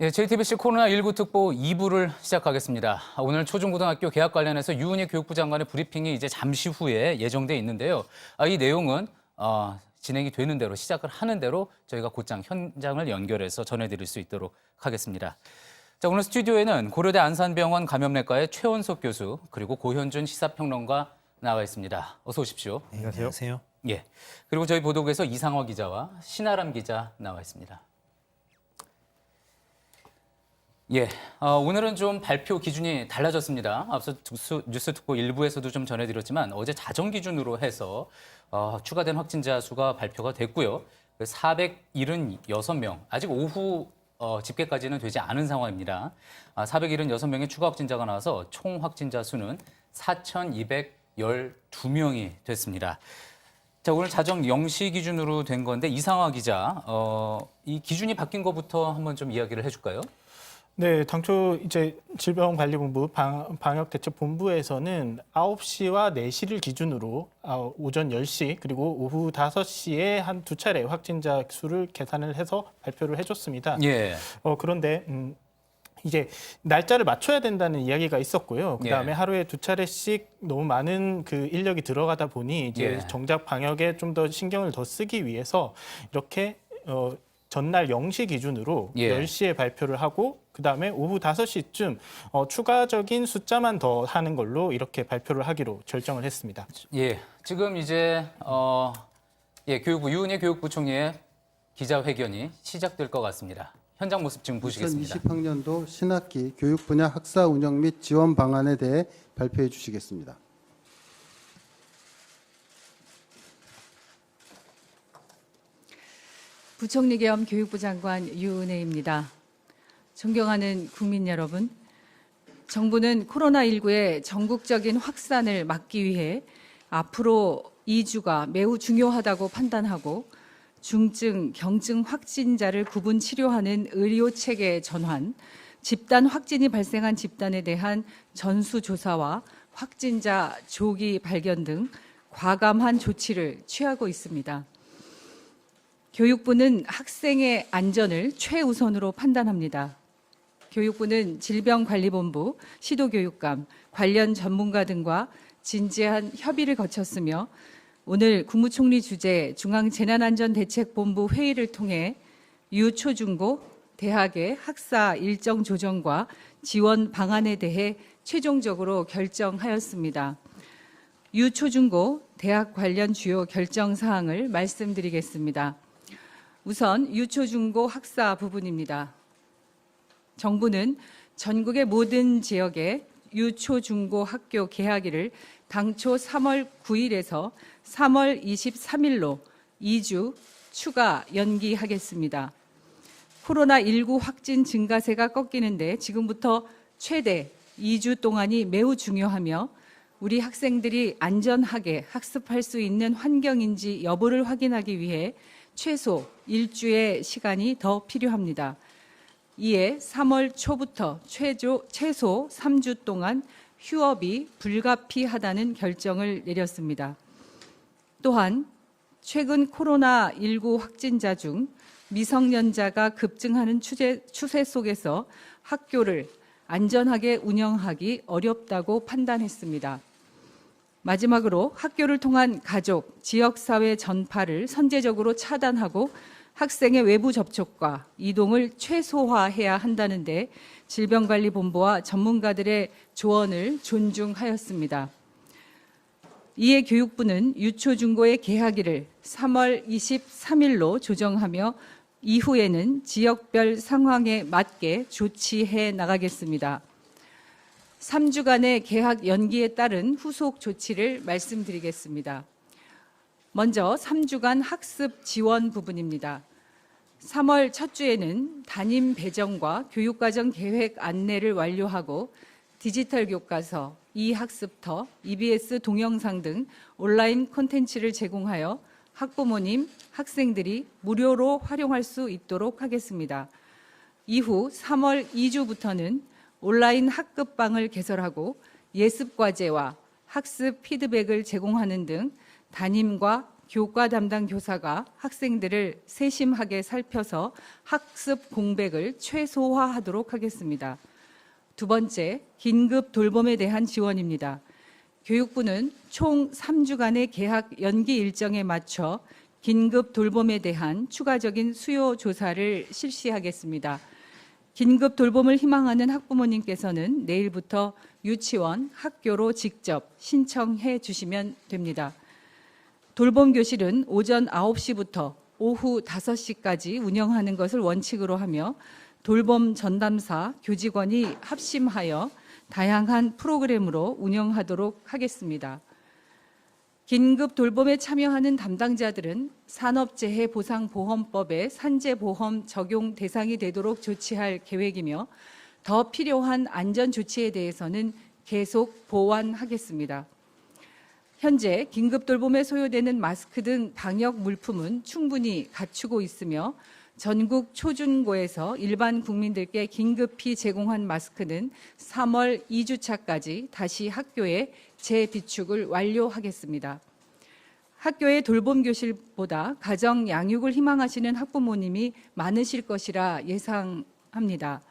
예, JTBC 코로나19 특보 2부를 시작하겠습니다. 오늘 초중고등학교 개학 관련해서 유은혜 교육부 장관의 브리핑이 이제 잠시 후에 예정돼 있는데요. 이 내용은 진행이 되는 대로 시작을 하는 대로 저희가 곧장 현장을 연결해서 전해드릴 수 있도록 하겠습니다. 자, 오늘 스튜디오에는 고려대 안산병원 감염내과의 최원석 교수 그리고 고현준 시사평론가 나와 있습니다. 어서 오십시오. 네, 안녕하세요. 예, 그리고 저희 보도국에서 이상화 기자와 신아람 기자 나와 있습니다. 예, 오늘은 좀 발표 기준이 달라졌습니다. 앞서 뉴스 특보 1부에서도 좀 전해드렸지만 어제 자정 기준으로 해서 추가된 확진자 수가 발표가 됐고요. 476명, 아직 오후 집계까지는 되지 않은 상황입니다. 476명의 추가 확진자가 나와서 총 확진자 수는 4,212명이 됐습니다. 자, 오늘 자정 0시 기준으로 된 건데 이상화 기자, 이 기준이 바뀐 것부터 한번 좀 이야기를 해줄까요? 네, 당초 이제 질병관리본부 방역대책본부에서는 9시와 4시를 기준으로 오전 10시 그리고 오후 5시에 한 두 차례 확진자 수를 계산을 해서 발표를 해줬습니다. 예. 그런데 이제 날짜를 맞춰야 된다는 이야기가 있었고요. 그다음에 예. 하루에 두 차례씩 너무 많은 그 인력이 들어가다 보니 이제 예. 정작 방역에 좀 더 신경을 더 쓰기 위해서 이렇게 전날 0시 기준으로 예. 10시에 발표를 하고 그다음에 오후 5시쯤 추가적인 숫자만 더 하는 걸로 이렇게 발표를 하기로 결정을 했습니다. 예, 지금 이제 교육부 유은혜 교육부총리의 기자회견이 시작될 것 같습니다. 현장 모습 지금 보시겠습니다. 2020학년도 신학기 교육 분야 학사 운영 및 지원 방안에 대해 발표해 주시겠습니다. 부총리 겸 교육부 장관 유은혜입니다. 존경하는 국민 여러분, 정부는 코로나19의 전국적인 확산을 막기 위해 앞으로 2주가 매우 중요하다고 판단하고 중증, 경증 확진자를 구분 치료하는 의료체계 전환, 집단 확진이 발생한 집단에 대한 전수조사와 확진자 조기 발견 등 과감한 조치를 취하고 있습니다. 교육부는 학생의 안전을 최우선으로 판단합니다. 교육부는 질병관리본부, 시도교육감, 관련 전문가 등과 진지한 협의를 거쳤으며 오늘 국무총리 주재 중앙재난안전대책본부 회의를 통해 유초중고 대학의 학사 일정 조정과 지원 방안에 대해 최종적으로 결정하였습니다. 유초중고 대학 관련 주요 결정 사항을 말씀드리겠습니다. 우선 유초중고 학사 부분입니다. 정부는 전국의 모든 지역에 유초중고 학교 개학일을 당초 3월 9일에서 3월 23일로 2주 추가 연기하겠습니다. 코로나19 확진 증가세가 꺾이는데 지금부터 최대 2주 동안이 매우 중요하며 우리 학생들이 안전하게 학습할 수 있는 환경인지 여부를 확인하기 위해 최소 1주의 시간이 더 필요합니다. 이에 3월 초부터 최소 3주 동안 휴업이 불가피하다는 결정을 내렸습니다. 또한 최근 코로나19 확진자 중 미성년자가 급증하는 추세 속에서 학교를 안전하게 운영하기 어렵다고 판단했습니다. 마지막으로 학교를 통한 가족, 지역사회 전파를 선제적으로 차단하고 학생의 외부 접촉과 이동을 최소화해야 한다는데 질병관리본부와 전문가들의 조언을 존중하였습니다. 이에 교육부는 유초중고의 개학일을 3월 23일로 조정하며 이후에는 지역별 상황에 맞게 조치해 나가겠습니다. 3주간의 개학 연기에 따른 후속 조치를 말씀드리겠습니다. 먼저 3주간 학습 지원 부분입니다. 3월 첫 주에는 담임 배정과 교육과정 계획 안내를 완료하고 디지털 교과서, 이학습터, EBS 동영상 등 온라인 콘텐츠를 제공하여 학부모님, 학생들이 무료로 활용할 수 있도록 하겠습니다. 이후 3월 2주부터는 온라인 학급방을 개설하고 예습과제와 학습 피드백을 제공하는 등 담임과 교과 담당 교사가 학생들을 세심하게 살펴서 학습 공백을 최소화하도록 하겠습니다. 두 번째, 긴급 돌봄에 대한 지원입니다. 교육부는 총 3주간의 개학 연기 일정에 맞춰 긴급 돌봄에 대한 추가적인 수요 조사를 실시하겠습니다. 긴급 돌봄을 희망하는 학부모님께서는 내일부터 유치원, 학교로 직접 신청해 주시면 됩니다. 돌봄 교실은 오전 9시부터 오후 5시까지 운영하는 것을 원칙으로 하며 돌봄 전담사, 교직원이 합심하여 다양한 프로그램으로 운영하도록 하겠습니다. 긴급 돌봄에 참여하는 담당자들은 산업재해보상보험법의 산재보험 적용 대상이 되도록 조치할 계획이며 더 필요한 안전조치에 대해서는 계속 보완하겠습니다. 현재 긴급 돌봄에 소요되는 마스크 등 방역 물품은 충분히 갖추고 있으며 전국 초중고에서 일반 국민들께 긴급히 제공한 마스크는 3월 2주차까지 다시 학교에 재비축을 완료하겠습니다. 학교의 돌봄 교실보다 가정 양육을 희망하시는 학부모님이 많으실 것이라 예상합니다.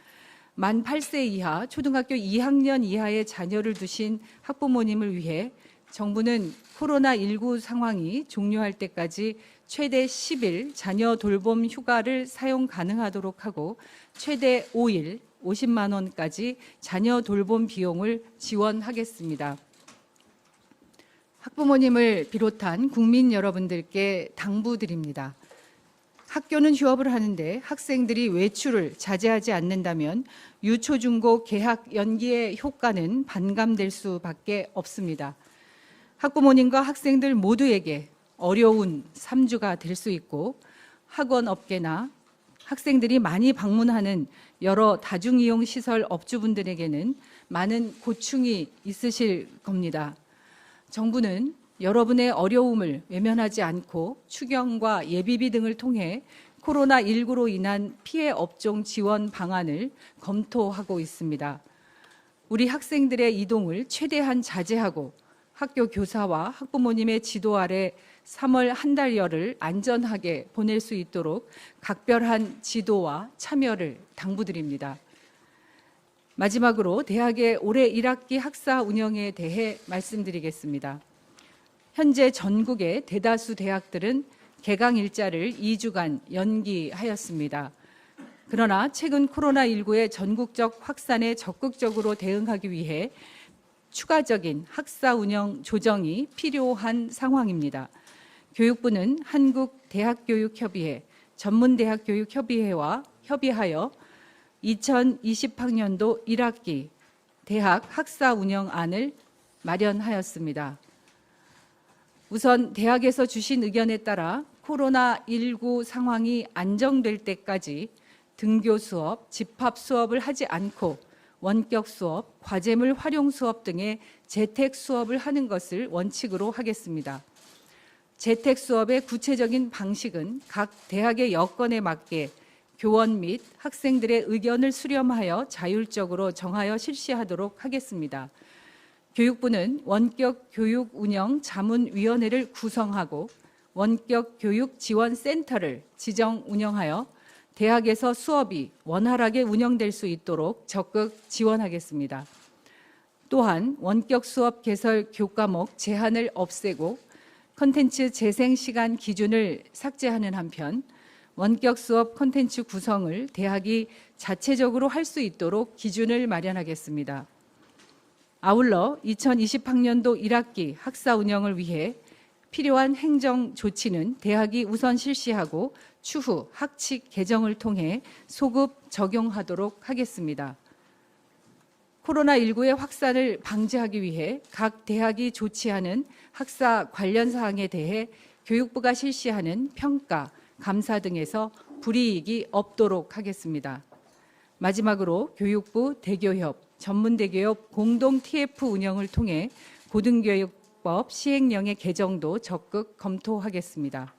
만 8세 이하 초등학교 2학년 이하의 자녀를 두신 학부모님을 위해 정부는 코로나19 상황이 종료할 때까지 최대 10일 자녀 돌봄 휴가를 사용 가능하도록 하고 최대 5일 50만 원까지 자녀 돌봄 비용을 지원하겠습니다. 학부모님을 비롯한 국민 여러분들께 당부드립니다. 학교는 휴업을 하는데 학생들이 외출을 자제하지 않는다면 유초중고 개학 연기의 효과는 반감될 수밖에 없습니다. 학부모님과 학생들 모두에게 어려운 3주가 될 수 있고 학원 업계나 학생들이 많이 방문하는 여러 다중이용 시설 업주분들에게는 많은 고충이 있으실 겁니다. 정부는 여러분의 어려움을 외면하지 않고 추경과 예비비 등을 통해 코로나19로 인한 피해 업종 지원 방안을 검토하고 있습니다. 우리 학생들의 이동을 최대한 자제하고 학교 교사와 학부모님의 지도 아래 3월 한 달여를 안전하게 보낼 수 있도록 각별한 지도와 참여를 당부드립니다. 마지막으로 대학의 올해 1학기 학사 운영에 대해 말씀드리겠습니다. 현재 전국의 대다수 대학들은 개강 일자를 2주간 연기하였습니다. 그러나 최근 코로나19의 전국적 확산에 적극적으로 대응하기 위해 추가적인 학사 운영 조정이 필요한 상황입니다. 교육부는 한국대학교육협의회, 전문대학교육협의회와 협의하여 2020학년도 1학기 대학 학사 운영안을 마련하였습니다. 우선 대학에서 주신 의견에 따라 코로나19 상황이 안정될 때까지 등교 수업, 집합 수업을 하지 않고 원격 수업, 과제물 활용 수업 등의 재택 수업을 하는 것을 원칙으로 하겠습니다. 재택 수업의 구체적인 방식은 각 대학의 여건에 맞게 교원 및 학생들의 의견을 수렴하여 자율적으로 정하여 실시하도록 하겠습니다. 교육부는 원격 교육 운영 자문위원회를 구성하고 원격 교육 지원 센터를 지정 운영하여 대학에서 수업이 원활하게 운영될 수 있도록 적극 지원하겠습니다. 또한 원격 수업 개설 교과목 제한을 없애고 콘텐츠 재생 시간 기준을 삭제하는 한편 원격 수업 콘텐츠 구성을 대학이 자체적으로 할 수 있도록 기준을 마련하겠습니다. 아울러 2020학년도 1학기 학사 운영을 위해 필요한 행정 조치는 대학이 우선 실시하고 추후 학칙 개정을 통해 소급 적용하도록 하겠습니다. 코로나19의 확산을 방지하기 위해 각 대학이 조치하는 학사 관련 사항에 대해 교육부가 실시하는 평가, 감사 등에서 불이익이 없도록 하겠습니다. 마지막으로 교육부, 대교협, 전문대교협 공동 TF 운영을 통해 고등교육법 시행령의 개정도 적극 검토하겠습니다.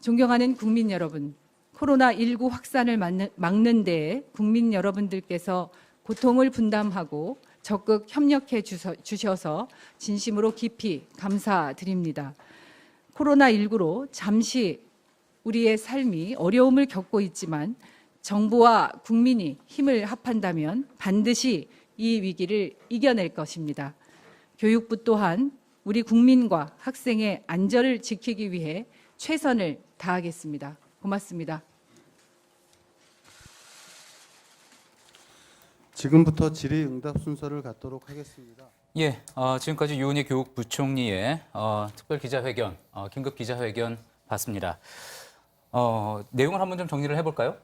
존경하는 국민 여러분, 코로나19 확산을 막는 데에 국민 여러분들께서 고통을 분담하고 적극 협력해 주셔서 진심으로 깊이 감사드립니다. 코로나19로 잠시 우리의 삶이 어려움을 겪고 있지만 정부와 국민이 힘을 합한다면 반드시 이 위기를 이겨낼 것입니다. 교육부 또한 우리 국민과 학생의 안전을 지키기 위해 최선을 다하겠습니다. 고맙습니다. 지금부터 질의응답 순서를 갖도록 하겠습니다. 예, 지금까지 유은혜 교육부총리의 특별 기자회견, 긴급 기자회견 봤습니다. 내용을 한번 좀 정리를 해볼까요?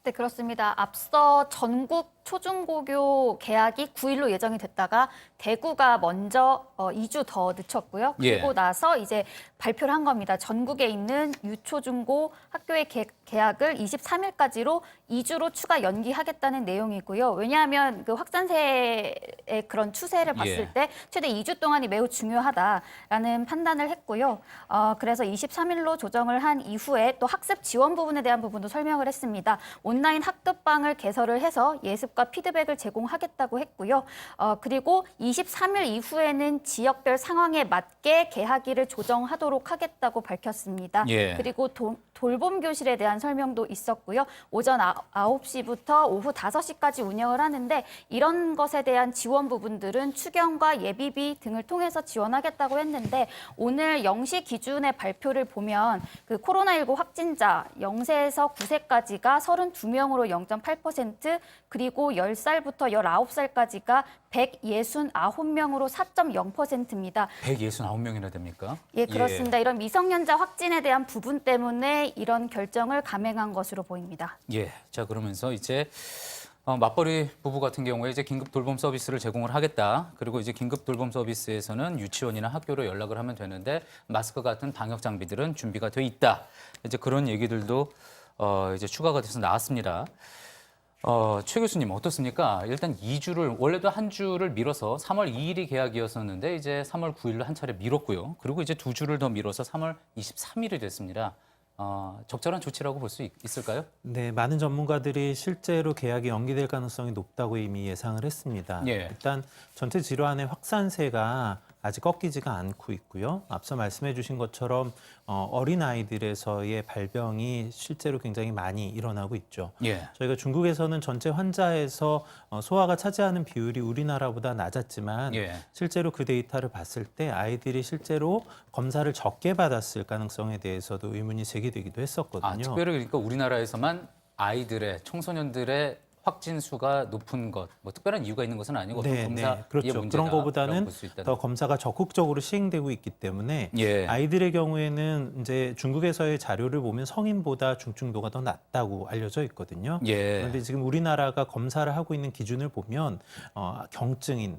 네, 그렇습니다. 앞서 전국 초중고교 개학이 9일로 예정이 됐다가 대구가 먼저 2주 더 늦췄고요. 그리고 예. 나서 이제 발표를 한 겁니다. 전국에 있는 유초중고 학교의 개학을 23일까지로 2주로 추가 연기하겠다는 내용이고요. 왜냐하면 그 확산세의 그런 추세를 봤을 예. 때 최대 2주 동안이 매우 중요하다라는 판단을 했고요. 그래서 23일로 조정을 한 이후에 또 학습 지원 부분에 대한 부분도 설명을 했습니다. 온라인 학급방을 개설을 해서 예습과 피드백을 제공하겠다고 했고요. 그리고 23일 이후에는 지역별 상황에 맞게 개학일을 조정하도록 하겠다고 밝혔습니다. 예. 그리고 돌봄 교실에 대한 설명도 있었고요. 오전 9시부터 오후 5시까지 운영을 하는데 이런 것에 대한 지원 부분들은 추경과 예비비 등을 통해서 지원하겠다고 했는데 오늘 0시 기준의 발표를 보면 그 코로나19 확진자 0세에서 9세까지가 32명으로 0.8% 그리고 10살부터 19살까지가 169명으로 4.0%입니다. 169명이나 됩니까? 예, 그렇습니다. 이런 미성년자 확진에 대한 부분 때문에 이런 결정을 감행한 것으로 보입니다. 예. 자, 그러면서 이제 맞벌이 부부 같은 경우에 이제 긴급 돌봄 서비스를 제공을 하겠다. 그리고 이제 긴급 돌봄 서비스에서는 유치원이나 학교로 연락을 하면 되는데 마스크 같은 방역 장비들은 준비가 돼 있다. 이제 그런 얘기들도 이제 추가가 돼서 나왔습니다. 최 교수님 어떻습니까? 일단 2주를 원래도 한 주를 미뤄서 3월 2일이 개학이었었는데 이제 3월 9일로 한 차례 미뤘고요. 그리고 이제 2주를 더 미뤄서 3월 23일이 됐습니다. 적절한 조치라고 볼 수 있을까요? 네, 많은 전문가들이 실제로 개학이 연기될 가능성이 높다고 이미 예상을 했습니다. 예. 일단 전체 질환의 확산세가 아직 꺾이지가 않고 있고요. 앞서 말씀해 주신 것처럼 어린아이들에서의 발병이 실제로 굉장히 많이 일어나고 있죠. 예. 저희가 중국에서는 전체 환자에서 소아가 차지하는 비율이 우리나라보다 낮았지만 예. 실제로 그 데이터를 봤을 때 아이들이 실제로 검사를 적게 받았을 가능성에 대해서도 의문이 제기되기도 했었거든요. 특별히 그러니까 우리나라에서만 아이들의 청소년들의 확진 수가 높은 것, 뭐 특별한 이유가 있는 것은 아니고 검사의 그렇죠. 문제다. 그런 것보다는 더 검사가 적극적으로 시행되고 있기 때문에 예. 아이들의 경우에는 이제 중국에서의 자료를 보면 성인보다 중증도가 더 낮다고 알려져 있거든요. 예. 그런데 지금 우리나라가 검사를 하고 있는 기준을 보면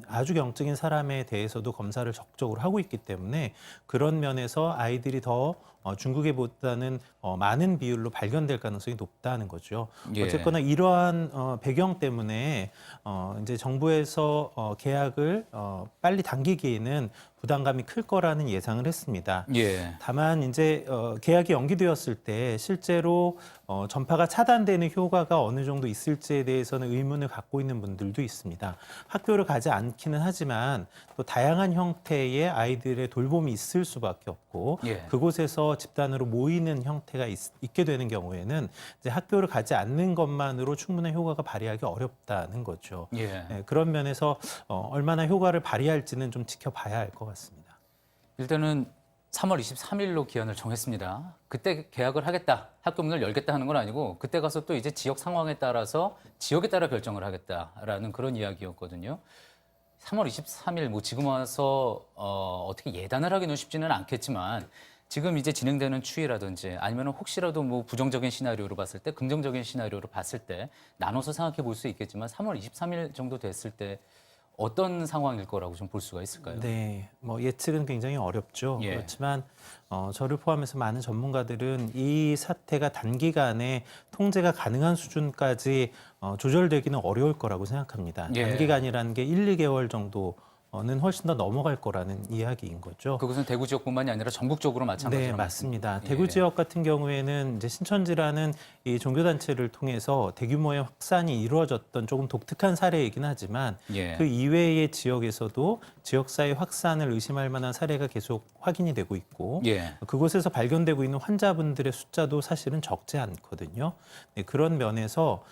아주 경증인 사람에 대해서도 검사를 적극적으로 하고 있기 때문에 그런 면에서 아이들이 더 중국에보다는 많은 비율로 발견될 가능성이 높다는 거죠. 예. 어쨌거나 이러한 배경 때문에 이제 정부에서 개학을 빨리 당기기에는 부담감이 클 거라는 예상을 했습니다. 예. 다만 이제 개학이 연기되었을 때 실제로 전파가 차단되는 효과가 어느 정도 있을지에 대해서는 의문을 갖고 있는 분들도 있습니다. 학교를 가지 않기는 하지만 또 다양한 형태의 아이들의 돌봄이 있을 수밖에 없고 예. 그곳에서 집단으로 모이는 형태가 있게 되는 경우에는 이제 학교를 가지 않는 것만으로 충분한 효과가 발휘하기 어렵다는 거죠. 예. 네, 그런 면에서 얼마나 효과를 발휘할지는 좀 지켜봐야 할 것 같습니다. 일단은 3월 23일로 기한을 정했습니다. 그때 개학을 하겠다, 학교 문을 열겠다 하는 건 아니고 그때 가서 또 이제 지역 상황에 따라서 지역에 따라 결정을 하겠다라는 그런 이야기였거든요. 3월 23일 뭐 지금 와서 어떻게 예단을 하기는 쉽지는 않겠지만 지금 이제 진행되는 추이라든지 아니면 혹시라도 뭐 부정적인 시나리오로 봤을 때 긍정적인 시나리오로 봤을 때 나눠서 생각해 볼 수 있겠지만 3월 23일 정도 됐을 때 어떤 상황일 거라고 좀 볼 수가 있을까요? 네, 뭐 예측은 굉장히 어렵죠. 예. 그렇지만 저를 포함해서 많은 전문가들은 이 사태가 단기간에 통제가 가능한 수준까지 조절되기는 어려울 거라고 생각합니다. 예. 단기간이라는 게 1, 2개월 정도 훨씬 더 넘어갈 거라는 이야기인 거죠. 그것은 대구 지역뿐만이 아니라 전국적으로 마찬가지로 네, 맞습니다. 예. 대구 지역 같은 경우에는 이제 신천지라는 이 종교단체를 통해서 대규모의 확산이 이루어졌던 조금 독특한 사례이긴 하지만 예. 그 이외의 지역에서도 지역사회 확산을 의심할 만한 사례가 계속 확인이 되고 있고 예. 그곳에서 발견되고 있는 환자분들의 숫자도 사실은 적지 않거든요. 네, 그런 면에서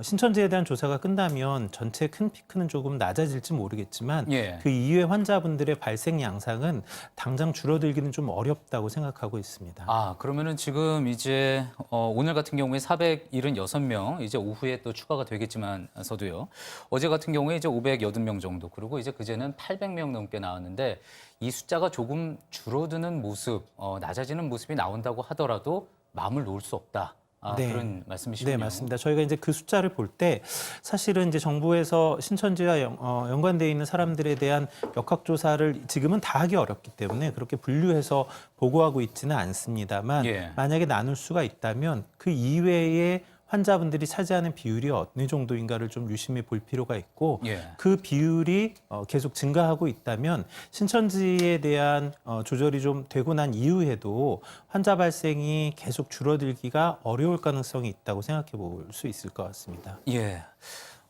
신천지에 대한 조사가 끝나면 전체 큰 피크는 조금 낮아질지 모르겠지만 예. 그 이외 환자분들의 발생 양상은 당장 줄어들기는 좀 어렵다고 생각하고 있습니다. 아, 그러면은 지금 이제 오늘 같은 경우에 476명 이제 오후에 또 추가가 되겠지만서도요. 어제 같은 경우에 이제 580명 정도 그리고 이제 그제는 800명 넘게 나왔는데 이 숫자가 조금 줄어드는 모습, 낮아지는 모습이 나온다고 하더라도 마음을 놓을 수 없다. 네. 그런 말씀이시군요. 네, 맞습니다. 저희가 이제 그 숫자를 볼 때 사실은 이제 정부에서 신천지와 연관되어 있는 사람들에 대한 역학조사를 지금은 다 하기 어렵기 때문에 그렇게 분류해서 보고하고 있지는 않습니다만 예. 만약에 나눌 수가 있다면 그 이외에 환자분들이 차지하는 비율이 어느 정도인가를 좀 유심히 볼 필요가 있고 예. 그 비율이 계속 증가하고 있다면 신천지에 대한 조절이 좀 되고 난 이후에도 환자 발생이 계속 줄어들기가 어려울 가능성이 있다고 생각해 볼 수 있을 것 같습니다. 예.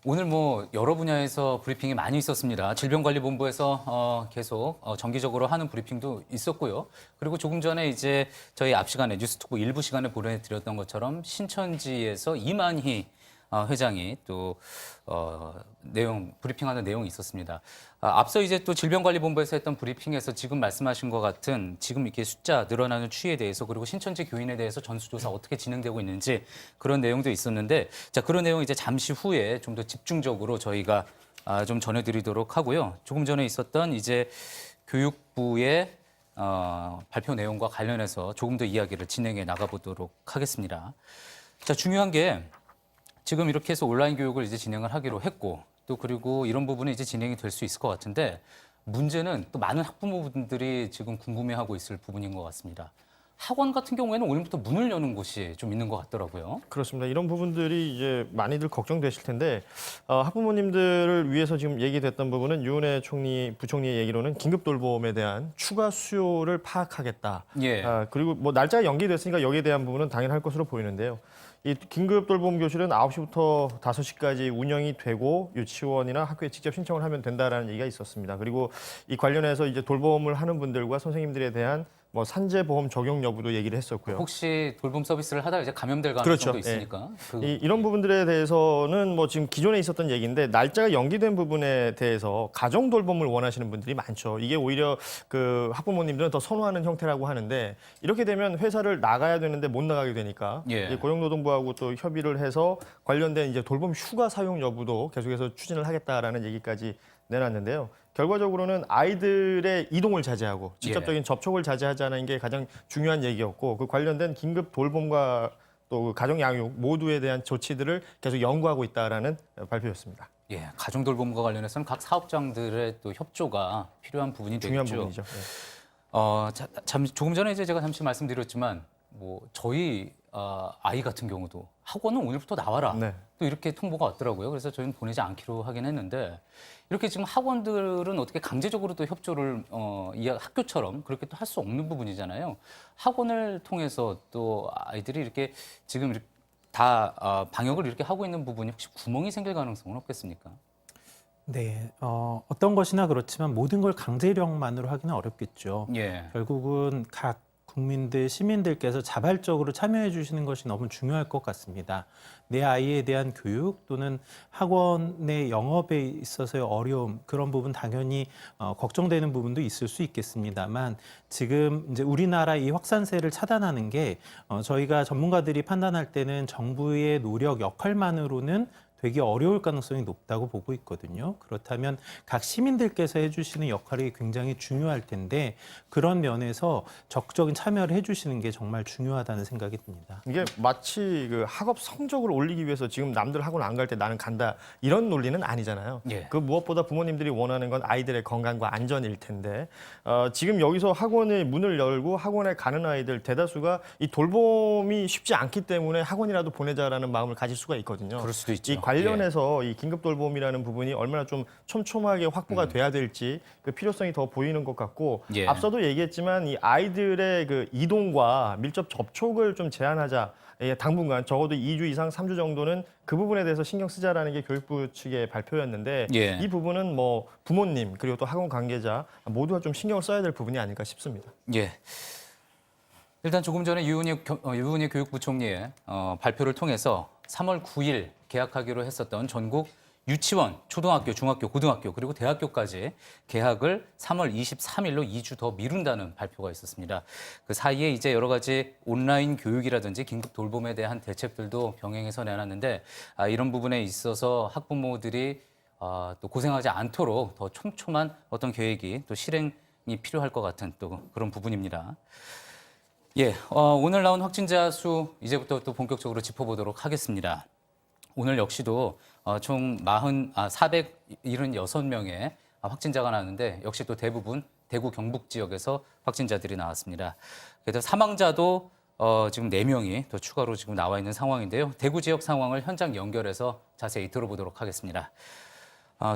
오늘 뭐 여러 분야에서 브리핑이 많이 있었습니다. 질병관리본부에서 계속 정기적으로 하는 브리핑도 있었고요. 그리고 조금 전에 이제 저희 앞 시간에 뉴스특보 일부 시간에 보내드렸던 것처럼 신천지에서 이만희 회장이 또 브리핑하는 내용이 있었습니다. 앞서 이제 또 질병관리본부에서 했던 브리핑에서 지금 말씀하신 것 같은 지금 이렇게 숫자 늘어나는 추이에 대해서 그리고 신천지 교인에 대해서 전수조사 어떻게 진행되고 있는지 그런 내용도 있었는데 자 그런 내용 이제 잠시 후에 좀 더 집중적으로 저희가 좀 전해드리도록 하고요. 조금 전에 있었던 이제 교육부의 발표 내용과 관련해서 조금 더 이야기를 진행해 나가보도록 하겠습니다. 자 중요한 게 지금 이렇게 해서 온라인 교육을 이제 진행을 하기로 했고 또 그리고 이런 부분이 이제 진행이 될 수 있을 것 같은데 문제는 또 많은 학부모분들이 지금 궁금해하고 있을 부분인 것 같습니다. 학원 같은 경우에는 오늘부터 문을 여는 곳이 좀 있는 것 같더라고요. 그렇습니다. 이런 부분들이 이제 많이들 걱정되실 텐데 학부모님들을 위해서 지금 얘기됐던 부분은 유은혜 부총리의 얘기로는 긴급 돌봄에 대한 추가 수요를 파악하겠다. 예. 그리고 뭐 날짜가 연기됐으니까 여기에 대한 부분은 당연할 것으로 보이는데요. 이 긴급 돌봄 교실은 9시부터 5시까지 운영이 되고 유치원이나 학교에 직접 신청을 하면 된다라는 얘기가 있었습니다. 그리고 이 관련해서 이제 돌봄을 하는 분들과 선생님들에 대한 뭐 산재보험 적용 여부도 얘기를 했었고요. 혹시 돌봄 서비스를 하다가 이제 감염될 가능성도 그렇죠. 있으니까. 이런 부분들에 대해서는 뭐 지금 기존에 있었던 얘기인데 날짜가 연기된 부분에 대해서 가정 돌봄을 원하시는 분들이 많죠. 이게 오히려 그 학부모님들은 더 선호하는 형태라고 하는데 이렇게 되면 회사를 나가야 되는데 못 나가게 되니까 예. 이제 고용노동부하고 또 협의를 해서 관련된 이제 돌봄 휴가 사용 여부도 계속해서 추진을 하겠다라는 얘기까지 내놨는데요. 결과적으로는 아이들의 이동을 자제하고 직접적인 접촉을 자제하자는 게 가장 중요한 얘기였고 그 관련된 긴급 돌봄과 또 가정 양육 모두에 대한 조치들을 계속 연구하고 있다라는 발표였습니다. 예, 가정 돌봄과 관련해서는 각 사업장들의 또 협조가 필요한 부분이 중요한 되겠죠. 부분이죠. 네. 조금 전에 이제 제가 잠시 말씀드렸지만 뭐 저희 아이 같은 경우도 학원은 오늘부터 나와라. 네. 또 이렇게 통보가 왔더라고요. 그래서 저희는 보내지 않기로 하긴 했는데 이렇게 지금 학원들은 어떻게 강제적으로 또 협조를 이 학교처럼 그렇게 또 할 수 없는 부분이잖아요. 학원을 통해서 또 아이들이 이렇게 지금 이렇게 다 방역을 이렇게 하고 있는 부분이 혹시 구멍이 생길 가능성은 없겠습니까? 네, 어떤 것이나 그렇지만 모든 걸 강제력만으로 하기는 어렵겠죠. 예. 결국은 각 국민들, 시민들께서 자발적으로 참여해 주시는 것이 너무 중요할 것 같습니다. 내 아이에 대한 교육 또는 학원의 영업에 있어서의 어려움 그런 부분 당연히 걱정되는 부분도 있을 수 있겠습니다만 지금 이제 우리나라 이 확산세를 차단하는 게 저희가 전문가들이 판단할 때는 정부의 노력 역할만으로는 되게 어려울 가능성이 높다고 보고 있거든요. 그렇다면 각 시민들께서 해주시는 역할이 굉장히 중요할 텐데 그런 면에서 적극적인 참여를 해주시는 게 정말 중요하다는 생각이 듭니다. 이게 마치 그 학업 성적을 올리기 위해서 지금 남들 학원 안 갈 때 나는 간다 이런 논리는 아니잖아요. 예. 그 무엇보다 부모님들이 원하는 건 아이들의 건강과 안전일 텐데 지금 여기서 학원의 문을 열고 학원에 가는 아이들 대다수가 이 돌봄이 쉽지 않기 때문에 학원이라도 보내자라는 마음을 가질 수가 있거든요. 그럴 수도 있죠. 이 관련해서 이 긴급 돌봄이라는 부분이 얼마나 좀 촘촘하게 확보가 돼야 될지 그 필요성이 더 보이는 것 같고 예. 앞서도 얘기했지만 이 아이들의 그 이동과 밀접 접촉을 좀 제한하자. 예, 당분간 적어도 2주 이상 3주 정도는 그 부분에 대해서 신경 쓰자라는 게 교육부 측의 발표였는데 예. 이 부분은 뭐 부모님 그리고 또 학원 관계자 모두가 좀 신경을 써야 될 부분이 아닐까 싶습니다. 예. 일단 조금 전에 유은혜 교육부 총리의 발표를 통해서 3월 9일 개학하기로 했었던 전국 유치원, 초등학교, 중학교, 고등학교 그리고 대학교까지 개학을 3월 23일로 2주 더 미룬다는 발표가 있었습니다. 그 사이에 이제 여러 가지 온라인 교육이라든지 긴급 돌봄에 대한 대책들도 병행해서 내놨는데 이런 부분에 있어서 학부모들이 또 고생하지 않도록 더 촘촘한 어떤 계획이 또 실행이 필요할 것 같은 또 그런 부분입니다. 예, 오늘 나온 확진자 수 이제부터 또 본격적으로 짚어보도록 하겠습니다. 오늘 역시도 총 476명의 확진자가 나왔는데 역시 또 대부분 대구 경북 지역에서 확진자들이 나왔습니다. 그래서 사망자도 지금 4명이 더 추가로 지금 나와 있는 상황인데요. 대구 지역 상황을 현장 연결해서 자세히 들어보도록 하겠습니다.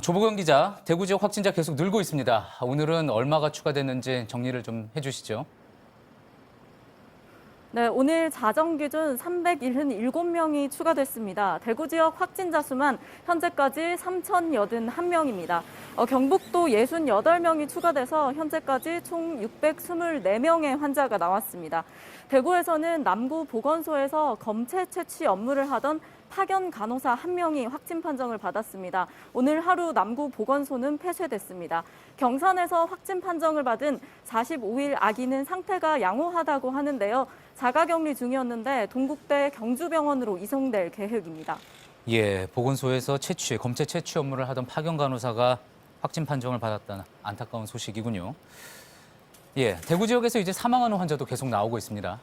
조보경 기자, 대구 지역 확진자 계속 늘고 있습니다. 오늘은 얼마가 추가됐는지 정리를 좀 해주시죠. 네, 오늘 자정 기준 377명이 추가됐습니다. 대구 지역 확진자 수만 현재까지 3,081명입니다. 경북도 68명이 추가돼서 현재까지 총 624명의 환자가 나왔습니다. 대구에서는 남구 보건소에서 검체 채취 업무를 하던 파견 간호사 1명이 확진 판정을 받았습니다. 오늘 하루 남구 보건소는 폐쇄됐습니다. 경산에서 확진 판정을 받은 45일 아기는 상태가 양호하다고 하는데요. 자가격리 중이었는데 동국대 경주병원으로 이송될 계획입니다. 예, 보건소에서 검체 채취 업무를 하던 파견 간호사가 확진 판정을 받았다는 안타까운 소식이군요. 예, 대구 지역에서 이제 사망하는 환자도 계속 나오고 있습니다.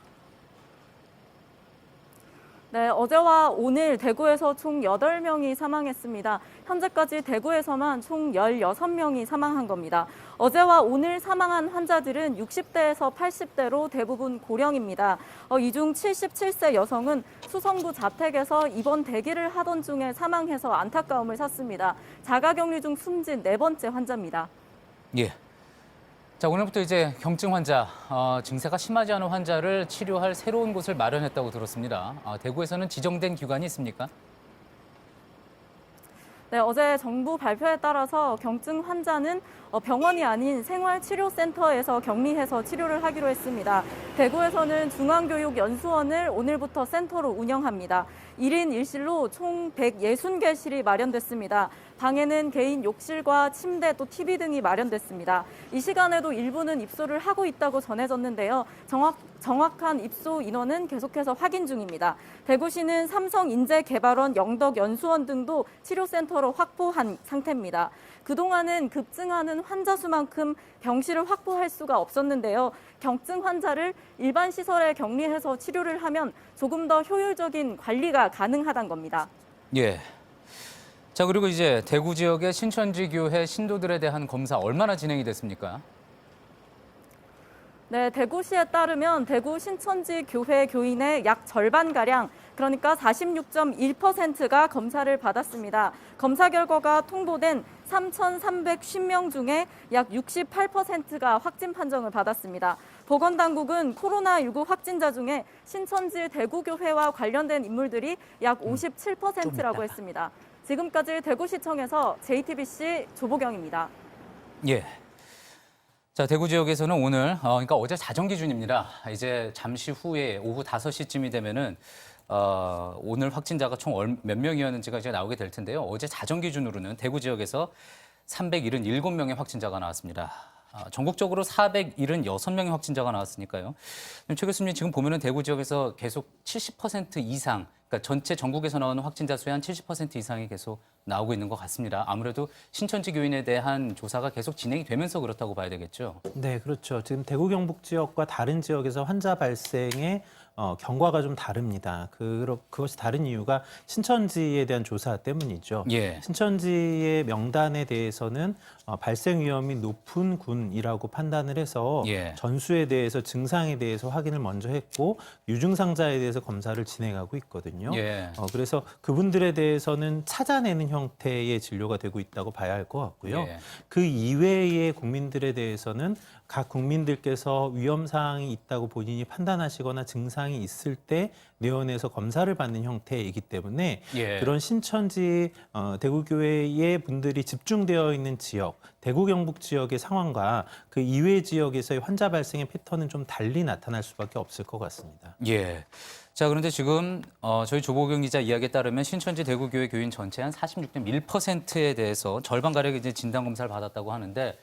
네, 어제와 오늘 대구에서 총 8명이 사망했습니다. 현재까지 대구에서만 총 16명이 사망한 겁니다. 어제와 오늘 사망한 환자들은 60대에서 80대로 대부분 고령입니다. 이 중 77세 여성은 수성구 자택에서 입원 대기를 하던 중에 사망해서 안타까움을 샀습니다. 자가격리 중 숨진 4번째 환자입니다. 예. 자, 오늘부터 이제 경증 환자, 증세가 심하지 않은 환자를 치료할 새로운 곳을 마련했다고 들었습니다. 대구에서는 지정된 기관이 있습니까? 네, 어제 정부 발표에 따라서 경증 환자는 병원이 아닌 생활치료센터에서 격리해서 치료를 하기로 했습니다. 대구에서는 중앙교육연수원을 오늘부터 센터로 운영합니다. 1인 1실로 총 160개실이 마련됐습니다. 방에는 개인 욕실과 침대 또 TV 등이 마련됐습니다. 이 시간에도 일부는 입소를 하고 있다고 전해졌는데요. 정확한 입소 인원은 계속해서 확인 중입니다. 대구시는 삼성인재개발원, 영덕연수원 등도 치료센터로 확보한 상태입니다. 그동안은 급증하는 환자 수만큼 병실을 확보할 수가 없었는데요. 경증 환자를 일반 시설에 격리해서 치료를 하면 조금 더 효율적인 관리가 가능하다는 겁니다. 예. 자, 그리고 이제 대구 지역의 신천지 교회 신도들에 대한 검사 얼마나 진행이 됐습니까? 네, 대구시에 따르면 대구 신천지 교회 교인의 약 절반가량, 그러니까 46.1%가 검사를 받았습니다. 검사 결과가 통보된 3,350명 중에 약 68%가 확진 판정을 받았습니다. 보건당국은 코로나19 확진자 중에 신천지 대구교회와 관련된 인물들이 약 57%라고 했습니다. 지금까지 대구시청에서 JTBC 조보경입니다. 예. 자, 대구 지역에서는 오늘, 그러니까 어제 자정 기준입니다. 이제 잠시 후에 오후 5시쯤이 되면은, 오늘 확진자가 총 몇 명이었는지가 이제 나오게 될 텐데요. 어제 자정 기준으로는 대구 지역에서 377명의 확진자가 나왔습니다. 전국적으로 476명의 확진자가 나왔으니까요. 최 교수님, 지금 보면은 대구 지역에서 계속 70% 이상, 그러니까 전체 전국에서 나오는 확진자 수의 한 70% 이상이 계속 나오고 있는 것 같습니다. 아무래도 신천지 교인에 대한 조사가 계속 진행이 되면서 그렇다고 봐야 되겠죠. 네, 그렇죠. 지금 대구 경북 지역과 다른 지역에서 환자 발생의 경과가 좀 다릅니다. 그것이 다른 이유가 신천지에 대한 조사 때문이죠. 예. 신천지의 명단에 대해서는 발생 위험이 높은 군이라고 판단을 해서 예. 전수에 대해서 증상에 대해서 확인을 먼저 했고 유증상자에 대해서 검사를 진행하고 있거든요. 예. 그래서 그분들에 대해서는 찾아내는 형태의 진료가 되고 있다고 봐야 할 것 같고요. 예. 그 이외의 국민들에 대해서는 각 국민들께서 위험 사항이 있다고 본인이 판단하시거나 증상이 있을 때 내원해서 검사를 받는 형태이기 때문에 예. 그런 신천지 대구교회의 분들이 집중되어 있는 지역, 대구 경북 지역의 상황과 그 이외 지역에서의 환자 발생의 패턴은 좀 달리 나타날 수밖에 없을 것 같습니다. 예. 자, 그런데 지금 저희 조보경 기자 이야기에 따르면 신천지 대구교회 교인 전체 한 46.1%에 대해서 절반 가량이 이제 진단 검사를 받았다고 하는데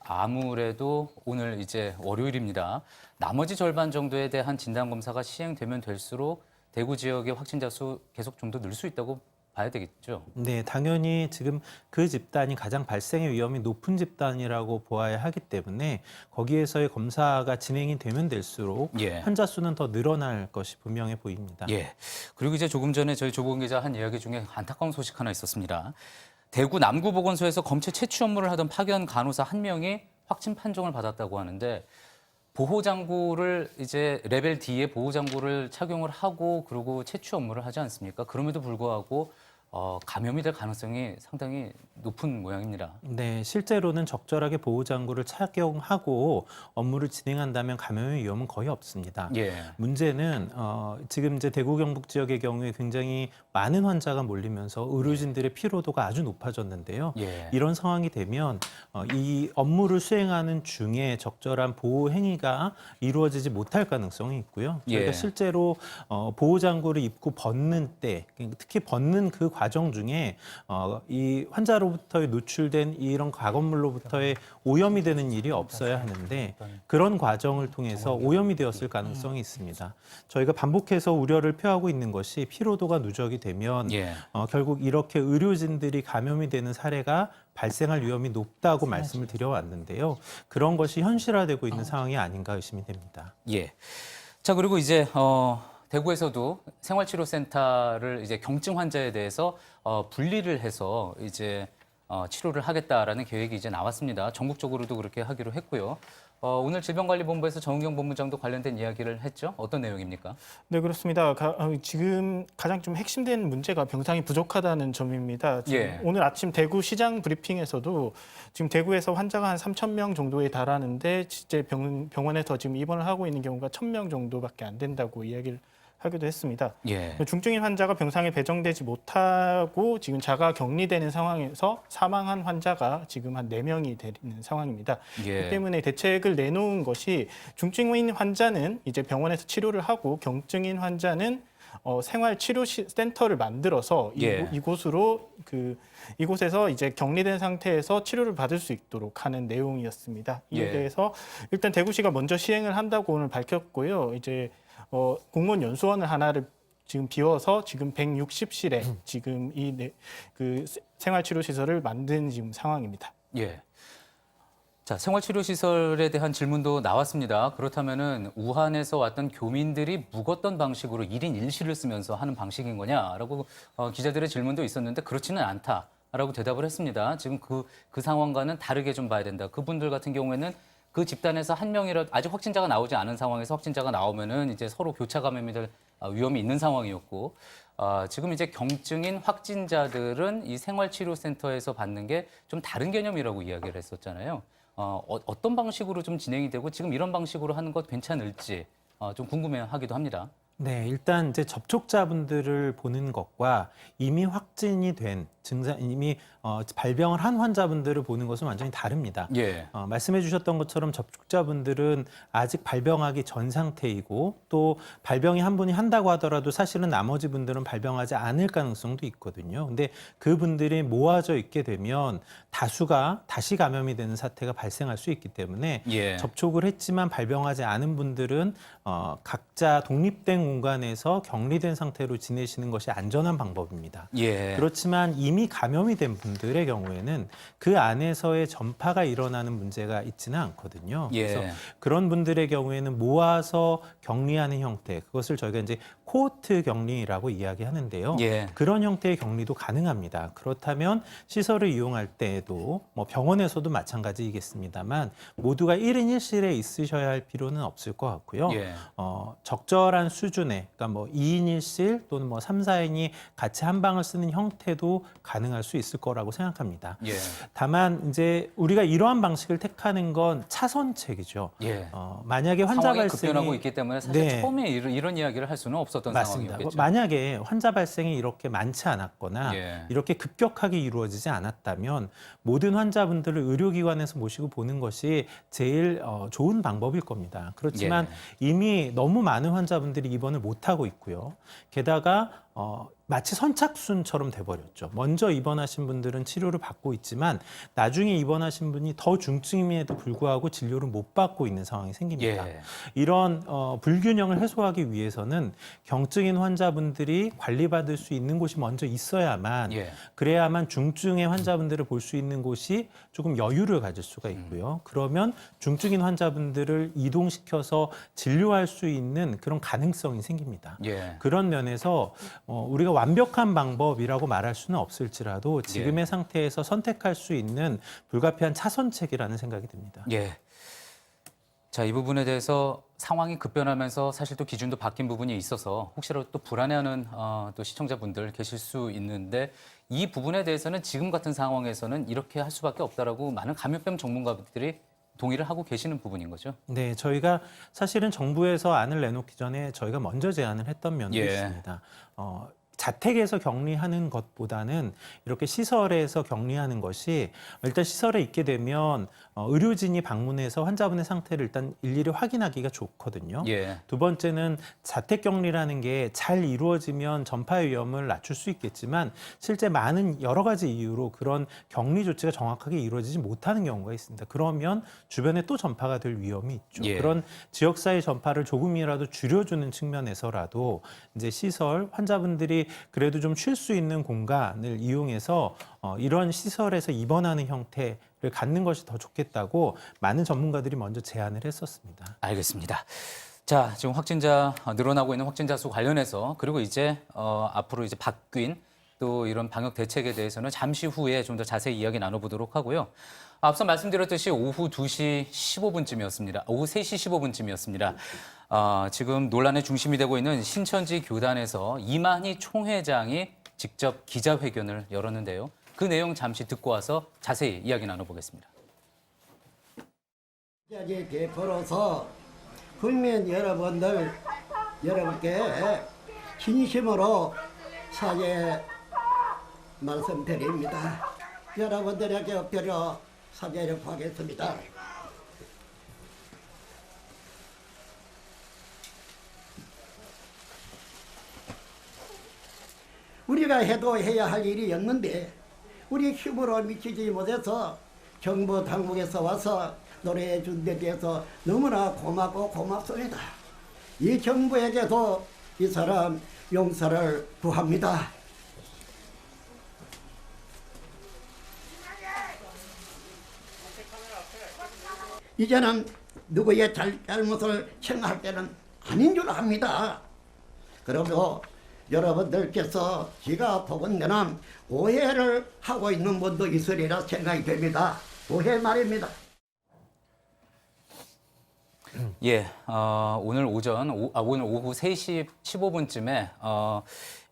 아무래도 오늘 이제 월요일입니다. 나머지 절반 정도에 대한 진단 검사가 시행되면 될수록 대구 지역의 확진자 수 계속 좀 더 늘 수 있다고 봐야 되겠죠. 네, 당연히 지금 그 집단이 가장 발생의 위험이 높은 집단이라고 보아야 하기 때문에 거기에서의 검사가 진행이 되면 될수록 예. 환자 수는 더 늘어날 것이 분명해 보입니다. 예. 그리고 이제 조금 전에 저희 조보경 기자 한 이야기 중에 안타까운 소식 하나 있었습니다. 대구 남구보건소에서 검체 채취 업무를 하던 파견 간호사 한 명이 확진 판정을 받았다고 하는데 보호장구를 이제 레벨 D의 보호장구를 착용을 하고 그리고 채취 업무를 하지 않습니까? 그럼에도 불구하고 감염이 될 가능성이 상당히 높은 모양입니다. 네, 실제로는 적절하게 보호장구를 착용하고 업무를 진행한다면 감염의 위험은 거의 없습니다. 예. 문제는 지금 이제 대구 경북 지역의 경우에 굉장히 많은 환자가 몰리면서 의료진들의 피로도가 아주 높아졌는데요. 예. 이런 상황이 되면 이 업무를 수행하는 중에 적절한 보호 행위가 이루어지지 못할 가능성이 있고요. 저희가 예. 실제로 보호장구를 입고 벗는 때, 특히 벗는 그 과정 중에 이 환자로부터의 노출된 이런 가건물로부터의 오염이 되는 일이 없어야 하는데 그런 과정을 통해서 오염이 되었을 가능성이 있습니다. 저희가 반복해서 우려를 표하고 있는 것이 피로도가 누적이 되면 예. 결국 이렇게 의료진들이 감염이 되는 사례가 발생할 위험이 높다고 말씀을 드려왔는데요. 그런 것이 현실화되고 있는 상황이 아닌가 의심이 됩니다. 예. 자, 그리고 이제 대구에서도 생활치료센터를 이제 경증 환자에 대해서 분리를 해서 이제 치료를 하겠다라는 계획이 이제 나왔습니다. 전국적으로도 그렇게 하기로 했고요. 오늘 질병관리본부에서 정은경 본부장도 관련된 이야기를 했죠. 어떤 내용입니까? 네, 그렇습니다. 지금 가장 좀 핵심된 문제가 병상이 부족하다는 점입니다. 지금 예. 오늘 아침 대구 시장 브리핑에서도 지금 대구에서 환자가 한 3,000명 정도에 달하는데 실제 병원에서 지금 입원을 하고 있는 경우가 1,000명 정도밖에 안 된다고 이야기를 하기도 했습니다. 예. 중증인 환자가 병상에 배정되지 못하고 지금 자가 격리되는 상황에서 사망한 환자가 지금 한 4명이 되는 상황입니다. 예. 그렇기 때문에 대책을 내놓은 것이 중증인 환자는 이제 병원에서 치료를 하고 경증인 환자는 생활치료센터를 만들어서 예. 이곳에서 이제 격리된 상태에서 치료를 받을 수 있도록 하는 내용이었습니다. 이에 예. 대해서 일단 대구시가 먼저 시행을 한다고 오늘 밝혔고요. 이제 공무원 연수원을 하나를 지금 비워서 지금 160실에 지금 그 생활치료시설을 만든 지금 상황입니다. 예. 자, 생활치료시설에 대한 질문도 나왔습니다. 그렇다면은 우한에서 왔던 교민들이 묵었던 방식으로 1인 1실을 쓰면서 하는 방식인 거냐라고 기자들의 질문도 있었는데 그렇지는 않다라고 대답을 했습니다. 지금 그 상황과는 다르게 좀 봐야 된다. 그분들 같은 경우에는 그 집단에서 한 명이라도 아직 확진자가 나오지 않은 상황에서 확진자가 나오면은 이제 서로 교차 감염이 될 위험이 있는 상황이었고 지금 이제 경증인 확진자들은 이 생활치료센터에서 받는 게 좀 다른 개념이라고 이야기를 했었잖아요. 어떤 방식으로 좀 진행이 되고 지금 이런 방식으로 하는 것 괜찮을지 좀 궁금해하기도 합니다. 네, 일단 이제 접촉자분들을 보는 것과 이미 확진이 된 이미 발병을 한 환자분들을 보는 것은 완전히 다릅니다. 예. 말씀해 주셨던 것처럼 접촉자분들은 아직 발병하기 전 상태이고 또 발병이 한 분이 한다고 하더라도 사실은 나머지 분들은 발병하지 않을 가능성도 있거든요. 근데 그분들이 모아져 있게 되면 다수가 다시 감염이 되는 사태가 발생할 수 있기 때문에 예. 접촉을 했지만 발병하지 않은 분들은 각자 독립된 공간에서 격리된 상태로 지내시는 것이 안전한 방법입니다. 예. 그렇지만 이미 감염이 된 분들의 경우에는 그 안에서의 전파가 일어나는 문제가 있지는 않거든요. 예. 그래서 그런 분들의 경우에는 모아서 격리하는 형태, 그것을 저희가 이제 코호트 격리라고 이야기하는데요. 예. 그런 형태의 격리도 가능합니다. 그렇다면 시설을 이용할 때에도 뭐 병원에서도 마찬가지이겠습니다만 모두가 1인 1실에 있으셔야 할 필요는 없을 것 같고요. 예. 적절한 수준의, 그러니까 뭐 2인 1실 또는 뭐 3, 4인이 같이 한 방을 쓰는 형태도 가능할 수 있을 거라고 생각합니다. 예. 다만 이제 우리가 이러한 방식을 택하는 건 차선책이죠. 예. 만약에 환자 상황이 발생이 급변하고 있기 때문에 사실 네. 처음에 이런 이야기를 할 수는 없었던 맞습니다. 상황이었겠죠. 만약에 환자 발생이 이렇게 많지 않았거나 예. 이렇게 급격하게 이루어지지 않았다면 모든 환자분들을 의료기관에서 모시고 보는 것이 제일 좋은 방법일 겁니다. 그렇지만 이미 너무 많은 환자분들이 입원을 못하고 있고요. 게다가 마치 선착순처럼 돼버렸죠. 먼저 입원하신 분들은 치료를 받고 있지만 나중에 입원하신 분이 더 중증임에도 불구하고 진료를 못 받고 있는 상황이 생깁니다. 예. 이런 불균형을 해소하기 위해서는 경증인 환자분들이 관리받을 수 있는 곳이 먼저 있어야만 예. 그래야만 중증의 환자분들을 볼 수 있는 곳이 조금 여유를 가질 수가 있고요. 그러면 중증인 환자분들을 이동시켜서 진료할 수 있는 그런 가능성이 생깁니다. 예. 그런 면에서 우리가 완벽한 방법이라고 말할 수는 없을지라도 지금의 상태에서 선택할 수 있는 불가피한 차선책이라는 생각이 듭니다. 예. 자, 이 부분에 대해서 상황이 급변하면서 사실 또 기준도 바뀐 부분이 있어서 혹시라도 또 불안해하는 또 시청자분들 계실 수 있는데 이 부분에 대해서는 지금 같은 상황에서는 이렇게 할 수밖에 없다라고 많은 감염병 전문가들이 동의를 하고 계시는 부분인 거죠. 네, 저희가 사실은 정부에서 안을 내놓기 전에 저희가 먼저 제안을 했던 면도 예. 있습니다. 자택에서 격리하는 것보다는 이렇게 시설에서 격리하는 것이 일단 시설에 있게 되면 의료진이 방문해서 환자분의 상태를 일단 일일이 확인하기가 좋거든요. 예. 두 번째는 자택 격리라는 게 잘 이루어지면 전파 위험을 낮출 수 있겠지만 실제 많은 여러 가지 이유로 그런 격리 조치가 정확하게 이루어지지 못하는 경우가 있습니다. 그러면 주변에 또 전파가 될 위험이 있죠. 예. 그런 지역사회 전파를 조금이라도 줄여주는 측면에서라도 이제 시설 환자분들이 그래도 좀 쉴 수 있는 공간을 이용해서 이런 시설에서 입원하는 형태를 갖는 것이 더 좋겠다고 많은 전문가들이 먼저 제안을 했었습니다. 알겠습니다. 자, 지금 확진자 늘어나고 있는 확진자 수 관련해서 그리고 이제 앞으로 이제 바뀐 또 이런 방역 대책에 대해서는 잠시 후에 좀 더 자세히 이야기 나눠보도록 하고요. 앞서 말씀드렸듯이 오후 2시 15분쯤이었습니다. 오후 3시 15분쯤이었습니다. 지금 논란의 중심이 되고 있는 신천지 교단에서 이만희 총회장이 직접 기자회견을 열었는데요. 그 내용 잠시 듣고 와서 자세히 이야기 나눠보겠습니다. 여기 개포로서 국민 여러분께 진심으로 사죄 말씀드립니다. 여러분들에게 엎드려 사죄를 구하겠습니다. 우리가 해도 해야 할 일이었는데 우리 힘으로 미치지 못해서 정부 당국에서 와서 노래해 준 데 대해서 너무나 고맙고 고맙습니다. 이 정부에게도 이 사람 용서를 구합니다. 이제는 누구의 잘못을 생각할 때는 아닌 줄 압니다. 그리고 여러분들께서 제가 보건대는 오해를 하고 있는 분도 있으리라 생각이 됩니다. 오해 말입니다. 예, 오늘 오후 3시 15분쯤에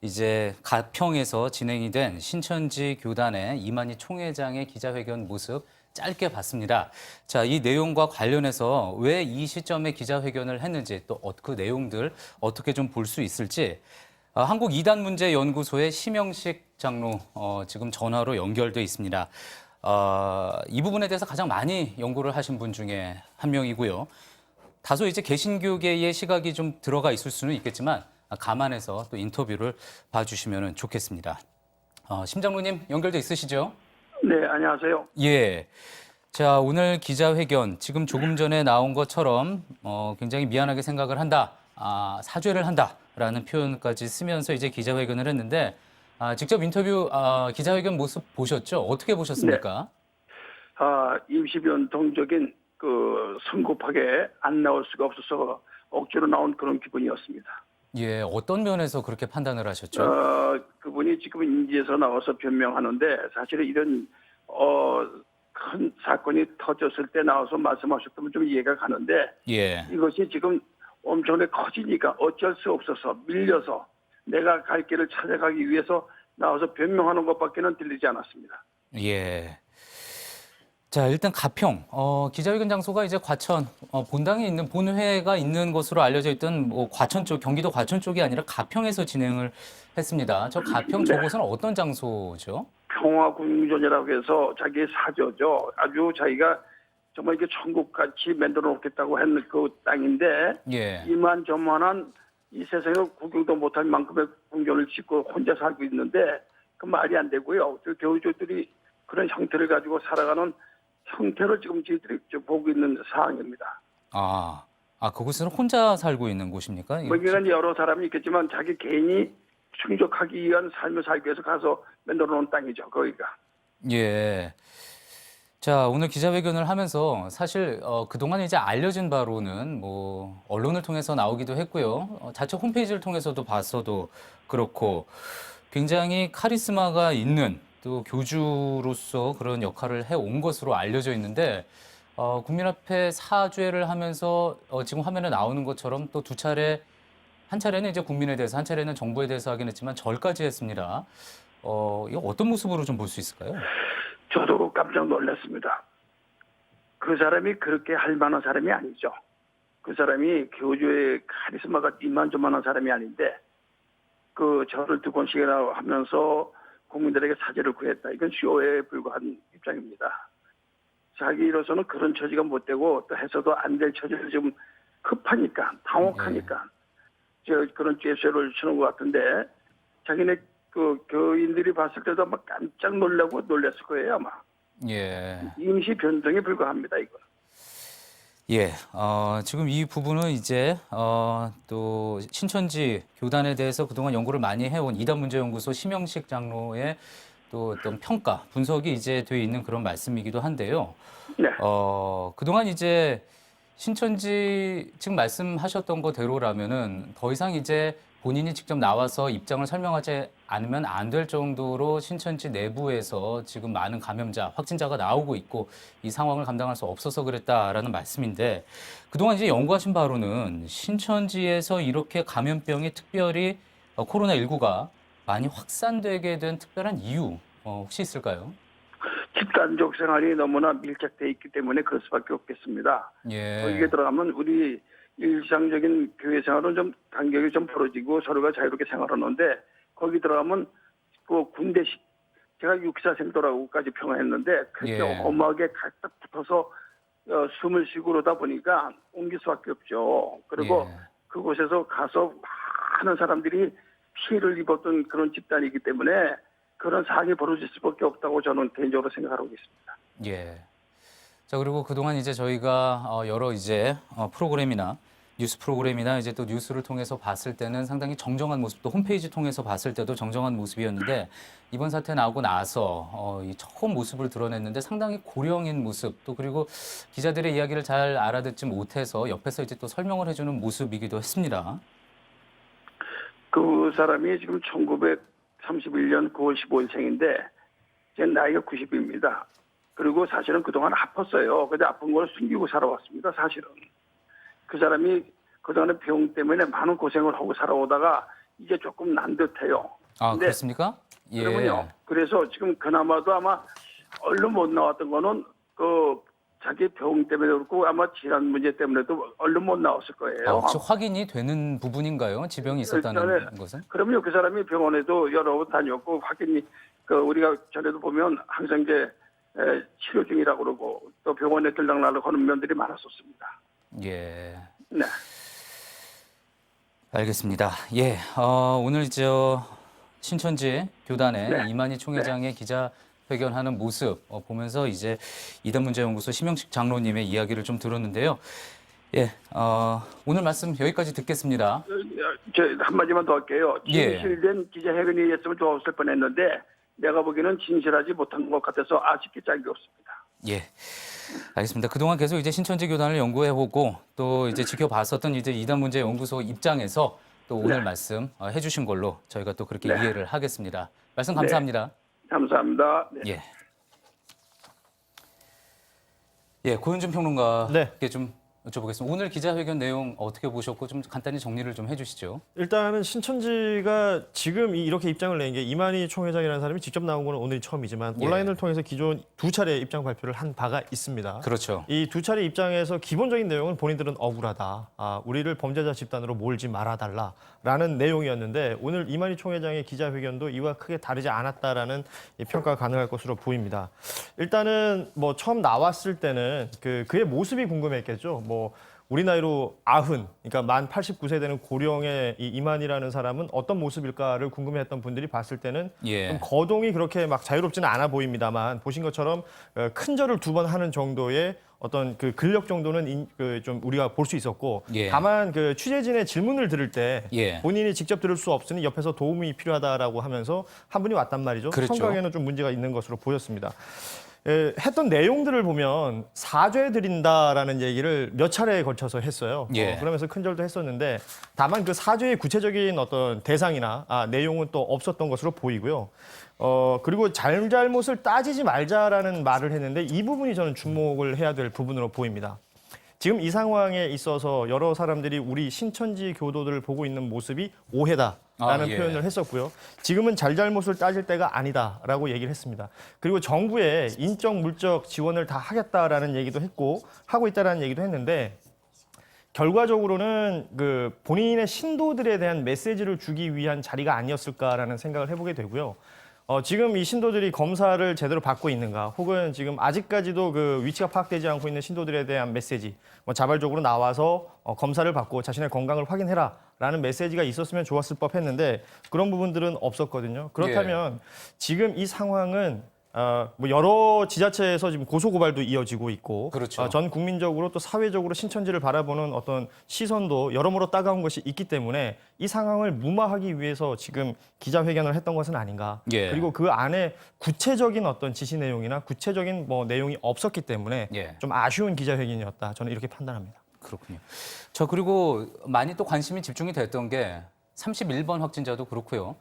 이제 가평에서 진행이 된 신천지 교단의 이만희 총회장의 기자회견 모습 짧게 봤습니다. 자, 이 내용과 관련해서 왜 이 시점에 기자회견을 했는지 또 그 내용들 어떻게 좀 볼 수 있을지 한국 이단문제연구소의 심영식 장로 지금 전화로 연결돼 있습니다. 이 부분에 대해서 가장 많이 연구를 하신 분 중에 한 명이고요. 다소 이제 개신교계의 시각이 좀 들어가 있을 수는 있겠지만 감안해서 또 인터뷰를 봐주시면 좋겠습니다. 심 장로님 연결돼 있으시죠? 네, 안녕하세요. 예. 자, 오늘 기자회견 지금 조금 전에 나온 것처럼 굉장히 미안하게 생각을 한다, 사죄를 한다라는 표현까지 쓰면서 이제 기자회견을 했는데 직접 인터뷰 기자회견 모습 보셨죠? 어떻게 보셨습니까? 임시변동적인 그 성급하게 안 나올 수가 없어서 억지로 나온 그런 기분이었습니다. 예, 어떤 면에서 그렇게 판단을 하셨죠? 그분이 지금 인지에서 나와서 변명하는데 사실은 이런 큰 사건이 터졌을 때 나와서 말씀하셨다면 좀 이해가 가는데 예, 이것이 지금 엄청나게 커지니까 어쩔 수 없어서 밀려서 내가 갈 길을 찾아가기 위해서 나와서 변명하는 것밖에는 들리지 않았습니다. 예. 자, 일단 가평 기자회견 장소가 이제 과천 본당에 있는 본회가 있는 것으로 알려져 있던 과천 쪽, 경기도 과천 쪽이 아니라 가평에서 진행을 했습니다. 저 가평 저곳은 어떤 장소죠? 평화궁전이라고 해서 자기의 사저죠. 아주 자기가 정말 이게 천국같이 만들어 놓겠다고 했는 그 땅인데 예. 이만저만한 이 세상에 구경도 못할 만큼의 궁전을 짓고 혼자 살고 있는데 그 말이 안 되고요. 그 교주들이 그런 형태를 가지고 살아가는 형태로 지금 저희들이 보고 있는 상황입니다. 그곳은 혼자 살고 있는 곳입니까? 뭐 이게 여러 사람이 있겠지만 자기 개인이 충족하기 위한 삶을 살기 위해서 가서 만들어 놓은 땅이죠, 거기가. 예. 자, 오늘 기자회견을 하면서 사실 그동안 이제 알려진 바로는 뭐 언론을 통해서 나오기도 했고요. 자체 홈페이지를 통해서도 봤어도 그렇고 굉장히 카리스마가 있는 또 교주로서 그런 역할을 해온 것으로 알려져 있는데 국민 앞에 사죄를 하면서 지금 화면에 나오는 것처럼 또 두 차례, 한 차례는 이제 국민에 대해서, 한 차례는 정부에 대해서 하긴 했지만 절까지 했습니다. 이거 어떤 모습으로 좀 볼 수 있을까요? 저도 깜짝 놀랐습니다. 그 사람이 그렇게 할 만한 사람이 아니죠. 그 사람이 교주의 카리스마가 이만저만한 사람이 아닌데 그 절을 2번씩이나 하면서 국민들에게 사죄를 구했다. 이건 쇼에 불과한 입장입니다. 자기로서는 그런 처지가 못 되고 또 해서도 안 될 처지를 지금 급하니까 당혹하니까 그런 죄수를 치는 것 같은데 자기네 그 교인들이 봤을 때도 아마 깜짝 놀라고 놀랐을 거예요 아마. 예. 임시 변동에 불과합니다 이거. 예. 지금 이 부분은 이제 또 신천지 교단에 대해서 그동안 연구를 많이 해온 이단문제연구소 심영식 장로의 또 어떤 평가, 분석이 이제 돼 있는 그런 말씀이기도 한데요. 네. 그동안 이제 신천지 지금 말씀하셨던 거대로라면은 더 이상 이제 본인이 직접 나와서 입장을 설명하지 않으면 안 될 정도로 신천지 내부에서 지금 많은 감염자, 확진자가 나오고 있고 이 상황을 감당할 수 없어서 그랬다라는 말씀인데 그동안 이제 연구하신 바로는 신천지에서 이렇게 감염병이 특별히 코로나19가 많이 확산되게 된 특별한 이유 혹시 있을까요? 집단적 생활이 너무나 밀착돼 있기 때문에 그럴 수밖에 없겠습니다. 예. 거기에 들어가면 우리 일상적인 교회 생활은 좀 간격이 좀 벌어지고 서로가 자유롭게 생활하는데 거기 들어가면 그 군대식 제가 육사생도라고까지 평했는데 그렇게 엄하게 각딱 붙어서 숨을 쉬고 그러다 보니까 옮길 수밖에 없죠. 그리고 그곳에서 가서 많은 사람들이 피해를 입었던 그런 집단이기 때문에 그런 상황이 벌어질 수밖에 없다고 저는 개인적으로 생각하고 있습니다. 예. 자, 그리고 그동안 이제 저희가 여러 이제 프로그램이나 뉴스 프로그램이나 이제 또 뉴스를 통해서 봤을 때는 상당히 정정한 모습, 또 홈페이지 통해서 봤을 때도 정정한 모습이었는데 이번 사태 나오고 나서 이 처음 모습을 드러냈는데 상당히 고령인 모습, 또 그리고 기자들의 이야기를 잘 알아듣지 못해서 옆에서 이제 또 설명을 해주는 모습이기도 했습니다. 그 사람이 지금 1931년 9월 15일생인데 제 나이가 90입니다. 그리고 사실은 그동안 아팠어요. 근데 아픈 걸 숨기고 살아왔습니다. 사실은. 그 사람이 그동안에 병 때문에 많은 고생을 하고 살아오다가 이제 조금 난 듯해요. 그렇습니까? 예. 그러면요. 그래서 지금 그나마도 아마 얼른 못 나왔던 거는 그 자기 병 때문에 그렇고 아마 질환 문제 때문에도 얼른 못 나왔을 거예요. 혹시 확인이 되는 부분인가요? 지병이 있었다는 것은? 그럼요. 그 사람이 병원에도 여러 번 다녔고 확인이 우리가 전에도 보면 항상 이제 치료 중이라고 그러고 또 병원에 들락날락 하는 면들이 많았었습니다. 예. 네. 알겠습니다. 예. 오늘 신천지 교단의 이만희 총회장의 기자 기자회견하는 모습 보면서 이제 이단문제연구소 심영식 장로님의 이야기를 좀 들었는데요. 예, 오늘 말씀 여기까지 듣겠습니다. 저 한마디만 더 할게요. 예. 진실된 기자회견이었으면 좋았을 뻔했는데 내가 보기에는 진실하지 못한 것 같아서 아쉽게 짝이 없습니다. 예, 알겠습니다. 그동안 계속 이제 신천지 교단을 연구해보고 또 이제 지켜봤었던 이제 이단문제연구소 입장에서 또 오늘 말씀 해주신 걸로 저희가 또 그렇게 이해를 하겠습니다. 말씀 감사합니다. 감사합니다. 네. 예. 예, 고현준 평론가께 좀 여쭤보겠습니다. 오늘 기자회견 내용 어떻게 보셨고 좀 간단히 정리를 좀 해주시죠. 일단은 신천지가 지금 이렇게 입장을 낸 게 이만희 총회장이라는 사람이 직접 나온 거는 오늘이 처음이지만 예. 온라인을 통해서 기존 2차례 입장 발표를 한 바가 있습니다. 그렇죠. 이 2차례 입장에서 기본적인 내용은 본인들은 억울하다. 우리를 범죄자 집단으로 몰지 말아달라라는 내용이었는데 오늘 이만희 총회장의 기자회견도 이와 크게 다르지 않았다라는 평가가 가능할 것으로 보입니다. 일단은 뭐 처음 나왔을 때는 그의 모습이 궁금했겠죠. 뭐 우리 나이로 90, 그러니까 만 89세 되는 고령의 이 이만희라는 사람은 어떤 모습일까를 궁금해했던 분들이 봤을 때는 예. 좀 거동이 그렇게 막 자유롭지는 않아 보입니다만 보신 것처럼 큰 절을 2번 하는 정도의 어떤 그 근력 정도는 좀 우리가 볼 수 있었고 예. 다만 그 취재진의 질문을 들을 때 예. 본인이 직접 들을 수 없으니 옆에서 도움이 필요하다라고 하면서 한 분이 왔단 말이죠. 그렇죠. 청각에는 좀 문제가 있는 것으로 보였습니다. 했던 내용들을 보면 사죄 드린다라는 얘기를 몇 차례에 걸쳐서 했어요. 예. 그러면서 큰절도 했었는데 다만 그 사죄의 구체적인 어떤 대상이나 내용은 또 없었던 것으로 보이고요. 그리고 잘못을 따지지 말자라는 말을 했는데 이 부분이 저는 주목을 해야 될 부분으로 보입니다. 지금 이 상황에 있어서 여러 사람들이 우리 신천지 교도들을 보고 있는 모습이 오해다라는 예. 표현을 했었고요. 지금은 잘잘못을 따질 때가 아니다라고 얘기를 했습니다. 그리고 정부에 인적, 물적 지원을 다 하겠다라는 얘기도 했고 하고 있다라는 얘기도 했는데 결과적으로는 그 본인의 신도들에 대한 메시지를 주기 위한 자리가 아니었을까라는 생각을 해보게 되고요. 지금 이 신도들이 검사를 제대로 받고 있는가, 혹은 지금 아직까지도 그 위치가 파악되지 않고 있는 신도들에 대한 메시지, 뭐 자발적으로 나와서 검사를 받고 자신의 건강을 확인해라라는 메시지가 있었으면 좋았을 법했는데 그런 부분들은 없었거든요. 그렇다면 지금 이 상황은 뭐 여러 지자체에서 지금 고소 고발도 이어지고 있고, 그렇죠. 전 국민적으로 또 사회적으로 신천지를 바라보는 어떤 시선도 여러모로 따가운 것이 있기 때문에 이 상황을 무마하기 위해서 지금 기자회견을 했던 것은 아닌가. 예. 그리고 그 안에 구체적인 어떤 지시 내용이나 구체적인 뭐 내용이 없었기 때문에 예. 좀 아쉬운 기자회견이었다. 저는 이렇게 판단합니다. 그렇군요. 저 그리고 많이 또 관심이 집중이 됐던 게 31번 확진자도 그렇고요.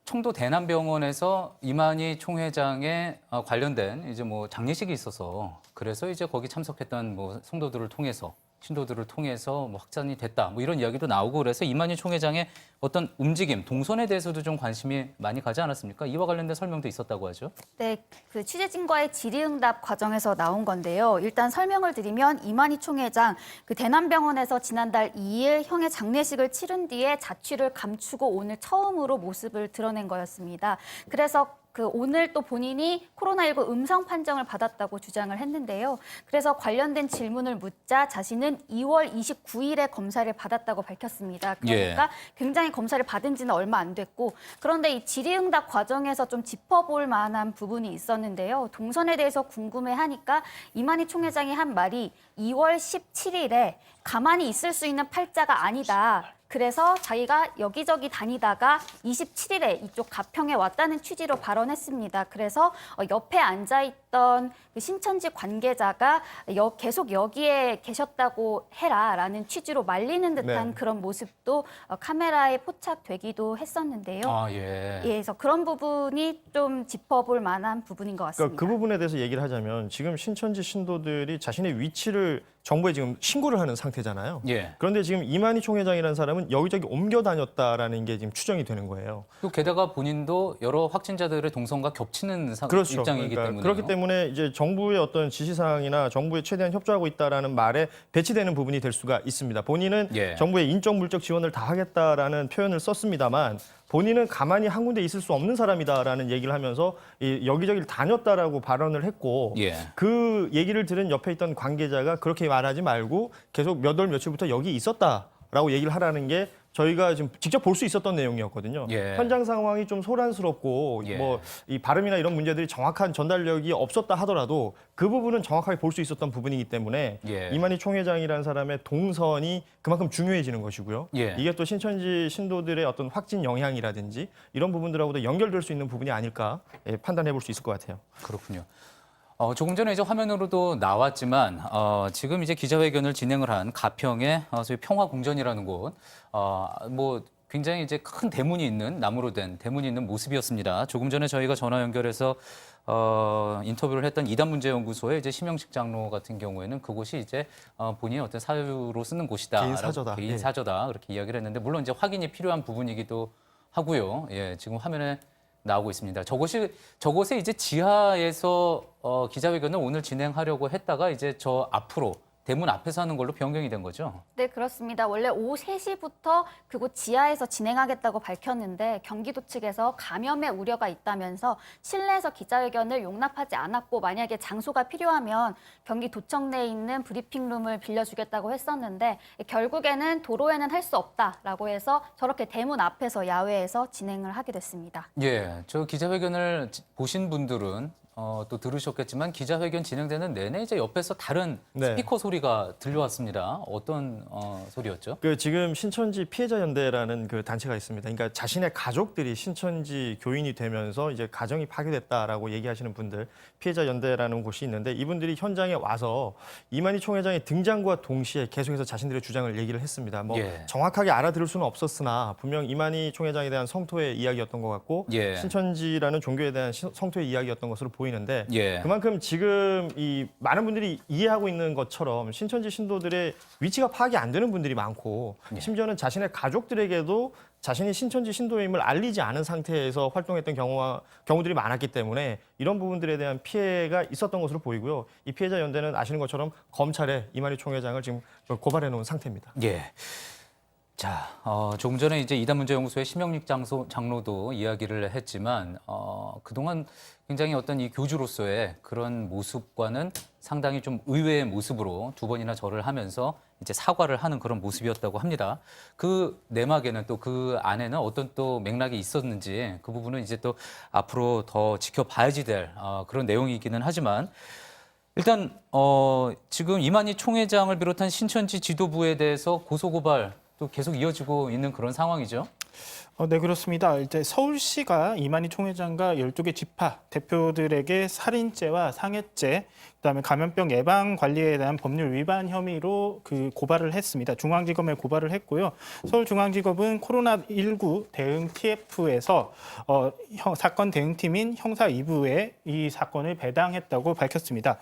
청도 대남병원에서 이만희 총회장에 관련된 이제 뭐 장례식이 있어서 그래서 이제 거기 참석했던 뭐 성도들을 통해서 신도들을 통해서 뭐 확산이 됐다 뭐 이런 이야기도 나오고 그래서 이만희 총회장의 어떤 움직임, 동선에 대해서도 좀 관심이 많이 가지 않았습니까? 이와 관련된 설명도 있었다고 하죠. 네, 그 취재진과의 질의응답 과정에서 나온 건데요. 일단 설명을 드리면 이만희 총회장 그 대남병원에서 지난달 2일 형의 장례식을 치른 뒤에 자취를 감추고 오늘 처음으로 모습을 드러낸 거였습니다. 그래서 그 오늘 또 본인이 코로나19 음성 판정을 받았다고 주장을 했는데요. 그래서 관련된 질문을 묻자 자신은 2월 29일에 검사를 받았다고 밝혔습니다. 그러니까 굉장히 검사를 받은 지는 얼마 안 됐고, 그런데 이 질의응답 과정에서 좀 짚어볼 만한 부분이 있었는데요. 동선에 대해서 궁금해하니까 이만희 총회장이 한 말이 2월 17일에 가만히 있을 수 있는 팔자가 아니다. 그래서 자기가 여기저기 다니다가 27일에 이쪽 가평에 왔다는 취지로 발언했습니다. 그래서 옆에 앉아있던 그 신천지 관계자가 계속 여기에 계셨다고 해라라는 취지로 말리는 듯한 그런 모습도 카메라에 포착되기도 했었는데요. 예. 그래서 그런 부분이 좀 짚어볼 만한 부분인 것 같습니다. 그러니까 그 부분에 대해서 얘기를 하자면 지금 신천지 신도들이 자신의 위치를 정부에 지금 신고를 하는 상태잖아요. 예. 그런데 지금 이만희 총회장이라는 사람은 여기저기 옮겨 다녔다라는 게 지금 추정이 되는 거예요. 또 게다가 본인도 여러 확진자들의 동선과 겹치는 그렇죠. 입장이기 때문에 그렇기 때문에 이제 정부의 어떤 지시사항이나 정부에 최대한 협조하고 있다라는 말에 배치되는 부분이 될 수가 있습니다. 본인은 정부의 인적 물적 지원을 다 하겠다라는 표현을 썼습니다만 본인은 가만히 한 군데 있을 수 없는 사람이다라는 얘기를 하면서 여기저기를 다녔다라고 발언을 했고 그 얘기를 들은 옆에 있던 관계자가 그렇게 말하지 말고 계속 몇 월 며칠부터 여기 있었다. 라고 얘기를 하라는 게 저희가 지금 직접 볼 수 있었던 내용이었거든요. 예. 현장 상황이 좀 소란스럽고 예. 뭐 이 발음이나 이런 문제들이 정확한 전달력이 없었다 하더라도 그 부분은 정확하게 볼 수 있었던 부분이기 때문에 예. 이만희 총회장이라는 사람의 동선이 그만큼 중요해지는 것이고요. 예. 이게 또 신천지 신도들의 어떤 확진 영향이라든지 이런 부분들하고도 연결될 수 있는 부분이 아닐까 판단해 볼 수 있을 것 같아요. 그렇군요. 조금 전에 이제 화면으로도 나왔지만 지금 이제 기자회견을 진행을 한 가평의 소위 평화궁전이라는 곳, 뭐 굉장히 이제 큰 대문이 있는 나무로 된 대문이 있는 모습이었습니다. 조금 전에 저희가 전화 연결해서 인터뷰를 했던 이단문제연구소의 이제 심영식 장로 같은 경우에는 그곳이 이제 본인의 어떤 사유로 쓰는 곳이다, 개인 사저다. 개인 예. 사저다 그렇게 이야기를 했는데 물론 이제 확인이 필요한 부분이기도 하고요. 예, 지금 화면에 나오고 있습니다. 저곳에 이제 지하에서 기자회견을 오늘 진행하려고 했다가 이제 저 앞으로 대문 앞에서 하는 걸로 변경이 된 거죠? 네, 그렇습니다. 원래 오후 3시부터 그곳 지하에서 진행하겠다고 밝혔는데 경기도 측에서 감염의 우려가 있다면서 실내에서 기자회견을 용납하지 않았고 만약에 장소가 필요하면 경기도청 내에 있는 브리핑룸을 빌려주겠다고 했었는데 결국에는 도로에는 할 수 없다라고 해서 저렇게 대문 앞에서 야외에서 진행을 하게 됐습니다. 예, 저 기자회견을 보신 분들은 또 들으셨겠지만 기자회견 진행되는 내내 이제 옆에서 다른 네. 스피커 소리가 들려왔습니다. 어떤 소리였죠? 그 지금 신천지 피해자 연대라는 그 단체가 있습니다. 그러니까 자신의 가족들이 신천지 교인이 되면서 이제 가정이 파괴됐다라고 얘기하시는 분들 피해자 연대라는 곳이 있는데 이분들이 현장에 와서 이만희 총회장의 등장과 동시에 계속해서 자신들의 주장을 얘기를 했습니다. 뭐 예. 정확하게 알아들을 수는 없었으나 분명 이만희 총회장에 대한 성토의 이야기였던 것 같고 예. 신천지라는 종교에 대한 성토의 이야기였던 것으로 보이는데 예. 그만큼 지금 이 많은 분들이 이해하고 있는 것처럼 신천지 신도들의 위치가 파악이 안 되는 분들이 많고 예. 심지어는 자신의 가족들에게도 자신이 신천지 신도임을 알리지 않은 상태에서 활동했던 경우들이 많았기 때문에 이런 부분들에 대한 피해가 있었던 것으로 보이고요. 이 피해자 연대는 아시는 것처럼 검찰에 이만희 총회장을 지금 고발해 놓은 상태입니다. 예. 자, 조금 전에 이제 이단문제연구소의 심영lik 장로도 이야기를 했지만 그동안 굉장히 어떤 이 교주로서의 그런 모습과는 상당히 좀 의외의 모습으로 두 번이나 절을 하면서 이제 사과를 하는 그런 모습이었다고 합니다. 그 내막에는 또 그 안에는 어떤 또 맥락이 있었는지 그 부분은 이제 또 앞으로 더 지켜봐야지 될 그런 내용이기는 하지만 일단 지금 이만희 총회장을 비롯한 신천지 지도부에 대해서 고소고발 또 계속 이어지고 있는 그런 상황이죠. 네, 그렇습니다. 이제 서울시가 이만희 총회장과 12개 지파 대표들에게 살인죄와 상해죄, 그다음에 감염병 예방 관리에 대한 법률 위반 혐의로 그 고발을 했습니다. 중앙지검에 고발을 했고요. 서울중앙지검은 코로나19 대응 TF에서 사건 대응팀인 형사 2부에 이 사건을 배당했다고 밝혔습니다.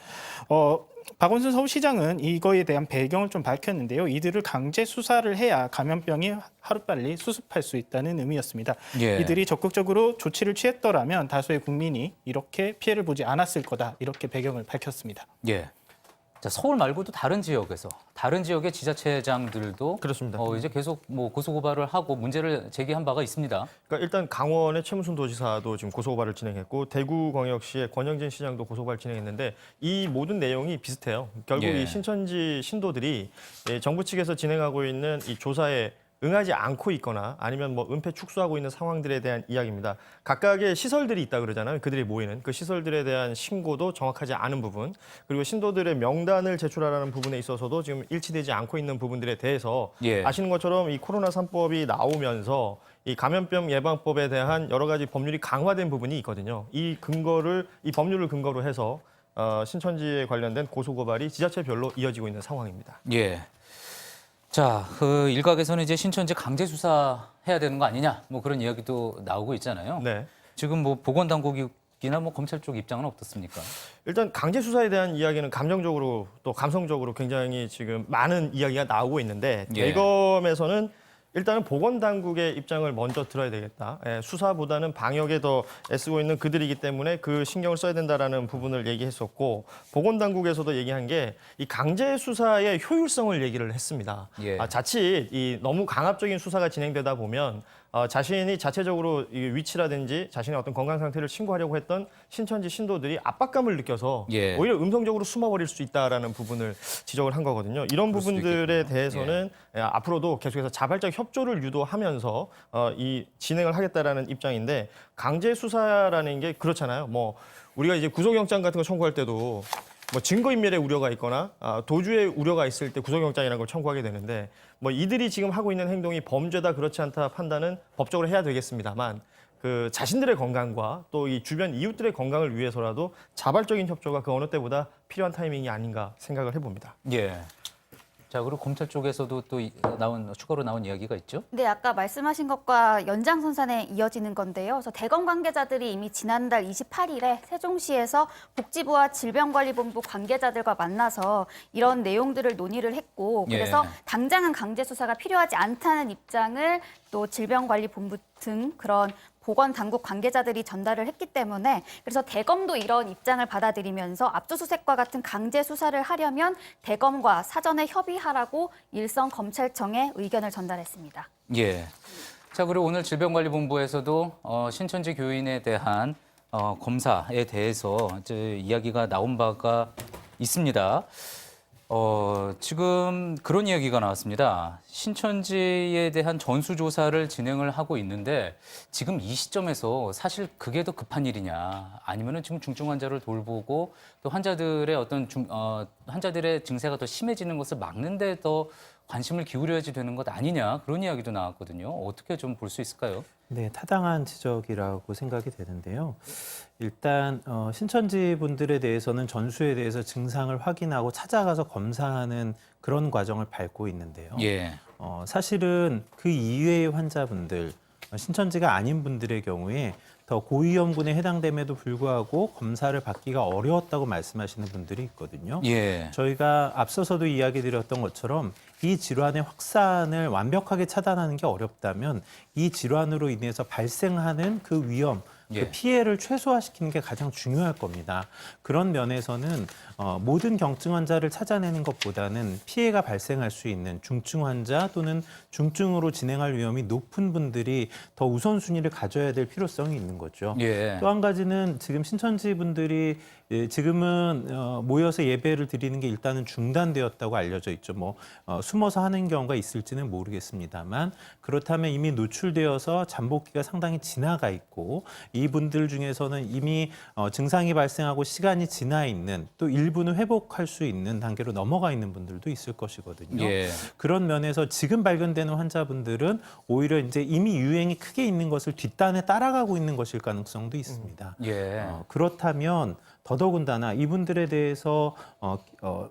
박원순 서울시장은 이거에 대한 배경을 좀 밝혔는데요. 이들을 강제 수사를 해야 감염병이 하루빨리 수습할 수 있다는 의미였습니다. 예. 이들이 적극적으로 조치를 취했더라면 다수의 국민이 이렇게 피해를 보지 않았을 거다. 이렇게 배경을 밝혔습니다. 예. 자, 서울 말고도 다른 지역에서 다른 지역의 지자체장들도 그렇습니다. 이제 계속 뭐 고소고발을 하고 문제를 제기한 바가 있습니다. 그러니까 일단 강원의 최무순 도지사도 지금 고소고발을 진행했고 대구광역시의 권영진 시장도 고소고발 진행했는데 이 모든 내용이 비슷해요. 결국 예. 이 신천지 신도들이 정부 측에서 진행하고 있는 이 조사에 응하지 않고 있거나 아니면 뭐 은폐 축소하고 있는 상황들에 대한 이야기입니다. 각각의 시설들이 있다 그러잖아요. 그들이 모이는 그 시설들에 대한 신고도 정확하지 않은 부분, 그리고 신도들의 명단을 제출하라는 부분에 있어서도 지금 일치되지 않고 있는 부분들에 대해서 예. 아시는 것처럼 이 코로나 3법이 나오면서 이 감염병 예방법에 대한 여러 가지 법률이 강화된 부분이 있거든요. 이 법률을 근거로 해서 신천지에 관련된 고소고발이 지자체별로 이어지고 있는 상황입니다. 예. 자, 그 일각에서는 이제 신천지 강제 수사해야 되는 거 아니냐, 뭐 그런 이야기도 나오고 있잖아요. 네. 지금 뭐 보건당국이나 뭐 검찰 쪽 입장은 어떻습니까? 일단 강제 수사에 대한 이야기는 감정적으로 또 감성적으로 굉장히 지금 많은 이야기가 나오고 있는데 예. 대검에서는 일단은 보건당국의 입장을 먼저 들어야 되겠다. 수사보다는 방역에 더 애쓰고 있는 그들이기 때문에 그 신경을 써야 된다라는 부분을 얘기했었고 보건당국에서도 얘기한 게 이 강제 수사의 효율성을 얘기를 했습니다. 예. 자칫 이 너무 강압적인 수사가 진행되다 보면 자신이 자체적으로 이 위치라든지 자신의 어떤 건강 상태를 신고하려고 했던 신천지 신도들이 압박감을 느껴서 예. 오히려 음성적으로 숨어버릴 수 있다라는 부분을 지적을 한 거거든요. 이런 그럴 수도 부분들에 있겠군요. 대해서는 앞으로도 계속해서 자발적 협조를 유도하면서 이 진행을 하겠다라는 입장인데 강제 수사라는 게 그렇잖아요. 뭐 우리가 이제 구속영장 같은 거 청구할 때도 뭐 증거인멸의 우려가 있거나 도주의 우려가 있을 때 구속영장이라는 걸 청구하게 되는데 뭐 이들이 지금 하고 있는 행동이 범죄다 그렇지 않다 판단은 법적으로 해야 되겠습니다만 그 자신들의 건강과 또 이 주변 이웃들의 건강을 위해서라도 자발적인 협조가 그 어느 때보다 필요한 타이밍이 아닌가 생각을 해봅니다. 예. 자, 그리고 검찰 쪽에서도 또 추가로 나온 이야기가 있죠? 네, 아까 말씀하신 것과 연장선상에 이어지는 건데요. 그래서 대검 관계자들이 이미 지난달 28일에 세종시에서 복지부와 질병관리본부 관계자들과 만나서 이런 내용들을 논의를 했고 그래서 예. 당장은 강제 수사가 필요하지 않다는 입장을 또 질병관리본부 등 그런 보건당국 관계자들이 전달을 했기 때문에 그래서 대검도 이런 입장을 받아들이면서 압수수색과 같은 강제 수사를 하려면 대검과 사전에 협의하라고 일선 검찰청에 의견을 전달했습니다. 예. 자, 그리고 오늘 질병관리본부에서도 신천지 교인에 대한 검사에 대해서 이제 이야기가 나온 바가 있습니다. 지금 그런 이야기가 나왔습니다. 신천지에 대한 전수조사를 진행을 하고 있는데 지금 이 시점에서 사실 그게 더 급한 일이냐 아니면은 지금 중증 환자를 돌보고 또 환자들의 환자들의 증세가 더 심해지는 것을 막는 데 더 관심을 기울여야지 되는 것 아니냐 그런 이야기도 나왔거든요. 어떻게 좀 볼 수 있을까요? 네, 타당한 지적이라고 생각이 되는데요. 일단 신천지 분들에 대해서는 전수에 대해서 증상을 확인하고 찾아가서 검사하는 그런 과정을 밟고 있는데요. 예. 사실은 그 이외의 환자분들, 신천지가 아닌 분들의 경우에 더 고위험군에 해당됨에도 불구하고 검사를 받기가 어려웠다고 말씀하시는 분들이 있거든요. 예. 저희가 앞서서도 이야기 드렸던 것처럼 이 질환의 확산을 완벽하게 차단하는 게 어렵다면 이 질환으로 인해서 발생하는 그 위험, 예. 그 피해를 최소화시키는 게 가장 중요할 겁니다. 그런 면에서는 모든 경증 환자를 찾아내는 것보다는 피해가 발생할 수 있는 중증 환자 또는 중증으로 진행할 위험이 높은 분들이 더 우선순위를 가져야 될 필요성이 있는 거죠. 예. 또 한 가지는 지금 신천지 분들이 지금은 모여서 예배를 드리는 게 일단은 중단되었다고 알려져 있죠. 뭐 숨어서 하는 경우가 있을지는 모르겠습니다만 그렇다면 이미 노출되어서 잠복기가 상당히 지나가 있고 이분들 중에서는 이미 증상이 발생하고 시간이 지나 있는 또 일부는 회복할 수 있는 단계로 넘어가 있는 분들도 있을 것이거든요. 예. 그런 면에서 지금 발견되는 환자분들은 오히려 이제 이미 유행이 크게 있는 것을 뒷단에 따라가고 있는 것일 가능성도 있습니다. 예. 그렇다면 더더군다나 이분들에 대해서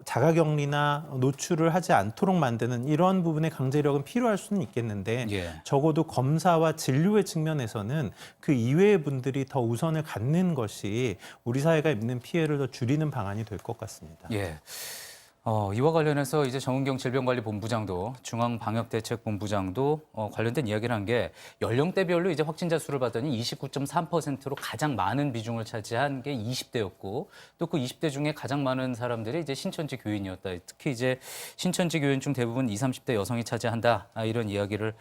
자가격리나 노출을 하지 않도록 만드는 이런 부분의 강제력은 필요할 수는 있겠는데 예. 적어도 검사와 진료의 측면에서는 그 이외의 분들이 더 우선을 갖는 것이 우리 사회가 입는 피해를 더 줄이는 방안이 될 것 같습니다. 예. 이와 관련해서 이제 정은경 질병관리본부장도 중앙방역대책본부장도 관련된 이야기를 한 게 연령대별로 이제 확진자 수를 봤더니 29.3%로 가장 많은 비중을 차지한 게 20대였고 또 그 20대 중에 가장 많은 사람들이 이제 신천지 교인이었다. 특히 이제 신천지 교인 중 대부분 20, 30대 여성이 차지한다. 이런 이야기를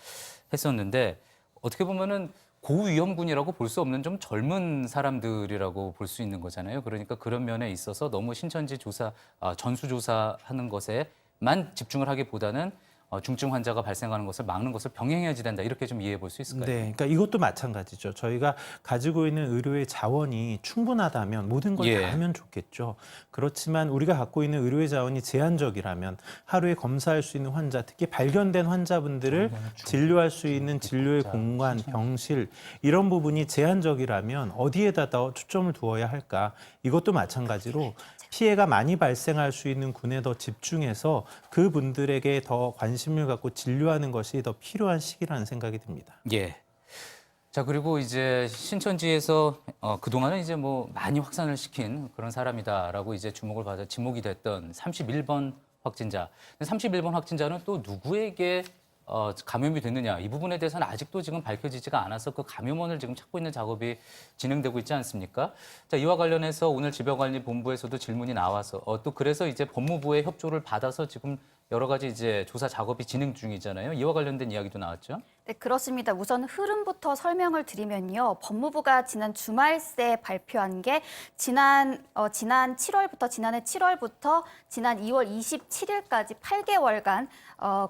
했었는데 어떻게 보면은 고위험군이라고 볼 수 없는 좀 젊은 사람들이라고 볼 수 있는 거잖아요. 그러니까 그런 면에 있어서 너무 신천지 전수조사하는 것에만 집중을 하기보다는 중증 환자가 발생하는 것을 막는 것을 병행해야지 된다. 이렇게 좀 이해해 볼 수 있을까요? 네, 그러니까 이것도 마찬가지죠. 저희가 가지고 있는 의료의 자원이 충분하다면 모든 걸 다 예. 하면 좋겠죠. 그렇지만 우리가 갖고 있는 의료의 자원이 제한적이라면 하루에 검사할 수 있는 환자, 특히 발견된 환자분들을 진료할 수 있는 진료의 공간, 병실 이런 부분이 제한적이라면 어디에다 더 초점을 두어야 할까? 이것도 마찬가지로 피해가 많이 발생할 수 있는 군에 더 집중해서 그분들에게 더 관심을 갖고 진료하는 것이 더 필요한 시기라는 생각이 듭니다. 예. 자, 그리고 이제 신천지에서 그동안은 이제 뭐 많이 확산을 시킨 그런 사람이다라고 이제 지목이 됐던 31번 확진자. 31번 확진자는 또 누구에게 감염이 됐느냐 이 부분에 대해서는 아직도 지금 밝혀지지가 않아서 그 감염원을 지금 찾고 있는 작업이 진행되고 있지 않습니까? 자, 이와 관련해서 오늘 질병관리본부에서도 질문이 나와서 또 그래서 이제 법무부의 협조를 받아서 지금 여러 가지 이제 조사 작업이 진행 중이잖아요. 이와 관련된 이야기도 나왔죠. 네, 그렇습니다. 우선 흐름부터 설명을 드리면요. 법무부가 지난 주말 새 발표한 게 지난해 7월부터 지난 2월 27일까지 8개월간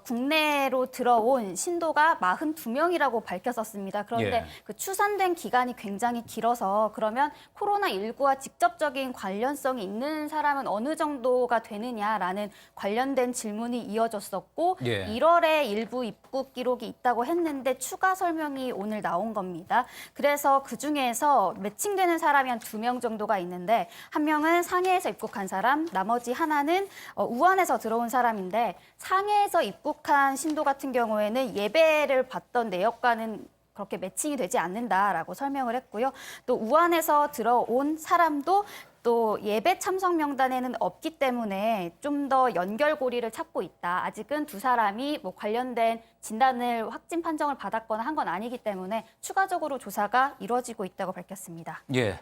국내로 들어온 신도가 42명이라고 밝혔었습니다. 그런데 예. 그 추산된 기간이 굉장히 길어서 그러면 코로나19와 직접적인 관련성이 있는 사람은 어느 정도가 되느냐라는 관련된 질문이 이어졌었고 예. 1월에 일부 입국 기록이 있다고 했는데 추가 설명이 오늘 나온 겁니다. 그래서 그중에서 매칭되는 사람이 한 2명 정도가 있는데 한 명은 상해에서 입국한 사람, 나머지 하나는 우한에서 들어온 사람인데 상해에서 입국한 신도 같은 경우에는 예배를 받던 내역과는 그렇게 매칭이 되지 않는다라고 설명을 했고요. 또 우한에서 들어온 사람도 또 예배 참석 명단에는 없기 때문에 좀 더 연결고리를 찾고 있다. 아직은 두 사람이 뭐 관련된 진단을 확진 판정을 받았거나 한 건 아니기 때문에 추가적으로 조사가 이루어지고 있다고 밝혔습니다. 예.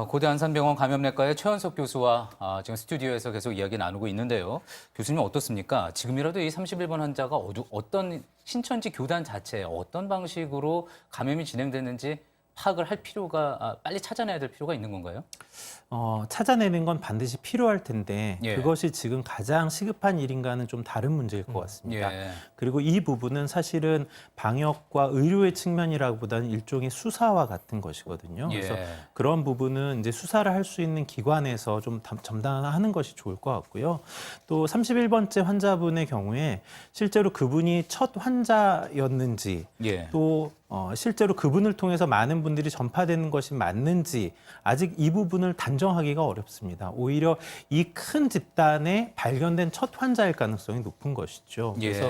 고대 안산병원 감염내과의 최원석 교수와 지금 스튜디오에서 계속 이야기 나누고 있는데요. 교수님 어떻습니까? 지금이라도 이 31번 환자가 어떤 신천지 교단 자체에 어떤 방식으로 감염이 진행됐는지 파악을 할 필요가 빨리 찾아내야 될 필요가 있는 건가요? 찾아내는 건 반드시 필요할 텐데 예. 그것이 지금 가장 시급한 일인가는 좀 다른 문제일 것 같습니다. 예. 그리고 이 부분은 사실은 방역과 의료의 측면이라기보다는 일종의 수사와 같은 것이거든요. 그래서 예. 그런 부분은 이제 수사를 할 수 있는 기관에서 좀 전담하는 것이 좋을 것 같고요. 또 31번째 환자분의 경우에 실제로 그분이 첫 환자였는지 예. 또 실제로 그분을 통해서 많은 분들이 전파되는 것이 맞는지 아직 이 부분을 단정하기가 어렵습니다. 오히려 이 큰 집단에 발견된 첫 환자일 가능성이 높은 것이죠. 그래서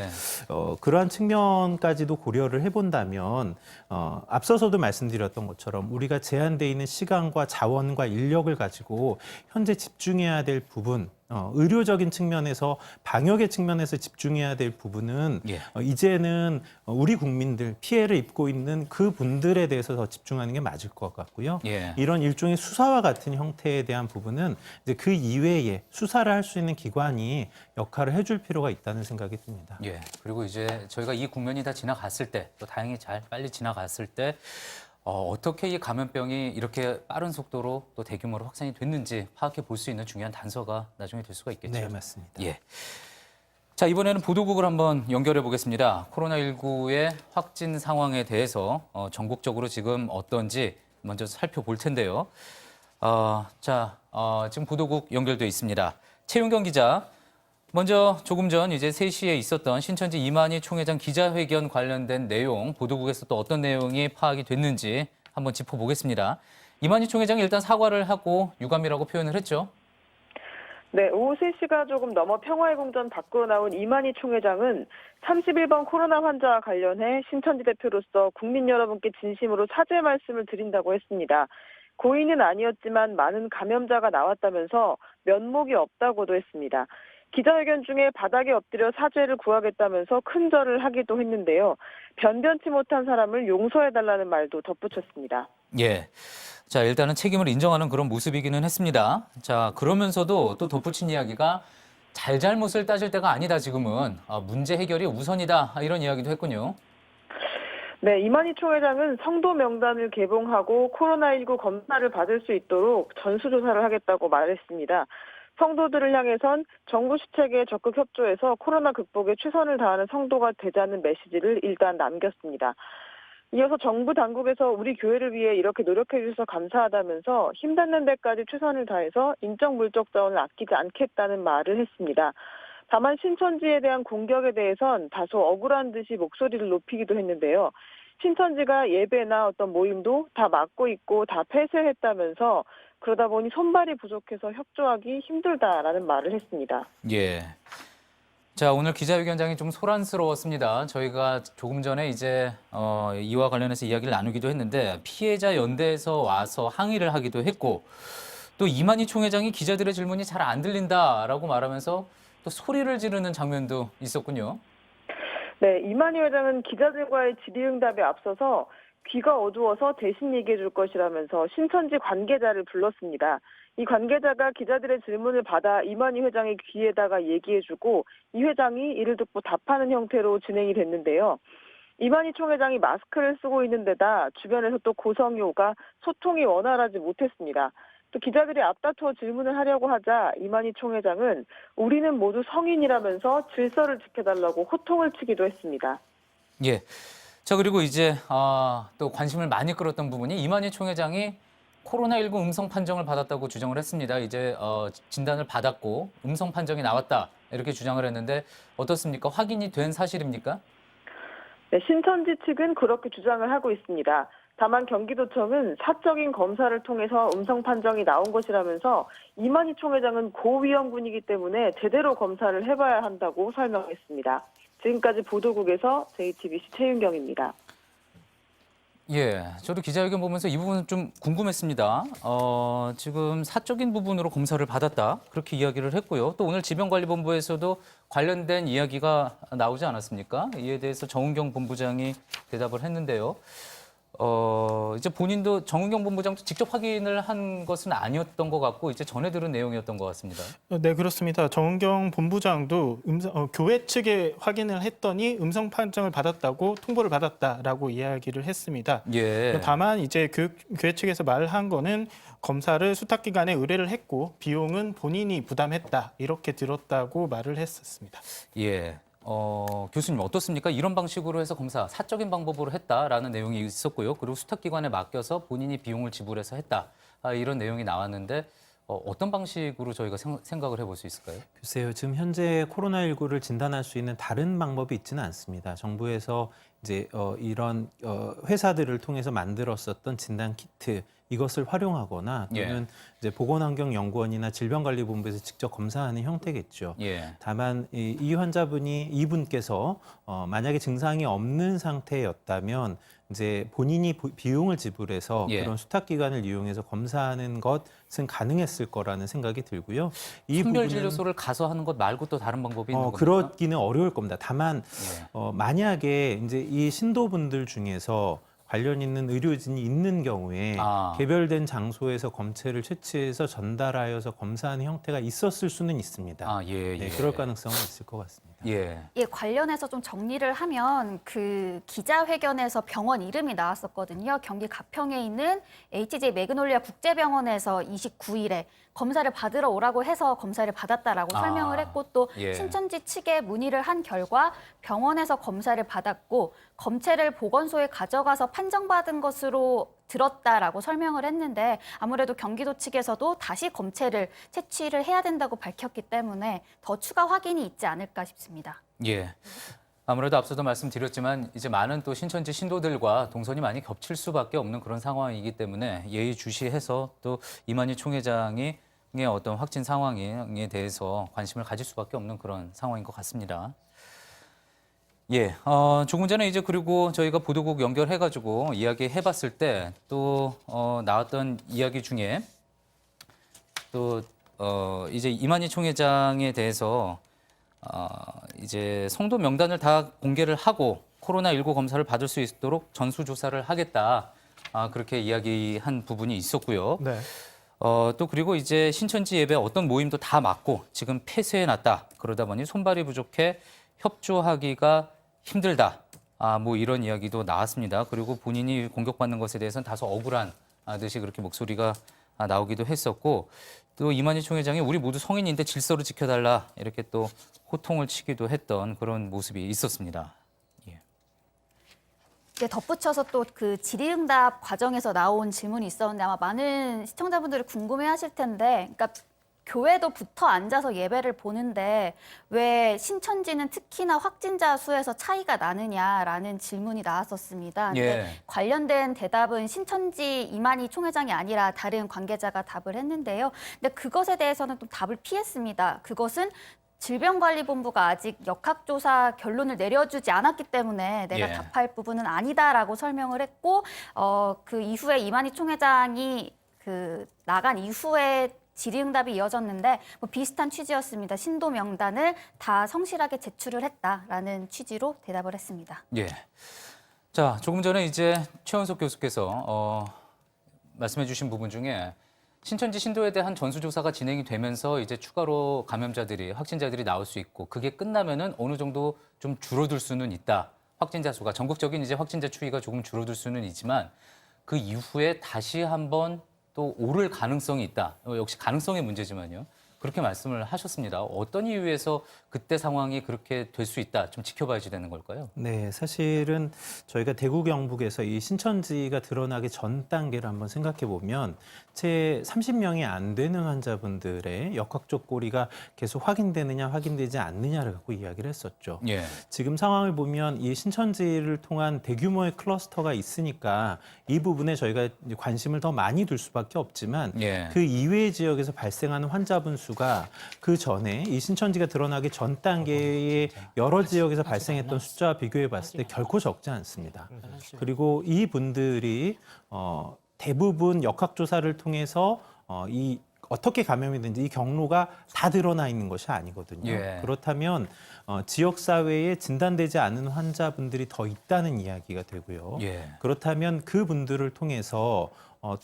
그러한 측면까지도 고려를 해본다면 앞서서도 말씀드렸던 것처럼 우리가 제한돼 있는 시간과 자원과 인력을 가지고 현재 집중해야 될 부분 의료적인 측면에서 방역의 측면에서 집중해야 될 부분은 이제는 우리 국민들 피해를 입고 있는 그 분들에 대해서 더 집중하는 게 맞을 것 같고요. 이런 일종의 수사와 같은 형태에 대한 부분은 이제 그 이외에 수사를 할 수 있는 기관이 역할을 해줄 필요가 있다는 생각이 듭니다. 예. 그리고 이제 저희가 이 국면이 다 지나갔을 때, 또 다행히 잘 빨리 지나갔을 때. 어떻게 이 감염병이 이렇게 빠른 속도로 또 대규모로 확산이 됐는지 파악해 볼 수 있는 중요한 단서가 나중에 될 수가 있겠죠. 네, 맞습니다. 예. 자, 이번에는 보도국을 한번 연결해 보겠습니다. 코로나19의 확진 상황에 대해서 전국적으로 지금 어떤지 먼저 살펴볼 텐데요. 지금 보도국 연결돼 있습니다. 최윤경 기자. 먼저 조금 전 이제 3시에 있었던 신천지 이만희 총회장 기자회견 관련된 내용, 보도국에서 또 어떤 내용이 파악이 됐는지 한번 짚어보겠습니다. 이만희 총회장이 일단 사과를 하고 유감이라고 표현을 했죠. 네, 오후 3시가 조금 넘어 평화의 궁전 밖으로 나온 이만희 총회장은 31번 코로나 환자와 관련해 신천지 대표로서 국민 여러분께 진심으로 사죄 말씀을 드린다고 했습니다. 고의는 아니었지만 많은 감염자가 나왔다면서 면목이 없다고도 했습니다. 기자회견 중에 바닥에 엎드려 사죄를 구하겠다면서 큰절을 하기도 했는데요. 변변치 못한 사람을 용서해달라는 말도 덧붙였습니다. 예. 자, 일단은 책임을 인정하는 그런 모습이기는 했습니다. 자, 그러면서도 또 덧붙인 이야기가 잘잘못을 따질 때가 아니다, 지금은. 문제 해결이 우선이다, 이런 이야기도 했군요. 네, 이만희 총회장은 성도 명단을 개봉하고 코로나19 검사를 받을 수 있도록 전수조사를 하겠다고 말했습니다. 성도들을 향해선 정부 시책에 적극 협조해서 코로나 극복에 최선을 다하는 성도가 되자는 메시지를 일단 남겼습니다. 이어서 정부 당국에서 우리 교회를 위해 이렇게 노력해 주셔서 감사하다면서 힘닿는 데까지 최선을 다해서 인적 물적 자원을 아끼지 않겠다는 말을 했습니다. 다만 신천지에 대한 공격에 대해선 다소 억울한 듯이 목소리를 높이기도 했는데요. 신천지가 예배나 어떤 모임도 다 막고 있고 다 폐쇄했다면서 그러다 보니 손발이 부족해서 협조하기 힘들다라는 말을 했습니다. 예. 자, 오늘 기자회견장이 좀 소란스러웠습니다. 저희가 조금 전에 이제 이와 관련해서 이야기를 나누기도 했는데 피해자 연대에서 와서 항의를 하기도 했고 또 이만희 총회장이 기자들의 질문이 잘 안 들린다라고 말하면서 또 소리를 지르는 장면도 있었군요. 네, 이만희 회장은 기자들과의 질의응답에 앞서서 귀가 어두워서 대신 얘기해 줄 것이라면서 신천지 관계자를 불렀습니다. 이 관계자가 기자들의 질문을 받아 이만희 회장의 귀에다가 얘기해주고 이 회장이 이를 듣고 답하는 형태로 진행이 됐는데요. 이만희 총회장이 마스크를 쓰고 있는 데다 주변에서 또 고성이 오가 소통이 원활하지 못했습니다. 또 기자들이 앞다투어 질문을 하려고 하자 이만희 총회장은 우리는 모두 성인이라면서 질서를 지켜달라고 호통을 치기도 했습니다. 예. 자, 그리고 이제 또 관심을 많이 끌었던 부분이 이만희 총회장이 코로나19 음성 판정을 받았다고 주장을 했습니다. 이제 진단을 받았고 음성 판정이 나왔다 이렇게 주장을 했는데 어떻습니까? 확인이 된 사실입니까? 네, 신천지 측은 그렇게 주장을 하고 있습니다. 다만 경기도청은 사적인 검사를 통해서 음성 판정이 나온 것이라면서 이만희 총회장은 고위험군이기 때문에 제대로 검사를 해봐야 한다고 설명했습니다. 지금까지 보도국에서 JTBC 최윤경입니다. 예, 저도 기자회견 보면서 이 부분은 좀 궁금했습니다. 지금 사적인 부분으로 검사를 받았다 그렇게 이야기를 했고요. 또 오늘 질병관리본부에서도 관련된 이야기가 나오지 않았습니까? 이에 대해서 정은경 본부장이 대답을 했는데요. 이제 본인도 정은경 본부장도 직접 확인을 한 것은 아니었던 것 같고 이제 전해 들은 내용이었던 것 같습니다. 네, 그렇습니다. 정은경 본부장도 교회 측에 확인을 했더니 음성 판정을 받았다고 통보를 받았다라고 이야기를 했습니다. 예. 다만 이제 교회 측에서 말한 거는 검사를 수탁기관에 의뢰를 했고 비용은 본인이 부담했다 이렇게 들었다고 말을 했었습니다. 예. 교수님 어떻습니까? 이런 방식으로 해서 검사, 사적인 방법으로 했다라는 내용이 있었고요. 그리고 수탁기관에 맡겨서 본인이 비용을 지불해서 했다. 이런 내용이 나왔는데 어떤 방식으로 저희가 생각을 해볼 수 있을까요? 글쎄요. 지금 현재 코로나19를 진단할 수 있는 다른 방법이 있지는 않습니다. 정부에서 이제 이런 회사들을 통해서 만들었었던 진단 키트 이것을 활용하거나 또는 이제 보건환경연구원이나 질병관리본부에서 직접 검사하는 형태겠죠. 예. 다만 이 환자분이 이분께서 만약에 증상이 없는 상태였다면 이제 본인이 비용을 지불해서 그런 수탁기관을 이용해서 검사하는 것은 가능했을 거라는 생각이 들고요. 이 선별진료소를 가서 하는 것 말고 또 다른 방법이 있는 겁니까? 그러기는 어려울 겁니다. 다만 만약에 이제 이 신도분들 중에서 관련 있는 의료진이 있는 경우에 개별된 장소에서 검체를 채취해서 전달하여서 검사하는 형태가 있었을 수는 있습니다. 네, 그럴 가능성은 있을 것 같습니다. 예, 관련해서 좀 정리를 하면 그 기자회견에서 병원 이름이 나왔었거든요. 경기 가평에 있는 HJ 매그놀리아 국제병원에서 29일에 검사를 받으러 오라고 해서 검사를 받았다라고 설명을 했고 또 신천지 측에 문의를 한 결과 병원에서 검사를 받았고 검체를 보건소에 가져가서 판정받은 것으로 들었다라고 설명을 했는데 아무래도 경기도 측에서도 다시 검체를 채취를 해야 된다고 밝혔기 때문에 더 추가 확인이 있지 않을까 싶습니다. 예. 아무래도 앞서도 말씀드렸지만 이제 많은 또 신천지 신도들과 동선이 많이 겹칠 수밖에 없는 그런 상황이기 때문에 예의주시해서 또 이만희 총회장의 어떤 확진 상황에 대해서 관심을 가질 수밖에 없는 그런 상황인 것 같습니다. 예, 조금 전에 이제 그리고 저희가 보도국 연결해가지고 이야기해봤을 때 또 나왔던 이야기 중에 또 이제 이만희 총회장에 대해서 이제 성도 명단을 다 공개를 하고 코로나19 검사를 받을 수 있도록 전수조사를 하겠다. 그렇게 이야기한 부분이 있었고요. 네. 또 그리고 이제 신천지 예배 어떤 모임도 다 막고 지금 폐쇄해놨다. 그러다 보니 손발이 부족해 협조하기가 힘들다. 뭐 이런 이야기도 나왔습니다. 그리고 본인이 공격받는 것에 대해서는 다소 억울한 듯이 그렇게 목소리가 나오기도 했었고 또 이만희 총회장이 우리 모두 성인인데 질서를 지켜달라 이렇게 또 호통을 치기도 했던 그런 모습이 있었습니다. 네, 덧붙여서 또 그 질의응답 과정에서 나온 질문이 있었는데 아마 많은 시청자분들이 궁금해하실 텐데, 그러니까 교회도 붙어 앉아서 예배를 보는데 왜 신천지는 특히나 확진자 수에서 차이가 나느냐라는 질문이 나왔었습니다. 근데 관련된 대답은 신천지 이만희 총회장이 아니라 다른 관계자가 답을 했는데요. 근데 그것에 대해서는 또 답을 피했습니다. 그것은 질병관리본부가 아직 역학조사 결론을 내려주지 않았기 때문에 내가 답할 부분은 아니다라고 설명을 했고 그 이후에 이만희 총회장이 그 나간 이후에 질의응답이 이어졌는데 뭐 비슷한 취지였습니다. 신도 명단을 다 성실하게 제출을 했다라는 취지로 대답을 했습니다. 예. 자, 조금 전에 이제 최원석 교수께서 말씀해주신 부분 중에 신천지 신도에 대한 전수조사가 진행이 되면서 이제 추가로 감염자들이 확진자들이 나올 수 있고 그게 끝나면은 어느 정도 좀 줄어들 수는 있다. 확진자 수가 전국적인 이제 확진자 추이가 조금 줄어들 수는 있지만 그 이후에 다시 한번 또 오를 가능성이 있다. 역시 가능성의 문제지만요. 그렇게 말씀을 하셨습니다. 어떤 이유에서 그때 상황이 그렇게 될 수 있다. 좀 지켜봐야지 되는 걸까요? 네, 사실은 저희가 대구 경북에서 이 신천지가 드러나기 전 단계를 한번 생각해 보면 채 30명이 안 되는 환자분들의 역학적 고리가 계속 확인되느냐 확인되지 않느냐를 갖고 이야기를 했었죠. 예. 지금 상황을 보면 이 신천지를 통한 대규모의 클러스터가 있으니까 이 부분에 저희가 이제 관심을 더 많이 둘 수밖에 없지만 예. 그 이외의 지역에서 발생하는 환자분 수가 그 전에 이 신천지가 드러나기 전 단계의 여러 지역에서 발생했던 숫자와 비교해 봤을 때 결코 적지 않습니다. 그리고 이 분들이 대부분 역학조사를 통해서 이 어떻게 감염이 된지 이 경로가 다 드러나 있는 것이 아니거든요. 예. 그렇다면 지역사회에 진단되지 않은 환자분들이 더 있다는 이야기가 되고요. 예. 그렇다면 그분들을 통해서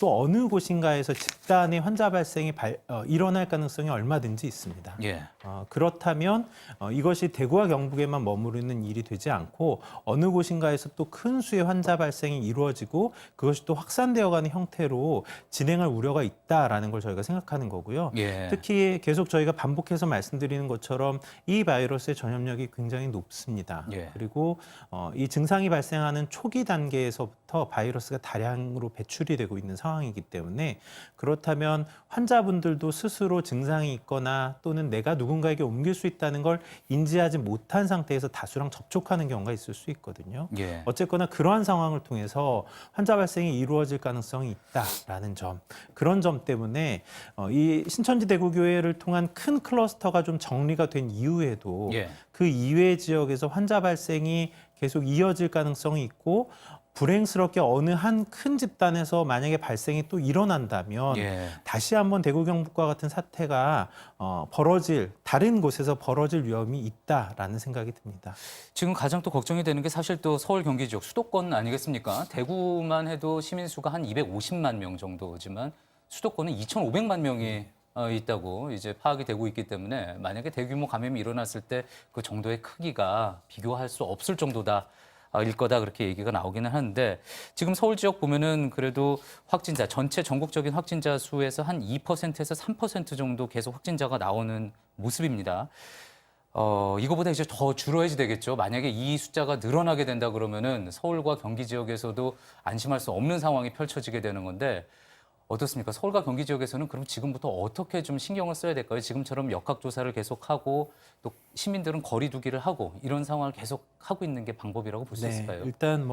또 어느 곳인가에서 집단의 환자 발생이 일어날 가능성이 얼마든지 있습니다. 예. 그렇다면 이것이 대구와 경북에만 머무르는 일이 되지 않고 어느 곳인가에서 또 큰 수의 환자 발생이 이루어지고 그것이 또 확산되어가는 형태로 진행할 우려가 있다라는 걸 저희가 생각하는 거고요. 예. 특히 계속 저희가 반복해서 말씀드리는 것처럼 이 바이러스의 전염력이 굉장히 높습니다. 예. 그리고 이 증상이 발생하는 초기 단계에서부터 바이러스가 다량으로 배출이 되고 있는 상황이기 때문에 그렇다면 환자분들도 스스로 증상이 있거나 또는 내가 누군가에게 옮길 수 있다는 걸 인지하지 못한 상태에서 다수랑 접촉하는 경우가 있을 수 있거든요. 예. 어쨌거나 그러한 상황을 통해서 환자 발생이 이루어질 가능성이 있다라는 점, 그런 점 때문에 이 신천지 대구교회를 통한 큰 클러스터가 좀 정리가 된 이후에도 예. 그 이외의 지역에서 환자 발생이 계속 이어질 가능성이 있고 불행스럽게 어느 한 큰 집단에서 만약에 발생이 또 일어난다면 예. 다시 한번 대구 경북과 같은 사태가 다른 곳에서 벌어질 위험이 있다라는 생각이 듭니다. 지금 가장 또 걱정이 되는 게 사실 또 서울 경기 지역 수도권 아니겠습니까? 대구만 해도 시민 수가 한 250만 명 정도지만 수도권은 2,500만 명이 있다고 이제 파악이 되고 있기 때문에 만약에 대규모 감염이 일어났을 때 그 정도의 크기가 비교할 수 없을 정도다. 일 거다 그렇게 얘기가 나오기는 하는데 지금 서울 지역 보면은 그래도 확진자 전체 전국적인 확진자 수에서 한 2%에서 3% 정도 계속 확진자가 나오는 모습입니다. 이거보다 이제 더 줄어야지 되겠죠. 만약에 이 숫자가 늘어나게 된다 그러면은 서울과 경기 지역에서도 안심할 수 없는 상황이 펼쳐지게 되는 건데 어떻습니까? 서울과 경기 지역에서는 그럼 지금부터 어떻게 좀 신경을 써야 될까요? 지금처럼 역학조사를 계속하고 또 시민들은 거리 두기를 하고 이런 상황을 계속 하고 있는 게 방법이라고 볼 수 있을까요? 일단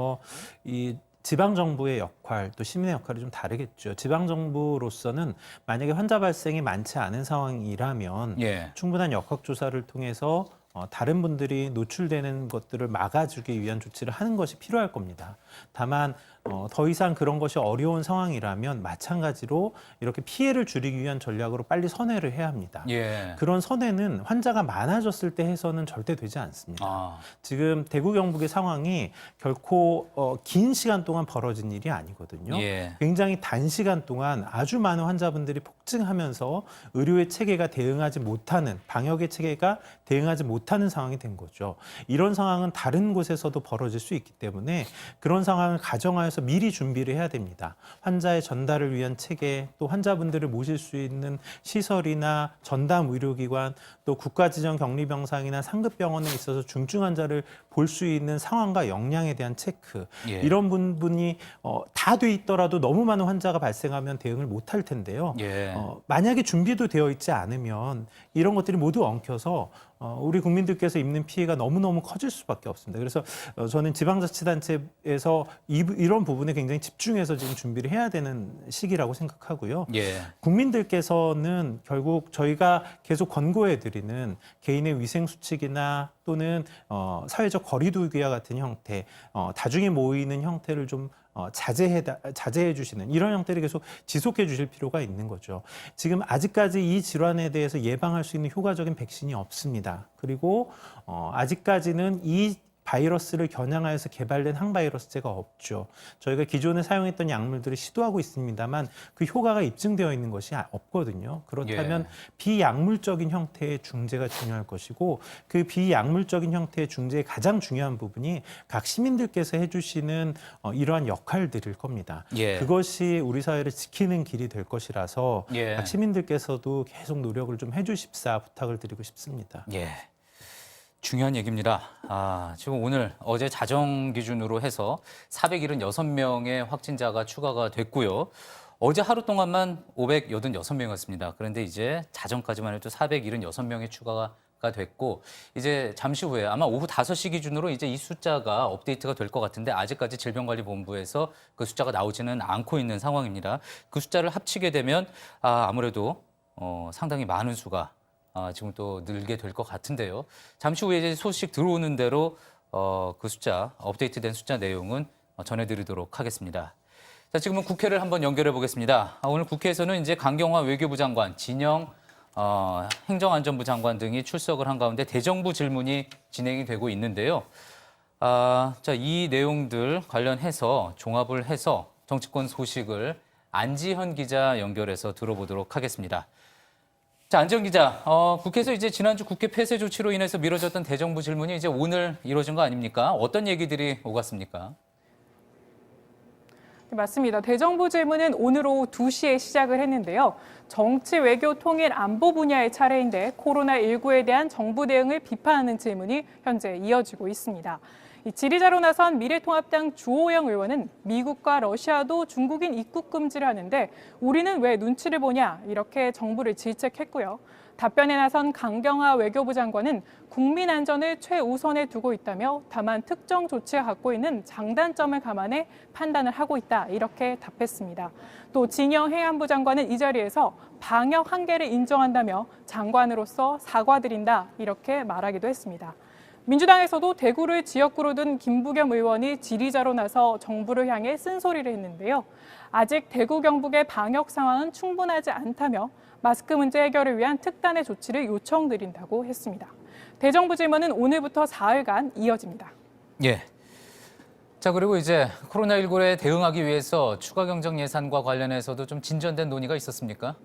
이 지방 정부의 역할 또 시민의 역할이 좀 다르겠죠. 지방 정부로서는 만약에 환자 발생이 많지 않은 상황이라면 예. 충분한 역학조사를 통해서 다른 분들이 노출되는 것들을 막아주기 위한 조치를 하는 것이 필요할 겁니다. 다만 더 이상 그런 것이 어려운 상황이라면 마찬가지로 이렇게 피해를 줄이기 위한 전략으로 빨리 선회를 해야 합니다. 예. 그런 선회는 환자가 많아졌을 때 해서는 절대 되지 않습니다. 지금 대구 경북의 상황이 결코 긴 시간 동안 벌어진 일이 아니거든요. 예. 굉장히 단시간 동안 아주 많은 환자분들이 폭증하면서 의료의 체계가 대응하지 못하는 방역의 체계가 대응하지 못하는 상황이 된 거죠. 이런 상황은 다른 곳에서도 벌어질 수 있기 때문에 그런 상황을 가정하여서 미리 준비를 해야 됩니다. 환자의 전달을 위한 체계, 또 환자분들을 모실 수 있는 시설이나 전담 의료기관, 또 국가지정 격리병상이나 상급병원에 있어서 중증 환자를 볼 수 있는 상황과 역량에 대한 체크. 예. 이런 부분이 다 돼 있더라도 너무 많은 환자가 발생하면 대응을 못할 텐데요. 예. 만약에 준비도 되어 있지 않으면 이런 것들이 모두 엉켜서 우리 국민들께서 입는 피해가 너무너무 커질 수밖에 없습니다. 그래서 저는 지방자치단체에서 이런 부분에 굉장히 집중해서 지금 준비를 해야 되는 시기라고 생각하고요. 예. 국민들께서는 결국 저희가 계속 권고해드리는 개인의 위생수칙이나 또는 사회적 거리두기와 같은 형태, 다중에 모이는 형태를 좀 자제해 주시는 이런 형태를 계속 지속해 주실 필요가 있는 거죠. 지금 아직까지 이 질환에 대해서 예방할 수 있는 효과적인 백신이 없습니다. 그리고 아직까지는 이 바이러스를 겨냥하여서 개발된 항바이러스제가 없죠. 저희가 기존에 사용했던 약물들을 시도하고 있습니다만 그 효과가 입증되어 있는 것이 없거든요. 그렇다면 비약물적인 형태의 중재가 중요할 것이고 그 비약물적인 형태의 중재의 가장 중요한 부분이 각 시민들께서 해주시는 이러한 역할들일 겁니다. 그것이 우리 사회를 지키는 길이 될 것이라서 각 시민들께서도 계속 노력을 좀 해주십사 부탁을 드리고 싶습니다. 중요한 얘기입니다. 지금 오늘 어제 자정 기준으로 해서 476명의 확진자가 추가가 됐고요. 어제 하루 동안만 586명이었습니다. 그런데 이제 자정까지만 해도 476명의 추가가 됐고 이제 잠시 후에 아마 오후 5시 기준으로 이제 이 숫자가 업데이트가 될 것 같은데 아직까지 질병관리본부에서 그 숫자가 나오지는 않고 있는 상황입니다. 그 숫자를 합치게 되면 아무래도 상당히 많은 수가 지금 또 늘게 될 것 같은데요. 잠시 후에 이제 소식 들어오는 대로 그 숫자, 업데이트된 숫자 내용은 전해드리도록 하겠습니다. 자, 지금은 국회를 한번 연결해 보겠습니다. 오늘 국회에서는 이제 강경화 외교부 장관, 진영 행정안전부 장관 등이 출석을 한 가운데 대정부 질문이 진행이 되고 있는데요. 자, 이 내용들 관련해서 종합을 해서 정치권 소식을 안지현 기자 연결해서 들어보도록 하겠습니다. 자, 안지현 기자, 국회에서 이제 지난주 국회 폐쇄 조치로 인해서 미뤄졌던 대정부 질문이 이제 오늘 이루어진 거 아닙니까? 어떤 얘기들이 오갔습니까? 네, 맞습니다. 대정부 질문은 오늘 오후 2시에 시작을 했는데요. 정치, 외교, 통일, 안보 분야의 차례인데 코로나19에 대한 정부 대응을 비판하는 질문이 현재 이어지고 있습니다. 이 질의자로 나선 미래통합당 주호영 의원은 미국과 러시아도 중국인 입국 금지를 하는데 우리는 왜 눈치를 보냐 이렇게 정부를 질책했고요. 답변에 나선 강경화 외교부 장관은 국민 안전을 최우선에 두고 있다며 다만 특정 조치가 갖고 있는 장단점을 감안해 판단을 하고 있다 이렇게 답했습니다. 또 진영 해안부 장관은 이 자리에서 방역 한계를 인정한다며 장관으로서 사과드린다 이렇게 말하기도 했습니다. 민주당에서도 대구를 지역구로 둔 김부겸 의원이 질의자로 나서 정부를 향해 쓴소리를 했는데요. 아직 대구 경북의 방역 상황은 충분하지 않다며 마스크 문제 해결을 위한 특단의 조치를 요청드린다고 했습니다. 대정부 질문은 오늘부터 4일간 이어집니다. 자, 그리고 이제 코로나19에 대응하기 위해서 추가 경정 예산과 관련해서도 좀 진전된 논의가 있었습니까?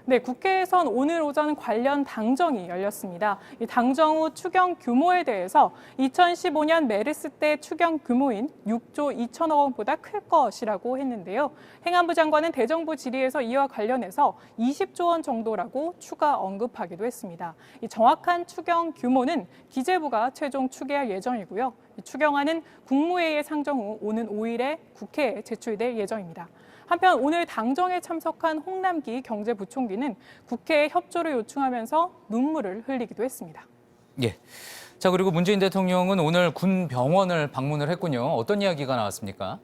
네, 국회에선 오늘 오전 관련 당정이 열렸습니다. 이 당정 후 추경 규모에 대해서 2015년 메르스 때 추경 규모인 6조 2천억 원보다 클 것이라고 했는데요. 행안부 장관은 대정부 질의에서 이와 관련해서 20조 원 정도라고 추가 언급하기도 했습니다. 이 정확한 추경 규모는 기재부가 최종 추계할 예정이고요. 이 추경안은 국무회의에 상정 후 오는 5일에 국회에 제출될 예정입니다. 한편 오늘 당정에 참석한 홍남기 경제부총리는 국회에 협조를 요청하면서 눈물을 흘리기도 했습니다. 자, 그리고 문재인 대통령은 오늘 군 병원을 방문을 했군요. 어떤 이야기가 나왔습니까?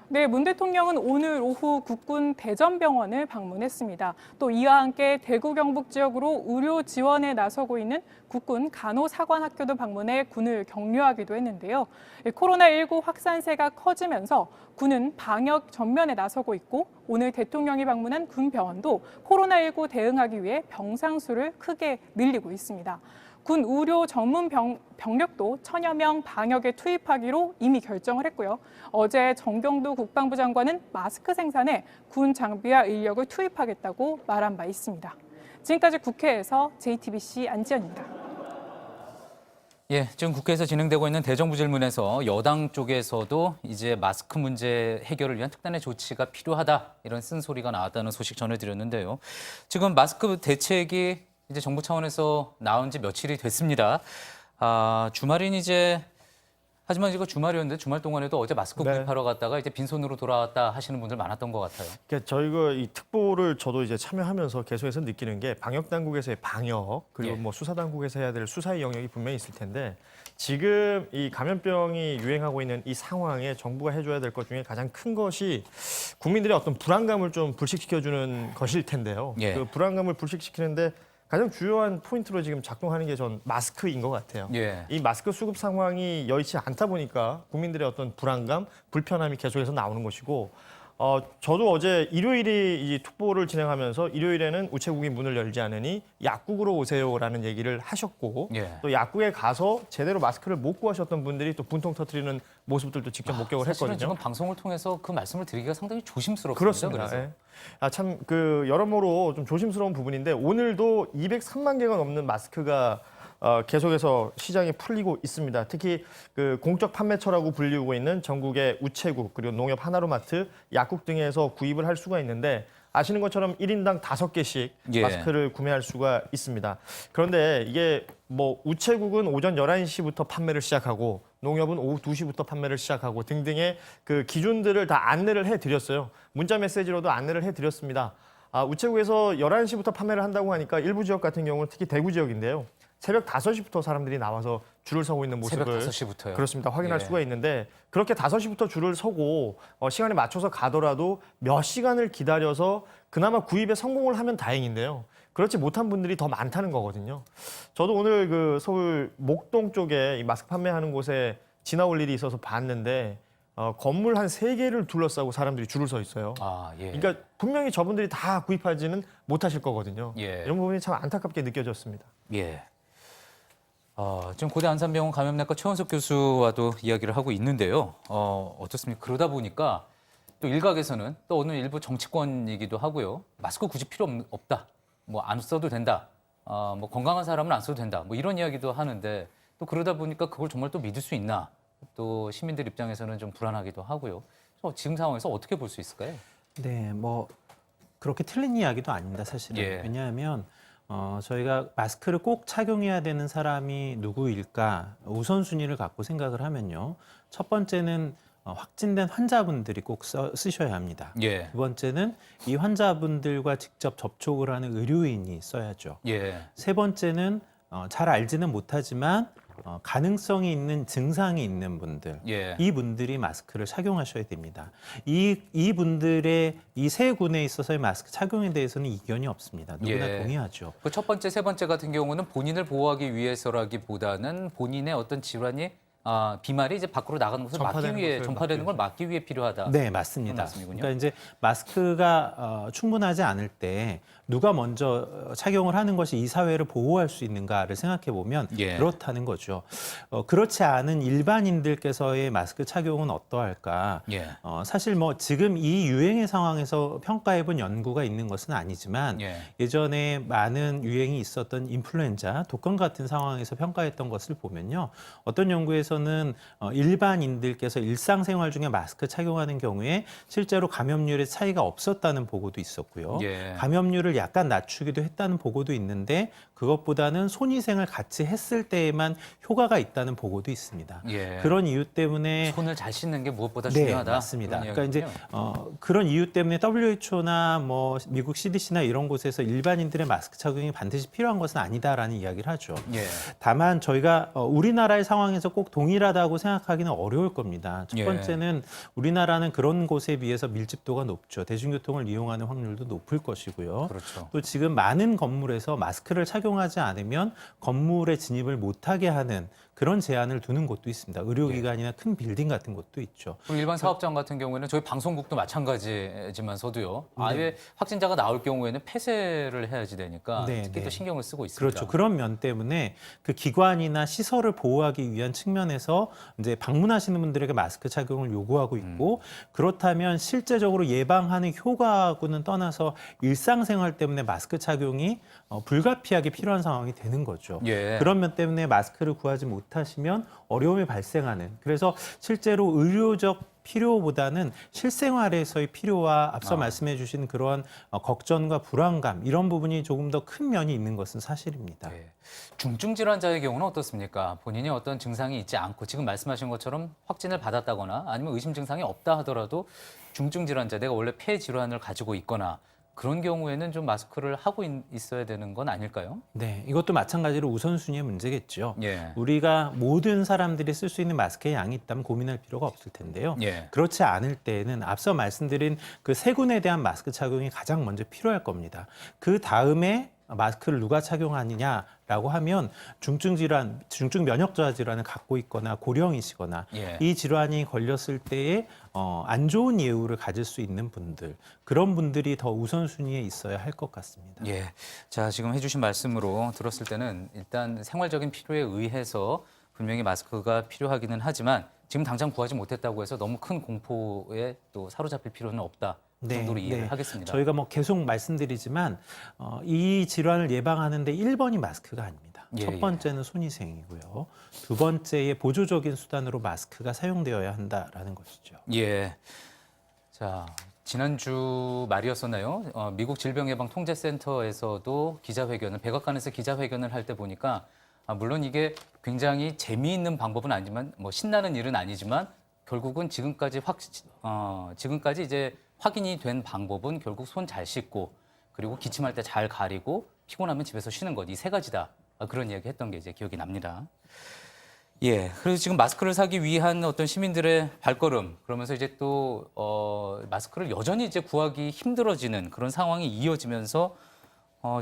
네, 문 대통령은 오늘 오후 국군 대전병원을 방문했습니다. 또 이와 함께 대구 경북 지역으로 의료 지원에 나서고 있는 국군 간호사관학교도 방문해 군을 격려하기도 했는데요. 코로나19 확산세가 커지면서 군은 방역 전면에 나서고 있고 오늘 대통령이 방문한 군 병원도 코로나19 대응하기 위해 병상 수를 크게 늘리고 있습니다. 군 의료 전문 병력도 1000여 명 방역에 투입하기로 이미 결정을 했고요. 어제 정경두 국방부 장관은 마스크 생산에 군 장비와 인력을 투입하겠다고 말한 바 있습니다. 지금까지 국회에서 JTBC 안지연입니다. 지금 국회에서 진행되고 있는 대정부 질문에서 여당 쪽에서도 이제 마스크 문제 해결을 위한 특단의 조치가 필요하다 이런 쓴소리가 나왔다는 소식 전해드렸는데요. 지금 마스크 대책이 이제 정부 차원에서 나온 지 며칠이 됐습니다. 주말인 이제 하지만 이거 주말이었는데 주말 동안에도 어제 마스크 구입하러 갔다가 이제 빈손으로 돌아왔다 하시는 분들 많았던 것 같아요. 그러니까 저희가 이 특보를 저도 이제 참여하면서 계속해서 느끼는 게 방역 당국에서의 방역 그리고 뭐 수사 당국에서 해야 될 수사의 영역이 분명히 있을 텐데 지금 이 감염병이 유행하고 있는 이 상황에 정부가 해줘야 될 것 중에 가장 큰 것이 국민들의 어떤 불안감을 좀 불식시켜주는 것일 텐데요. 그 불안감을 불식시키는데 가장 주요한 포인트로 지금 작동하는 게 전 마스크인 것 같아요. 이 마스크 수급 상황이 여의치 않다 보니까 국민들의 어떤 불안감, 불편함이 계속해서 나오는 것이고 저도 어제 일요일이 이제 특보를 진행하면서 일요일에는 우체국이 문을 열지 않으니 약국으로 오세요라는 얘기를 하셨고 예. 또 약국에 가서 제대로 마스크를 못 구하셨던 분들이 또 분통 터뜨리는 모습들도 직접 목격을 사실은 했거든요. 지금 방송을 통해서 그 말씀을 드리기가 상당히 조심스럽습니다. 그렇습니다. 그래서. 예. 참 그 여러모로 좀 조심스러운 부분인데 오늘도 203만 개가 넘는 마스크가 계속해서 시장에 풀리고 있습니다. 특히 그 공적 판매처라고 불리고 있는 전국의 우체국 그리고 농협 하나로마트, 약국 등에서 구입을 할 수가 있는데 아시는 것처럼 1인당 5개씩 예. 마스크를 구매할 수가 있습니다. 그런데 이게 뭐 우체국은 오전 11시부터 판매를 시작하고 농협은 오후 2시부터 판매를 시작하고 등등의 그 기준들을 다 안내를 해드렸어요. 문자 메시지로도 안내를 해드렸습니다. 우체국에서 11시부터 판매를 한다고 하니까 일부 지역 같은 경우는 특히 대구 지역인데요. 새벽 5시부터 사람들이 나와서 줄을 서고 있는 모습을 새벽 5시부터요? 그렇습니다. 확인할 예. 수가 있는데 그렇게 5시부터 줄을 서고 시간에 맞춰서 가더라도 몇 시간을 기다려서 그나마 구입에 성공을 하면 다행인데요. 그렇지 못한 분들이 더 많다는 거거든요. 저도 오늘 그 서울 목동 쪽에 이 마스크 판매하는 곳에 지나올 일이 있어서 봤는데 건물 한 3개를 둘러싸고 사람들이 줄을 서 있어요. 예. 그러니까 분명히 저분들이 다 구입하지는 못하실 거거든요. 예. 이런 부분이 참 안타깝게 느껴졌습니다. 예. 지금 고대 안산병원 감염내과 최원석 교수와도 이야기를 하고 있는데요. 어떻습니까? 그러다 보니까 또 일각에서는 또 어느 일부 정치권이기도 하고요. 마스크 굳이 필요 없다. 뭐 안 써도 된다. 뭐 건강한 사람은 안 써도 된다. 뭐 이런 이야기도 하는데 또 그러다 보니까 그걸 정말 또 믿을 수 있나? 또 시민들 입장에서는 좀 불안하기도 하고요. 지금 상황에서 어떻게 볼 수 있을까요? 네, 뭐 그렇게 틀린 이야기도 아닙니다, 사실은. 예. 왜냐하면 저희가 마스크를 꼭 착용해야 되는 사람이 누구일까 우선순위를 갖고 생각을 하면요. 첫 번째는 확진된 환자분들이 꼭 쓰셔야 합니다. 예. 두 번째는 이 환자분들과 직접 접촉을 하는 의료인이 써야죠. 예. 세 번째는 잘 알지는 못하지만 가능성이 있는 증상이 있는 분들, 예. 이 분들이 마스크를 착용하셔야 됩니다. 이 분들의 이 세 군에 있어서의 마스크 착용에 대해서는 이견이 없습니다. 누구나 예. 동의하죠. 그 첫 번째, 세 번째 같은 경우는 본인을 보호하기 위해서라기보다는 본인의 어떤 질환이 비말이 이제 밖으로 나가는 것을 막기 위해 전파되는 걸 막기 위해 필요하다. 네, 맞습니다. 말씀이군요. 그러니까 이제 마스크가 충분하지 않을 때 누가 먼저 착용을 하는 것이 이 사회를 보호할 수 있는가를 생각해 보면 예. 그렇다는 거죠. 그렇지 않은 일반인들께서의 마스크 착용은 어떠할까? 예. 사실 뭐 지금 이 유행의 상황에서 평가해 본 연구가 있는 것은 아니지만 예. 예전에 많은 유행이 있었던 인플루엔자, 독감 같은 상황에서 평가했던 것을 보면요. 어떤 연구에서는 일반인들께서 일상생활 중에 마스크 착용하는 경우에 실제로 감염률의 차이가 없었다는 보고도 있었고요. 예. 감염률을 약간 낮추기도 했다는 보고도 있는데 그것보다는 손위생을 같이 했을 때에만 효과가 있다는 보고도 있습니다. 예. 그런 이유 때문에 손을 잘 씻는 게 무엇보다 네, 중요하다. 맞습니다. 그런 그러니까 이제 이야기군요. 그런 이유 때문에 WHO나 뭐 미국 CDC나 이런 곳에서 일반인들의 마스크 착용이 반드시 필요한 것은 아니다라는 이야기를 하죠. 예. 다만 저희가 우리나라의 상황에서 꼭 동일하다고 생각하기는 어려울 겁니다. 첫 예. 번째는 우리나라는 그런 곳에 비해서 밀집도가 높죠. 대중교통을 이용하는 확률도 높을 것이고요. 그렇죠. 또 지금 많은 건물에서 마스크를 착용하지 않으면 건물에 진입을 못하게 하는 그런 제한을 두는 곳도 있습니다. 의료기관이나 큰 빌딩 같은 곳도 있죠. 그리고 일반 사업장 같은 경우에는 저희 방송국도 마찬가지지만서도요. 아예 확진자가 나올 경우에는 폐쇄를 해야지 되니까 네, 특히 네. 또 신경을 쓰고 있습니다. 그렇죠. 그런 면 때문에 그 기관이나 시설을 보호하기 위한 측면에서 이제 방문하시는 분들에게 마스크 착용을 요구하고 있고 그렇다면 실제적으로 예방하는 효과하고는 떠나서 일상생활 때문에 마스크 착용이 불가피하게 필요한 상황이 되는 거죠. 예. 그런 면 때문에 마스크를 구하지 못하시면 어려움이 발생하는 그래서 실제로 의료적 필요보다는 실생활에서의 필요와 앞서 말씀해 주신 그런 걱정과 불안감 이런 부분이 조금 더 큰 면이 있는 것은 사실입니다. 예. 중증 질환자의 경우는 어떻습니까? 본인이 어떤 증상이 있지 않고 지금 말씀하신 것처럼 확진을 받았다거나 아니면 의심 증상이 없다 하더라도 중증 질환자, 내가 원래 폐 질환을 가지고 있거나 그런 경우에는 좀 마스크를 하고 있어야 되는 건 아닐까요? 네, 이것도 마찬가지로 우선순위의 문제겠죠. 예. 우리가 모든 사람들이 쓸 수 있는 마스크의 양이 있다면 고민할 필요가 없을 텐데요. 예. 그렇지 않을 때에는 앞서 말씀드린 그 세 군에 대한 마스크 착용이 가장 먼저 필요할 겁니다. 그 다음에 마스크를 누가 착용하느냐라고 하면 중증 질환, 중증 면역 저하 질환을 갖고 있거나 고령이시거나 예. 이 질환이 걸렸을 때에 안 좋은 예후를 가질 수 있는 분들, 그런 분들이 더 우선순위에 있어야 할 것 같습니다. 예. 자, 지금 해주신 말씀으로 들었을 때는 일단 생활적인 필요에 의해서 분명히 마스크가 필요하기는 하지만 지금 당장 구하지 못했다고 해서 너무 큰 공포에 또 사로잡힐 필요는 없다. 그 정도로 이해를 하겠습니다. 저희가 뭐 계속 말씀드리지만 이 질환을 예방하는데 1번이 마스크가 아닙니다. 예, 첫 번째는 손위생이고요. 두 번째의 보조적인 수단으로 마스크가 사용되어야 한다라는 것이죠. 예. 자, 지난주 말이었었나요? 미국 질병예방통제센터에서도 기자회견을, 백악관에서 기자회견을 할 때 보니까 물론 이게 굉장히 재미있는 방법은 아니지만 뭐 신나는 일은 아니지만 결국은 지금까지 이제 확인이 된 방법은 결국 손 잘 씻고 그리고 기침할 때 잘 가리고 피곤하면 집에서 쉬는 것, 이 세 가지다. 그런 이야기 했던 게 이제 기억이 납니다. 예, 그래서 지금 마스크를 사기 위한 어떤 시민들의 발걸음, 그러면서 이제 또 마스크를 여전히 이제 구하기 힘들어지는 그런 상황이 이어지면서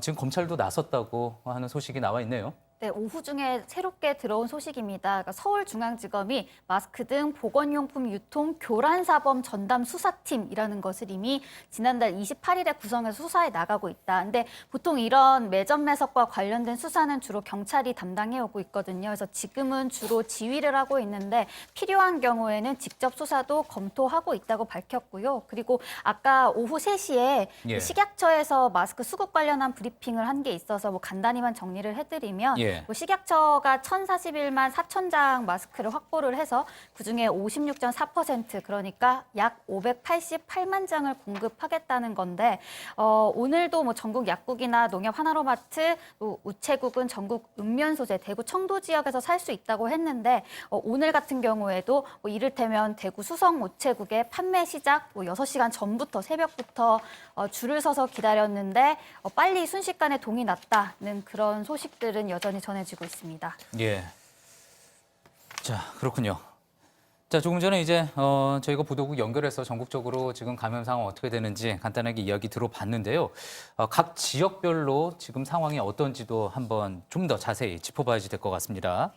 지금 검찰도 나섰다고 하는 소식이 나와 있네요. 네, 오후 중에 새롭게 들어온 소식입니다. 그러니까 서울중앙지검이 마스크 등 보건용품 유통 교란사범 전담 수사팀이라는 것을 이미 지난달 28일에 구성해서 수사에 나가고 있다. 근데 보통 이런 매점 매석과 관련된 수사는 주로 경찰이 담당해오고 있거든요. 그래서 지금은 주로 지휘를 하고 있는데 필요한 경우에는 직접 수사도 검토하고 있다고 밝혔고요. 그리고 아까 오후 3시에 예. 식약처에서 마스크 수급 관련한 브리핑을 한 게 있어서 뭐 간단히만 정리를 해드리면 예. 뭐 식약처가 1,041만 4천 장 마스크를 확보를 해서 그중에 56.4% 그러니까 약 588만 장을 공급하겠다는 건데 오늘도 뭐 전국 약국이나 농협 하나로마트, 또 우체국은 전국 읍면소재, 대구 청도 지역에서 살 수 있다고 했는데 오늘 같은 경우에도 뭐 이를테면 대구 수성 우체국의 판매 시작 6시간 전부터 새벽부터 줄을 서서 기다렸는데 빨리 순식간에 동이 났다는 그런 소식들은 여전히 전해지고 있습니다. 예. 자, 그렇군요. 자, 조금 전에 이제 저희가 보도국 연결해서 전국적으로 지금 감염 상황 어떻게 되는지 간단하게 이야기 들어봤는데요. 각 지역별로 지금 상황이 어떤지도 한번 좀 더 자세히 짚어봐야지 될 것 같습니다.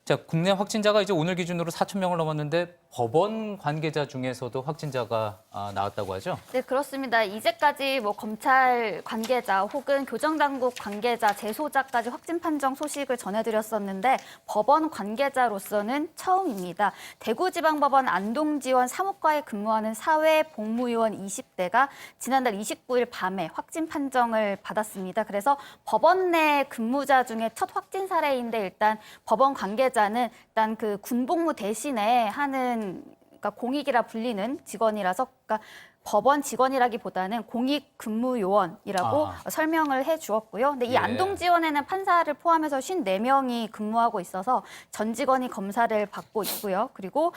자, 국내 확진자가 이제 오늘 기준으로 4천 명을 넘었는데 법원 관계자 중에서도 확진자가 나왔다고 하죠? 네, 그렇습니다. 이제까지 뭐 검찰 관계자 혹은 교정당국 관계자, 재소자까지 확진 판정 소식을 전해드렸었는데 법원 관계자로서는 처음입니다. 대구지방법원 안동지원 사무과에 근무하는 사회복무요원 20대가 지난달 29일 밤에 확진 판정을 받았습니다. 그래서 법원 내 근무자 중에 첫 확진 사례인데 일단 법원 관계자는 일단 그 군복무 대신에 하는 그러니까 공익이라 불리는 직원이라서 그러니까 법원 직원이라기보다는 공익근무요원이라고 설명을 해주었고요. 근데 이 예. 안동지원에는 판사를 포함해서 54명이 근무하고 있어서 전 직원이 검사를 받고 있고요. 그리고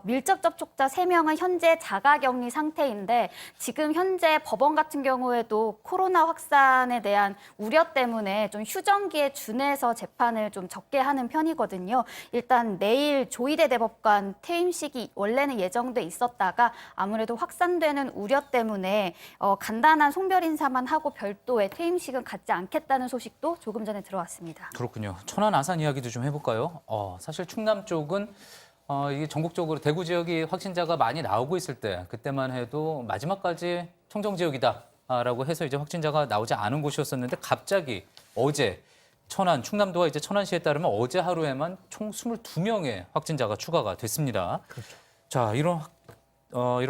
밀접 접촉자 3명은 현재 자가격리 상태인데 지금 현재 법원 같은 경우에도 코로나 확산에 대한 우려 때문에 좀 휴정기에 준해서 재판을 좀 적게 하는 편이거든요. 일단 내일 조희대 대법관 퇴임식이 원래는 예정돼 있었다가 아무래도 확산되는 우려 때문에 간단한 송별 인사만 하고 별도의 퇴임식은 갖지 않겠다는 소식도 조금 전에 들어왔습니다. 그렇군요. 천안 아산 이야기도 좀 해볼까요? 사실 충남 쪽은 이게 전국적으로 대구 지역이 확진자가 많이 나오고 있을 때 그때만 해도 마지막까지 청정 지역이다라고 해서 이제 확진자가 나오지 않은 곳이었었는데 갑자기 어제 천안, 충남도와 이제 천안시에 따르면 어제 하루에만 총 22명의 확진자가 추가가 됐습니다. 그렇죠. 자, 이런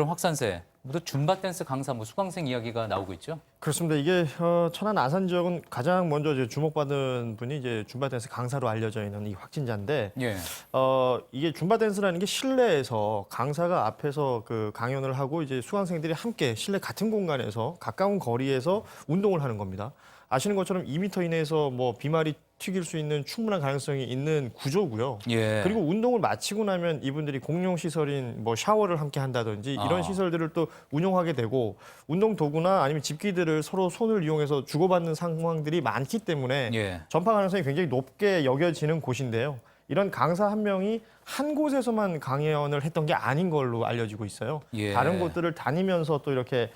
확산세. 또 줌바 댄스 강사, 수강생 이야기가 나오고 있죠? 그렇습니다. 이게 천안 아산 지역은 가장 먼저 이제 주목받은 분이 이제 줌바 댄스 강사로 알려져 있는 이 확진자인데, 예. 이게 줌바 댄스라는 게 실내에서 강사가 앞에서 그 강연을 하고 이제 수강생들이 함께 실내 같은 공간에서 가까운 거리에서 운동을 하는 겁니다. 아시는 것처럼 2m 이내에서 뭐 비말이 튀길 수 있는 충분한 가능성이 있는 구조고요. 예. 그리고 운동을 마치고 나면 이분들이 공용 시설인 뭐 샤워를 함께 한다든지 이런 시설들을 또 운용하게 되고 운동 도구나 아니면 집기들을 서로 손을 이용해서 주고받는 상황들이 많기 때문에 예. 전파 가능성이 굉장히 높게 여겨지는 곳인데요. 이런 강사 한 명이 한 곳에서만 강연을 했던 게 아닌 걸로 알려지고 있어요. 예. 다른 곳들을 다니면서 또 이렇게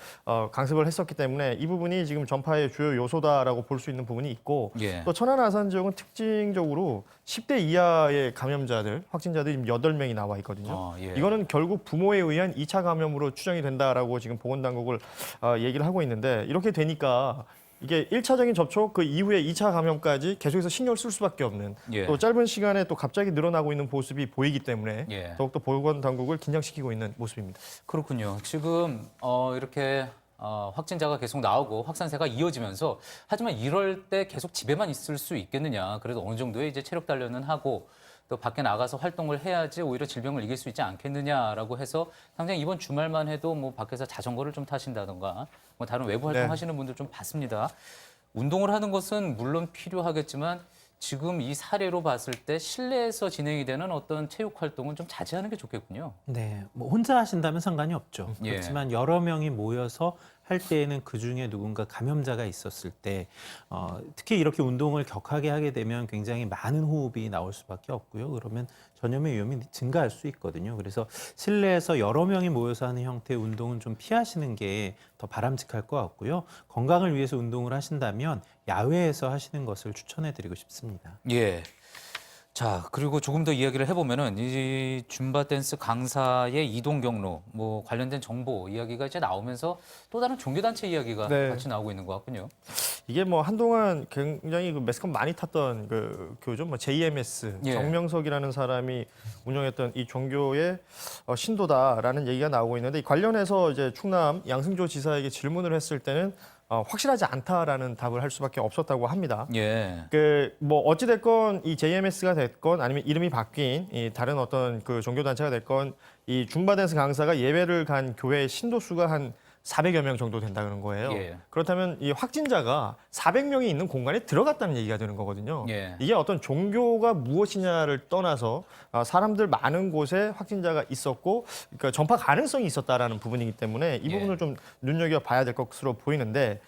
강습을 했었기 때문에 이 부분이 지금 전파의 주요 요소다라고 볼 수 있는 부분이 있고 예. 또 천안 아산 지역은 특징적으로 10대 이하의 감염자들, 확진자들이 지금 8명이 나와 있거든요. 예. 이거는 결국 부모에 의한 2차 감염으로 추정이 된다라고 지금 보건당국을 얘기를 하고 있는데 이렇게 되니까 이게 1차적인 접촉 그 이후에 2차 감염까지 계속해서 신경을 쓸 수밖에 없는 예. 또 짧은 시간에 또 갑자기 늘어나고 있는 모습이 보이기 때문에 예. 더욱더 보건당국을 긴장시키고 있는 모습입니다. 그렇군요. 지금 이렇게 확진자가 계속 나오고 확산세가 이어지면서 하지만 이럴 때 계속 집에만 있을 수 있겠느냐. 그래도 어느 정도의 이제 체력 단련은 하고 또 밖에 나가서 활동을 해야지 오히려 질병을 이길 수 있지 않겠느냐라고 해서 당장 이번 주말만 해도 뭐 밖에서 자전거를 좀 타신다던가 뭐 다른 외부 활동 네. 하시는 분들 좀 봤습니다. 운동을 하는 것은 물론 필요하겠지만 지금 이 사례로 봤을 때 실내에서 진행이 되는 어떤 체육 활동은 좀 자제하는 게 좋겠군요. 네, 뭐 혼자 하신다면 상관이 없죠. 예. 그렇지만 여러 명이 모여서 할 때에는 그 중에 누군가 감염자가 있었을 때 특히 이렇게 운동을 격하게 하게 되면 굉장히 많은 호흡이 나올 수밖에 없고요. 그러면 전염의 위험이 증가할 수 있거든요. 그래서 실내에서 여러 명이 모여서 하는 형태의 운동은 좀 피하시는 게 더 바람직할 것 같고요. 건강을 위해서 운동을 하신다면 야외에서 하시는 것을 추천해드리고 싶습니다. 예. 자, 그리고 조금 더 이야기를 해보면은 이 줌바 댄스 강사의 이동 경로, 뭐 관련된 정보 이야기가 이제 나오면서 또 다른 종교단체 이야기가 네. 같이 나오고 있는 것 같군요. 이게 뭐 한동안 굉장히 그 매스컴 많이 탔던 그 교죠, 뭐 JMS 예. 정명석이라는 사람이 운영했던 이 종교의 신도다라는 얘기가 나오고 있는데 이 관련해서 이제 충남 양승조 지사에게 질문을 했을 때는 확실하지 않다라는 답을 할 수밖에 없었다고 합니다. 예. 그 뭐 어찌 됐건 이 JMS가 됐건 아니면 이름이 바뀐 이 다른 어떤 그 종교 단체가 됐건 이 줌바 댄스 강사가 예배를 간 교회의 신도 수가 한 400여 명 정도 된다는 거예요. 예. 그렇다면 이 확진자가 400명이 있는 공간에 들어갔다는 얘기가 되는 거거든요. 예. 이게 어떤 종교가 무엇이냐를 떠나서 사람들 많은 곳에 확진자가 있었고 그러니까 전파 가능성이 있었다라는 부분이기 때문에 이 예. 부분을 좀 눈여겨봐야 될 것으로 보이는데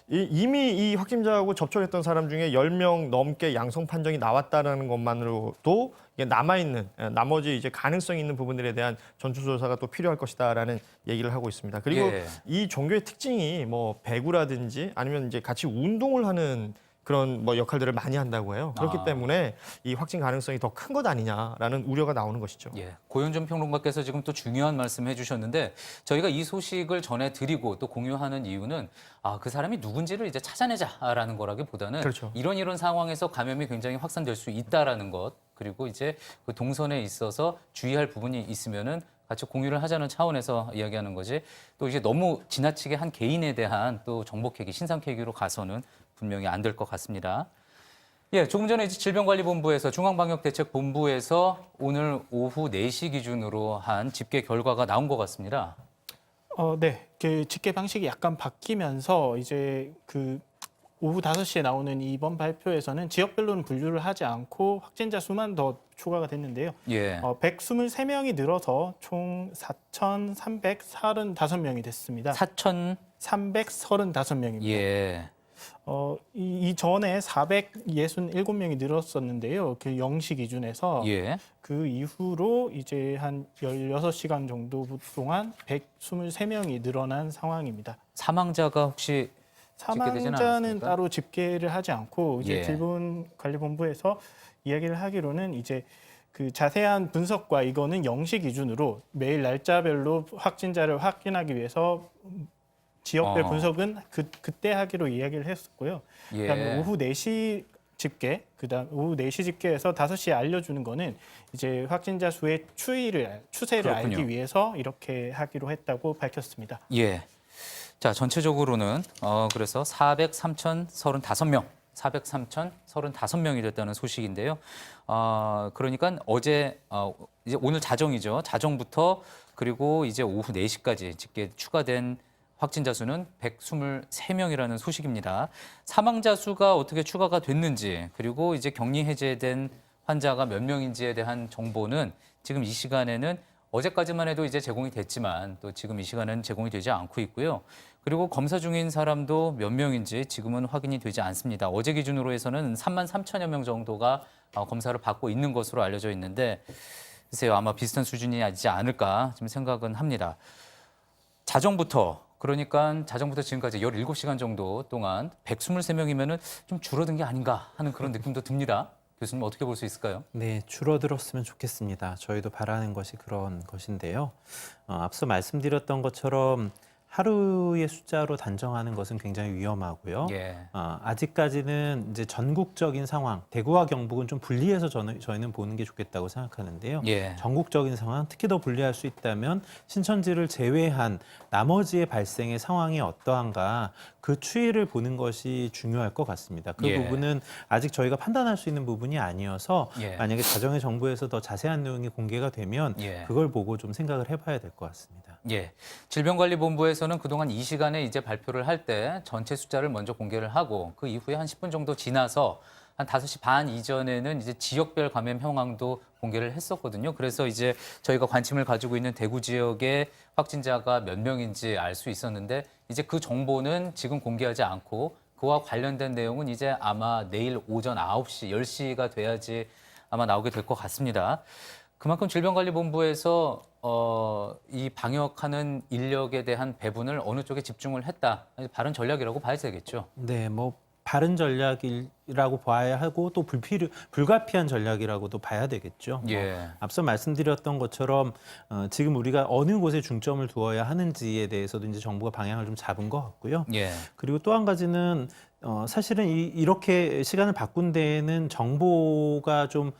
이미 이 확진자하고 접촉했던 사람 중에 10명 넘게 양성 판정이 나왔다는 것만으로도 이게 남아있는 나머지 이제 가능성이 있는 부분들에 대한 전수조사가 또 필요할 것이다라는 얘기를 하고 있습니다. 그리고 예. 이 종교의 특징이 뭐 배구라든지 아니면 이제 같이 운동을 하는 그런 뭐 역할들을 많이 한다고 해요. 그렇기 때문에 이 확진 가능성이 더 큰 것 아니냐라는 우려가 나오는 것이죠. 예. 고현준 평론가께서 지금 또 중요한 말씀 해주셨는데 저희가 이 소식을 전해드리고 또 공유하는 이유는 그 사람이 누군지를 이제 찾아내자라는 거라기보다는 그렇죠. 이런 상황에서 감염이 굉장히 확산될 수 있다라는 것 그리고 이제 그 동선에 있어서 주의할 부분이 있으면은 같이 공유를 하자는 차원에서 이야기하는 거지 또 이제 너무 지나치게 한 개인에 대한 또 정보 캐기, 신상 캐기로 가서는 분명히 안 될 것 같습니다. 예, 조금 전에 이제 질병관리본부에서 중앙방역대책본부에서 오늘 오후 4시 기준으로 한 집계 결과가 나온 것 같습니다. 네. 그 집계 방식이 약간 바뀌면서 이제 그 오후 5시에 나오는 이번 발표에서는 지역별로는 분류를 하지 않고 확진자 수만 더 추가가 됐는데요. 예. 123명이 늘어서 총 4,335명이 됐습니다. 335명입니다. 예. 이전에 467명이 늘었었는데요. 그 0시 기준에서 예. 그 이후로 이제 한 16시간 정도 동안 123명이 늘어난 상황입니다. 사망자가 혹시 집계되지는 사망자는 않았습니까? 따로 집계를 하지 않고 이제 예. 질병관리본부에서 이야기를 하기로는 이제 그 자세한 분석과 이거는 0시 기준으로 매일 날짜별로 확진자를 확인하기 위해서 지역별 분석은 그때 하기로 이야기를 했었고요. 예. 그다음에 오후 4시 집계, 그다음 오후 4시 집계에서 5시에 알려주는 거는 이제 확진자 수의 추세를 그렇군요. 알기 위해서 이렇게 하기로 했다고 밝혔습니다. 예. 자, 전체적으로는 그래서 403,035명, 403,035명이 됐다는 소식인데요. 그러니까 어제 이제 오늘 자정이죠. 자정부터 그리고 이제 오후 4시까지 집계 추가된 확진자 수는 123명이라는 소식입니다. 사망자 수가 어떻게 추가가 됐는지 그리고 이제 격리 해제된 환자가 몇 명인지에 대한 정보는 지금 이 시간에는 어제까지만 해도 이제 제공이 됐지만 또 지금 이 시간은 제공이 되지 않고 있고요. 그리고 검사 중인 사람도 몇 명인지 지금은 확인이 되지 않습니다. 어제 기준으로 해서는 3만 3천여 명 정도가 검사를 받고 있는 것으로 알려져 있는데 글쎄요, 아마 비슷한 수준이지 않을까 좀 생각은 합니다. 자정부터 지금까지 17시간 정도 동안 123명이면 좀 줄어든 게 아닌가 하는 그런 느낌도 듭니다. 교수님 어떻게 볼 수 있을까요? 네, 줄어들었으면 좋겠습니다. 저희도 바라는 것이 그런 것인데요. 앞서 말씀드렸던 것처럼 하루의 숫자로 단정하는 것은 굉장히 위험하고요. 예. 아직까지는 이제 전국적인 상황, 대구와 경북은 좀 분리해서 저희는 보는 게 좋겠다고 생각하는데요. 예. 전국적인 상황, 특히 더 분리할 수 있다면 신천지를 제외한 나머지의 발생의 상황이 어떠한가 그 추이를 보는 것이 중요할 것 같습니다. 그 예. 부분은 아직 저희가 판단할 수 있는 부분이 아니어서 예. 만약에 자정의 정부에서 더 자세한 내용이 공개가 되면 예. 그걸 보고 좀 생각을 해봐야 될 것 같습니다. 예. 질병관리본부에서는 그동안 이 시간에 이제 발표를 할 때 전체 숫자를 먼저 공개를 하고 그 이후에 한 10분 정도 지나서 한 5시 반 이전에는 이제 지역별 감염 현황도 공개를 했었거든요. 그래서 이제 저희가 관심을 가지고 있는 대구 지역의 확진자가 몇 명인지 알 수 있었는데 이제 그 정보는 지금 공개하지 않고 그와 관련된 내용은 이제 아마 내일 오전 9시, 10시가 돼야지 아마 나오게 될 것 같습니다. 그만큼 질병관리본부에서 이 방역하는 인력에 대한 배분을 어느 쪽에 집중을 했다. 바른 전략이라고 봐야 되겠죠. 네, 뭐 바른 전략이라고 봐야 하고 또 불가피한 전략이라고도 봐야 되겠죠. 예. 앞서 말씀드렸던 것처럼 지금 우리가 어느 곳에 중점을 두어야 하는지에 대해서도 이제 정부가 방향을 좀 잡은 것 같고요. 예. 그리고 또 한 가지는 사실은 이렇게 시간을 바꾼 데에는 정보가 좀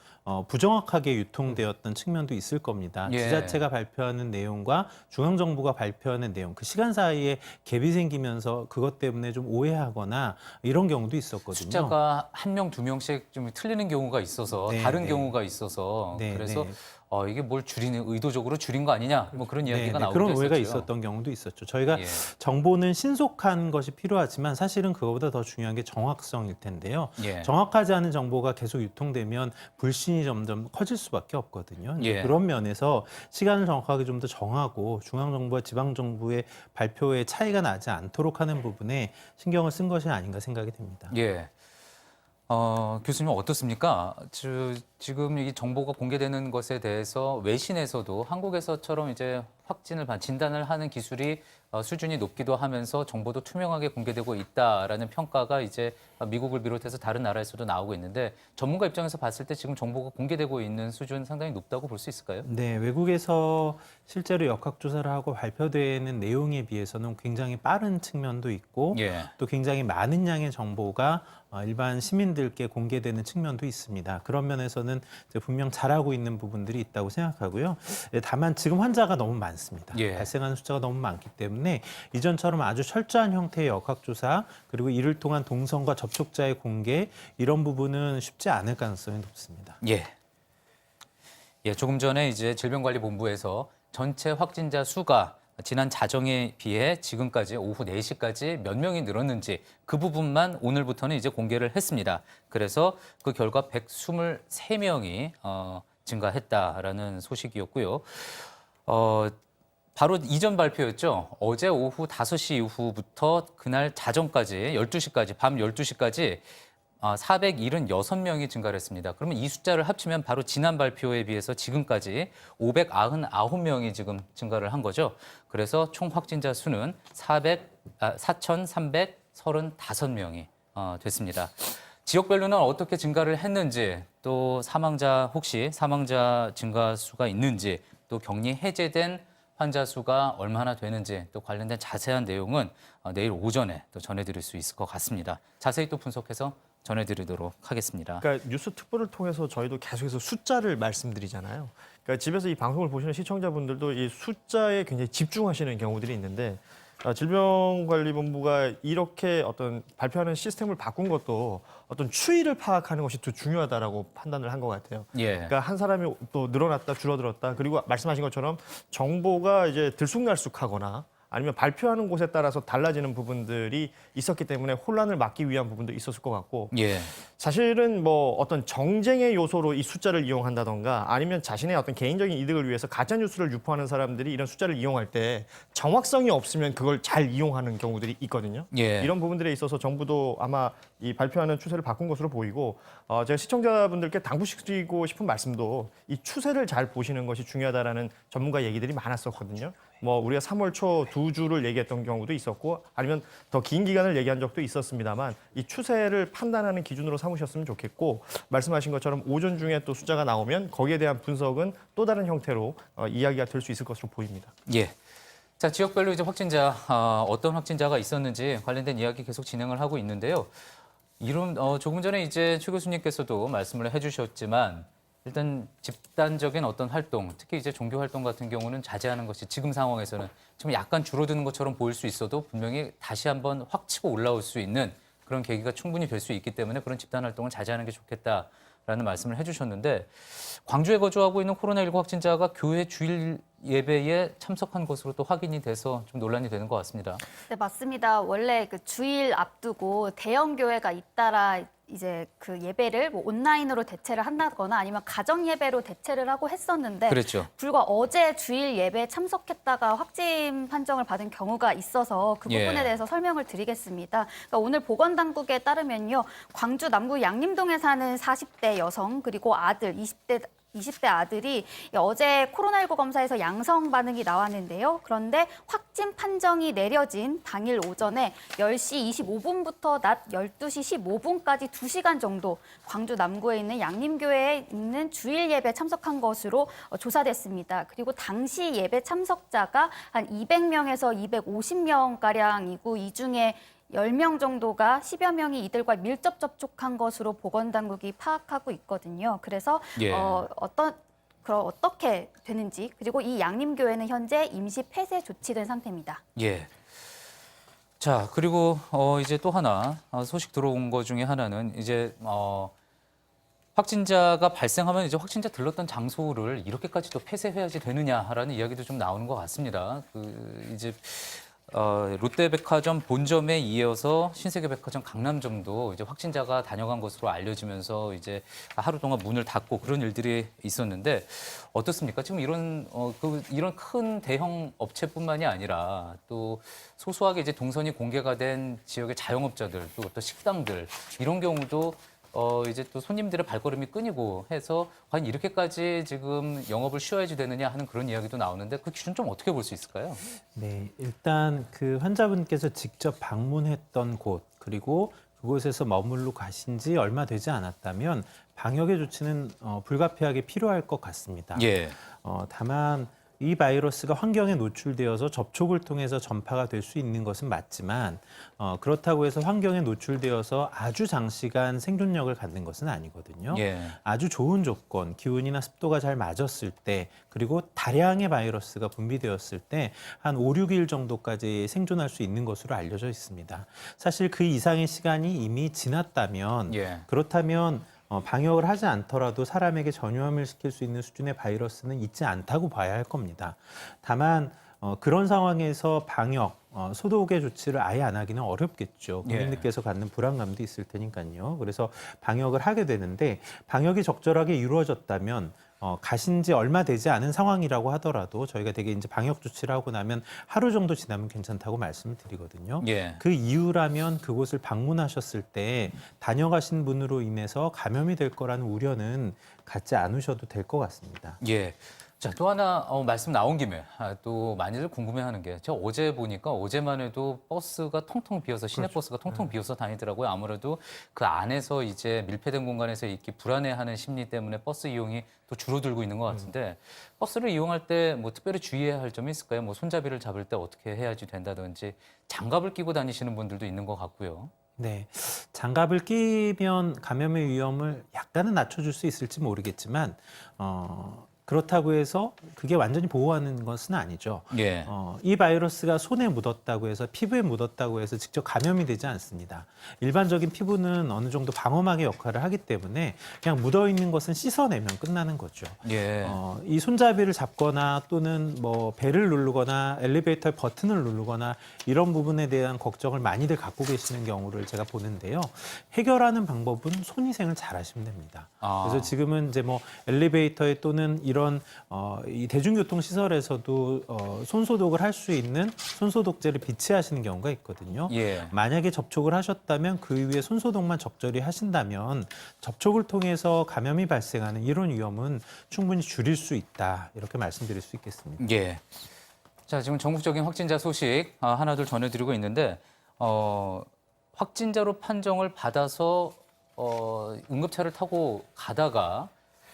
부정확하게 유통되었던 측면도 있을 겁니다. 예. 지자체가 발표하는 내용과 중앙정부가 발표하는 내용, 그 시간 사이에 갭이 생기면서 그것 때문에 좀 오해하거나 이런 경우도 있었거든요. 숫자가 1명, 2명씩 좀 틀리는 경우가 있어서 네, 다른 네. 경우가 있어서 네, 그래서 네. 이게 뭘 의도적으로 줄인 거 아니냐 뭐 그런 이야기가 나오고 그런 오해가 있었죠. 있었던 경우도 있었죠. 저희가 예. 정보는 신속한 것이 필요하지만 사실은 그거보다 더 중요한 게 정확성일 텐데요. 예. 정확하지 않은 정보가 계속 유통되면 불신이 점점 커질 수밖에 없거든요. 이제 예. 그런 면에서 시간을 정확하게 좀 더 정하고 중앙정부와 지방정부의 발표에 차이가 나지 않도록 하는 부분에 신경을 쓴 것이 아닌가 생각이 됩니다. 예. 교수님 어떻습니까? 지금 이 정보가 공개되는 것에 대해서 외신에서도 한국에서처럼 이제 진단을 하는 기술이 수준이 높기도 하면서 정보도 투명하게 공개되고 있다라는 평가가 이제 미국을 비롯해서 다른 나라에서도 나오고 있는데 전문가 입장에서 봤을 때 지금 정보가 공개되고 있는 수준 상당히 높다고 볼 수 있을까요? 네, 외국에서 실제로 역학조사를 하고 발표되는 내용에 비해서는 굉장히 빠른 측면도 있고 예. 또 굉장히 많은 양의 정보가 일반 시민들께 공개되는 측면도 있습니다. 그런 면에서는 분명 잘하고 있는 부분들이 있다고 생각하고요. 다만 지금 환자가 너무 많습니다. 예. 발생하는 숫자가 너무 많기 때문에 이전처럼 아주 철저한 형태의 역학조사 그리고 이를 통한 동선과 접촉자의 공개 이런 부분은 쉽지 않을 가능성이 높습니다. 예. 예, 조금 전에 이제 질병관리본부에서 전체 확진자 수가 지난 자정에 비해 지금까지 오후 4시까지 몇 명이 늘었는지 그 부분만 오늘부터는 이제 공개를 했습니다. 그래서 그 결과 123명이 증가했다라는 소식이었고요. 바로 이전 발표였죠. 어제 오후 5시 이후부터 그날 자정까지 12시까지 밤 12시까지 476명이 증가를 했습니다. 그러면 이 숫자를 합치면 바로 지난 발표에 비해서 지금까지 599명이 지금 증가를 한 거죠. 그래서 총 확진자 수는 4,335명이 됐습니다. 지역별로는 어떻게 증가를 했는지 또 사망자 증가 수가 있는지 또 격리 해제된 환자 수가 얼마나 되는지 또 관련된 자세한 내용은 내일 오전에 또 전해드릴 수 있을 것 같습니다. 자세히 또 분석해서 전해드리도록 하겠습니다. 그러니까 뉴스 특보를 통해서 저희도 계속해서 숫자를 말씀드리잖아요. 그러니까 집에서 이 방송을 보시는 시청자분들도 이 숫자에 굉장히 집중하시는 경우들이 있는데 질병관리본부가 이렇게 어떤 발표하는 시스템을 바꾼 것도 어떤 추이를 파악하는 것이 더 중요하다라고 판단을 한 것 같아요. 예. 그러니까 한 사람이 또 늘어났다 줄어들었다 그리고 말씀하신 것처럼 정보가 이제 들쑥날쑥하거나 아니면 발표하는 곳에 따라서 달라지는 부분들이 있었기 때문에 혼란을 막기 위한 부분도 있었을 것 같고 예. 사실은 뭐 어떤 정쟁의 요소로 이 숫자를 이용한다던가 아니면 자신의 어떤 개인적인 이득을 위해서 가짜 뉴스를 유포하는 사람들이 이런 숫자를 이용할 때 정확성이 없으면 그걸 잘 이용하는 경우들이 있거든요. 예. 이런 부분들에 있어서 정부도 아마 이 발표하는 추세를 바꾼 것으로 보이고 제가 시청자분들께 당부시키고 싶은 말씀도 이 추세를 잘 보시는 것이 중요하다라는 전문가 얘기들이 많았었거든요. 뭐 우리가 3월 초 2주를 얘기했던 경우도 있었고 아니면 더 긴 기간을 얘기한 적도 있었습니다만 이 추세를 판단하는 기준으로 삼으셨으면 좋겠고 말씀하신 것처럼 오전 중에 또 숫자가 나오면 거기에 대한 분석은 또 다른 형태로 이야기가 될 수 있을 것으로 보입니다. 예. 자, 지역별로 이제 확진자, 어떤 확진자가 있었는지 관련된 이야기 계속 진행을 하고 있는데요. 이런, 조금 전에 이제 최 교수님께서도 말씀을 해주셨지만 일단 집단적인 어떤 활동, 특히 이제 종교 활동 같은 경우는 자제하는 것이 지금 상황에서는 좀 약간 줄어드는 것처럼 보일 수 있어도 분명히 다시 한번 확 치고 올라올 수 있는 그런 계기가 충분히 될 수 있기 때문에 그런 집단 활동을 자제하는 게 좋겠다라는 말씀을 해주셨는데 광주에 거주하고 있는 코로나19 확진자가 교회 주일 예배에 참석한 것으로 또 확인이 돼서 좀 논란이 되는 것 같습니다. 네, 맞습니다. 원래 그 주일 앞두고 대형 교회가 잇따라 이제 그 예배를 뭐 온라인으로 대체를 한다거나 아니면 가정 예배로 대체를 하고 했었는데 그랬죠. 불과 어제 주일 예배에 참석했다가 확진 판정을 받은 경우가 있어서 그 부분에 예. 대해서 설명을 드리겠습니다. 그러니까 오늘 보건당국에 따르면요. 광주 남구 양림동에 사는 40대 여성 그리고 아들 20대 아들이 어제 코로나19 검사에서 양성 반응이 나왔는데요. 그런데 확진 판정이 내려진 당일 오전에 10시 25분부터 낮 12시 15분까지 2시간 정도 광주 남구에 있는 양림교회에 있는 주일 예배 참석한 것으로 조사됐습니다. 그리고 당시 예배 참석자가 한 200명에서 250명가량이고 이 중에 10명 정도가 10여 명이 이들과 밀접 접촉한 것으로 보건당국이 파악하고 있거든요. 그래서 예. 어떻게 되는지 그리고 이 양림교회는 현재 임시 폐쇄 조치된 상태입니다. 예. 자, 그리고 이제 또 하나 소식 들어온 것 중에 하나는 이제 확진자가 발생하면 이제 확진자 들렀던 장소를 이렇게까지 또 폐쇄해야지 되느냐라는 이야기도 좀 나오는 것 같습니다. 이제 롯데백화점 본점에 이어서 신세계백화점 강남점도 이제 확진자가 다녀간 것으로 알려지면서 이제 하루 동안 문을 닫고 그런 일들이 있었는데 어떻습니까? 지금 이런 큰 대형 업체뿐만이 아니라 또 소소하게 이제 동선이 공개가 된 지역의 자영업자들 또 어떤 식당들 이런 경우도 이제 또 손님들의 발걸음이 끊이고 해서 과연 이렇게까지 지금 영업을 쉬어야지 되느냐 하는 그런 이야기도 나오는데 그 기준 좀 어떻게 볼 수 있을까요? 네, 일단 그 환자분께서 직접 방문했던 곳 그리고 그곳에서 머물러 가신 지 얼마 되지 않았다면 방역의 조치는 불가피하게 필요할 것 같습니다. 예. 다만 이 바이러스가 환경에 노출되어서 접촉을 통해서 전파가 될 수 있는 것은 맞지만 그렇다고 해서 환경에 노출되어서 아주 장시간 생존력을 갖는 것은 아니거든요. 예. 아주 좋은 조건, 기온이나 습도가 잘 맞았을 때 그리고 다량의 바이러스가 분비되었을 때 한 5, 6일 정도까지 생존할 수 있는 것으로 알려져 있습니다. 사실 그 이상의 시간이 이미 지났다면 예. 그렇다면 방역을 하지 않더라도 사람에게 전염을 시킬 수 있는 수준의 바이러스는 있지 않다고 봐야 할 겁니다. 다만 그런 상황에서 방역, 소독의 조치를 아예 안 하기는 어렵겠죠. 국민들께서 갖는 불안감도 있을 테니까요. 그래서 방역을 하게 되는데 방역이 적절하게 이루어졌다면 가신 지 얼마 되지 않은 상황이라고 하더라도 저희가 되게 이제 방역 조치를 하고 나면 하루 정도 지나면 괜찮다고 말씀을 드리거든요. 예. 그 이유라면 그곳을 방문하셨을 때 다녀가신 분으로 인해서 감염이 될 거라는 우려는 갖지 않으셔도 될 것 같습니다. 예. 자, 또 하나 말씀 나온 김에 또 많이들 궁금해하는 게 제가 어제 보니까 어제만 해도 버스가 통통 비어서 시내버스가 통통 비어서 다니더라고요. 아무래도 그 안에서 이제 밀폐된 공간에서 이렇게 불안해하는 심리 때문에 버스 이용이 또 줄어들고 있는 것 같은데 버스를 이용할 때 뭐 특별히 주의해야 할 점이 있을까요? 뭐 손잡이를 잡을 때 어떻게 해야지 된다든지 장갑을 끼고 다니시는 분들도 있는 것 같고요. 네, 장갑을 끼면 감염의 위험을 약간은 낮춰줄 수 있을지 모르겠지만 그렇다고 해서 그게 완전히 보호하는 것은 아니죠. 예. 이 바이러스가 손에 묻었다고 해서 피부에 묻었다고 해서 직접 감염이 되지 않습니다. 일반적인 피부는 어느 정도 방어막의 역할을 하기 때문에 그냥 묻어있는 것은 씻어내면 끝나는 거죠. 예. 이 손잡이를 잡거나 또는 뭐 벨을 누르거나 엘리베이터의 버튼을 누르거나 이런 부분에 대한 걱정을 많이들 갖고 계시는 경우를 제가 보는데요. 해결하는 방법은 손위생을 잘 하시면 됩니다. 그래서 지금은 이제 뭐 엘리베이터에 또는 이런 이 대중교통 시설에서도 손 소독을 할 수 있는 손 소독제를 비치하시는 경우가 있거든요. 예. 만약에 접촉을 하셨다면 그 이후에 손 소독만 적절히 하신다면 접촉을 통해서 감염이 발생하는 이런 위험은 충분히 줄일 수 있다. 이렇게 말씀드릴 수 있겠습니다. 예. 자, 지금 전국적인 확진자 소식 하나둘 전해드리고 있는데 확진자로 판정을 받아서 응급차를 타고 가다가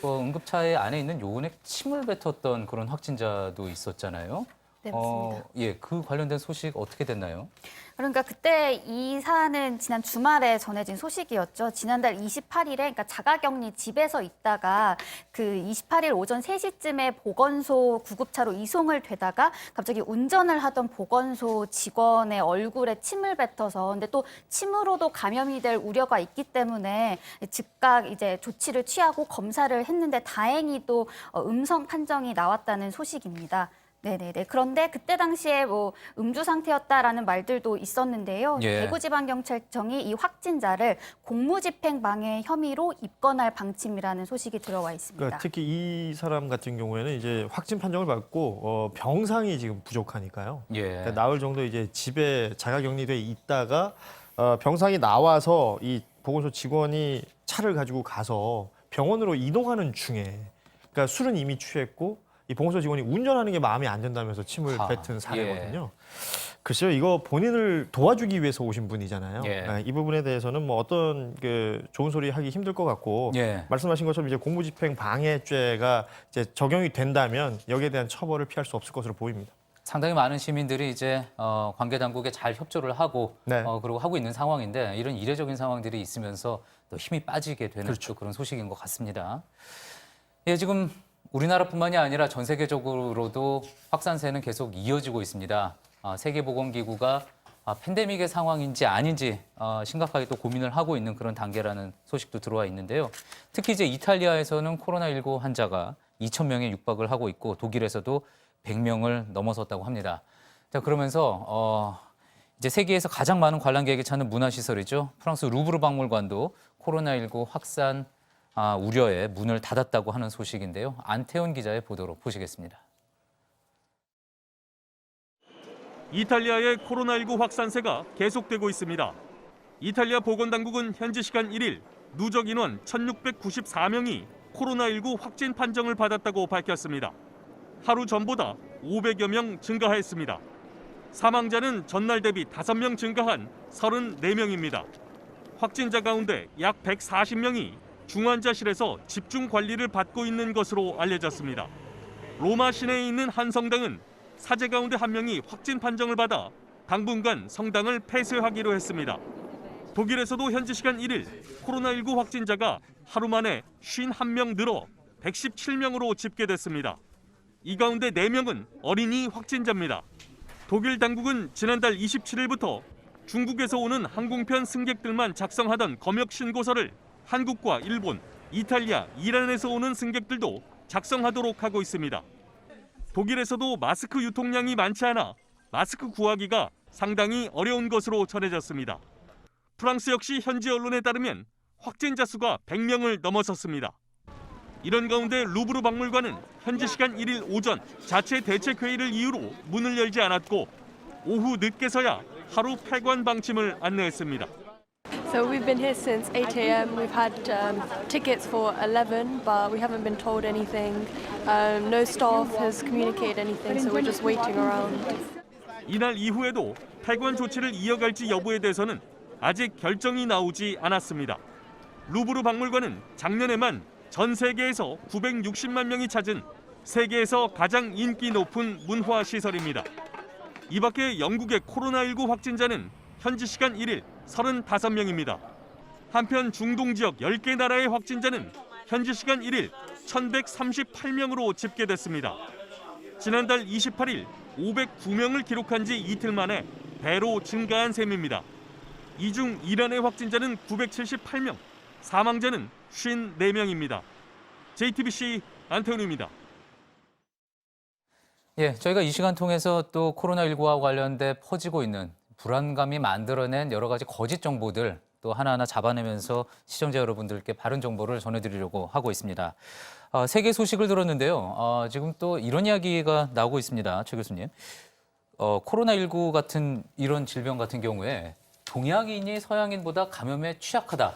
응급차에 안에 있는 요원에 침을 뱉었던 그런 확진자도 있었잖아요. 네, 맞습니다. 예, 그 관련된 소식 어떻게 됐나요? 그러니까 그때 이 사안은 지난 주말에 전해진 소식이었죠. 지난달 28일에 그러니까 자가격리 집에서 있다가 그 28일 오전 3시쯤에 보건소 구급차로 이송을 되다가 갑자기 운전을 하던 보건소 직원의 얼굴에 침을 뱉어서 근데 또 침으로도 감염이 될 우려가 있기 때문에 즉각 이제 조치를 취하고 검사를 했는데 다행히도 음성 판정이 나왔다는 소식입니다. 네네네. 그런데 그때 당시에 뭐 음주 상태였다라는 말들도 있었는데요. 예. 대구지방경찰청이 이 확진자를 공무집행 방해 혐의로 입건할 방침이라는 소식이 들어와 있습니다. 그러니까 특히 이 사람 같은 경우에는 이제 확진 판정을 받고 병상이 지금 부족하니까요. 예. 그러니까 나흘 정도 이제 집에 자가격리돼 있다가 병상이 나와서 이 보건소 직원이 차를 가지고 가서 병원으로 이동하는 중에, 그러니까 술은 이미 취했고. 이 보건소 직원이 운전하는 게 마음에 안 든다면서 침을 뱉은 사례거든요. 글쎄요, 이거 본인을 도와주기 위해서 오신 분이잖아요. 예. 이 부분에 대해서는 뭐 어떤 그 좋은 소리 하기 힘들 것 같고 말씀하신 것처럼 이제 공무집행 방해죄가 이제 적용이 된다면 여기에 대한 처벌을 피할 수 없을 것으로 보입니다. 상당히 많은 시민들이 이제 관계 당국에 잘 협조를 하고 네. 그리고 하고 있는 상황인데 이런 이례적인 상황들이 있으면서 또 힘이 빠지게 되는 그렇죠. 그런 소식인 것 같습니다. 예, 지금 우리나라뿐만이 아니라 전 세계적으로도 확산세는 계속 이어지고 있습니다. 세계보건기구가 팬데믹의 상황인지 아닌지 심각하게 또 고민을 하고 있는 그런 단계라는 소식도 들어와 있는데요. 특히 이제 이탈리아에서는 코로나19 환자가 2,000명에 육박을 하고 있고 독일에서도 100명을 넘어섰다고 합니다. 자, 그러면서 이제 세계에서 가장 많은 관람객이 찾는 문화시설이죠. 프랑스 루브르 박물관도 코로나19 확산 우려에 문을 닫았다고 하는 소식인데요. 안태훈 기자의 보도로 보시겠습니다. 이탈리아의 코로나19 확산세가 계속되고 있습니다. 이탈리아 보건당국은 현지 시간 1일 누적 인원 1,694명이 코로나19 확진 판정을 받았다고 밝혔습니다. 하루 전보다 500여 명 증가했습니다. 사망자는 전날 대비 5명 증가한 34명입니다. 확진자 가운데 약 140명이 중환자실에서 집중 관리를 받고 있는 것으로 알려졌습니다. 로마 시내에 있는 한 성당은 사제 가운데 한 명이 확진 판정을 받아 당분간 성당을 폐쇄하기로 했습니다. 독일에서도 현지 시간 1일 코로나19 확진자가 하루 만에 51명 늘어 117명으로 집계됐습니다. 이 가운데 4명은 어린이 확진자입니다. 독일 당국은 지난달 27일부터 중국에서 오는 항공편 승객들만 작성하던 검역 신고서를 한국과 일본, 이탈리아, 이란에서 오는 승객들도 작성하도록 하고 있습니다. 독일에서도 마스크 유통량이 많지 않아 마스크 구하기가 상당히 어려운 것으로 전해졌습니다. 프랑스 역시 현지 언론에 따르면 확진자 수가 100명을 넘어섰습니다. 이런 가운데 루브르 박물관은 현지 시간 1일 오전 자체 대책회의를 이유로 문을 열지 않았고 오후 늦게서야 하루 폐관 방침을 안내했습니다. So we've been here since 8 a.m. We've had tickets for 11, but we haven't been told anything. No staff has communicated anything, so we're just waiting around. 이날 이후에도 폐관 조치를 이어갈지 여부에 대해서는 아직 결정이 나오지 않았습니다. 루브르 박물관은 작년에만 전 세계에서 960만 명이 찾은 세계에서 가장 인기 높은 문화 시설입니다. 이 밖에 영국의 코로나19 확진자는 현지 시간 1일 35명입니다. 한편 중동 지역 10개 나라의 확진자는 현지 시간 1일 1,138명으로 집계됐습니다. 지난달 28일 509명을 기록한 지 이틀 만에 배로 증가한 셈입니다. 이 중 이란의 확진자는 978명, 사망자는 54명입니다. JTBC 안태훈입니다. 예, 저희가 이 시간 통해서 또 코로나19와 관련돼 퍼지고 있는 불안감이 만들어낸 여러 가지 거짓 정보들 또 하나하나 잡아내면서 시청자 여러분들께 바른 정보를 전해드리려고 하고 있습니다. 세계 소식을 들었는데요. 지금 또 이런 이야기가 나오고 있습니다. 최 교수님. 코로나19 같은 이런 질병 같은 경우에 동양인이 서양인보다 감염에 취약하다.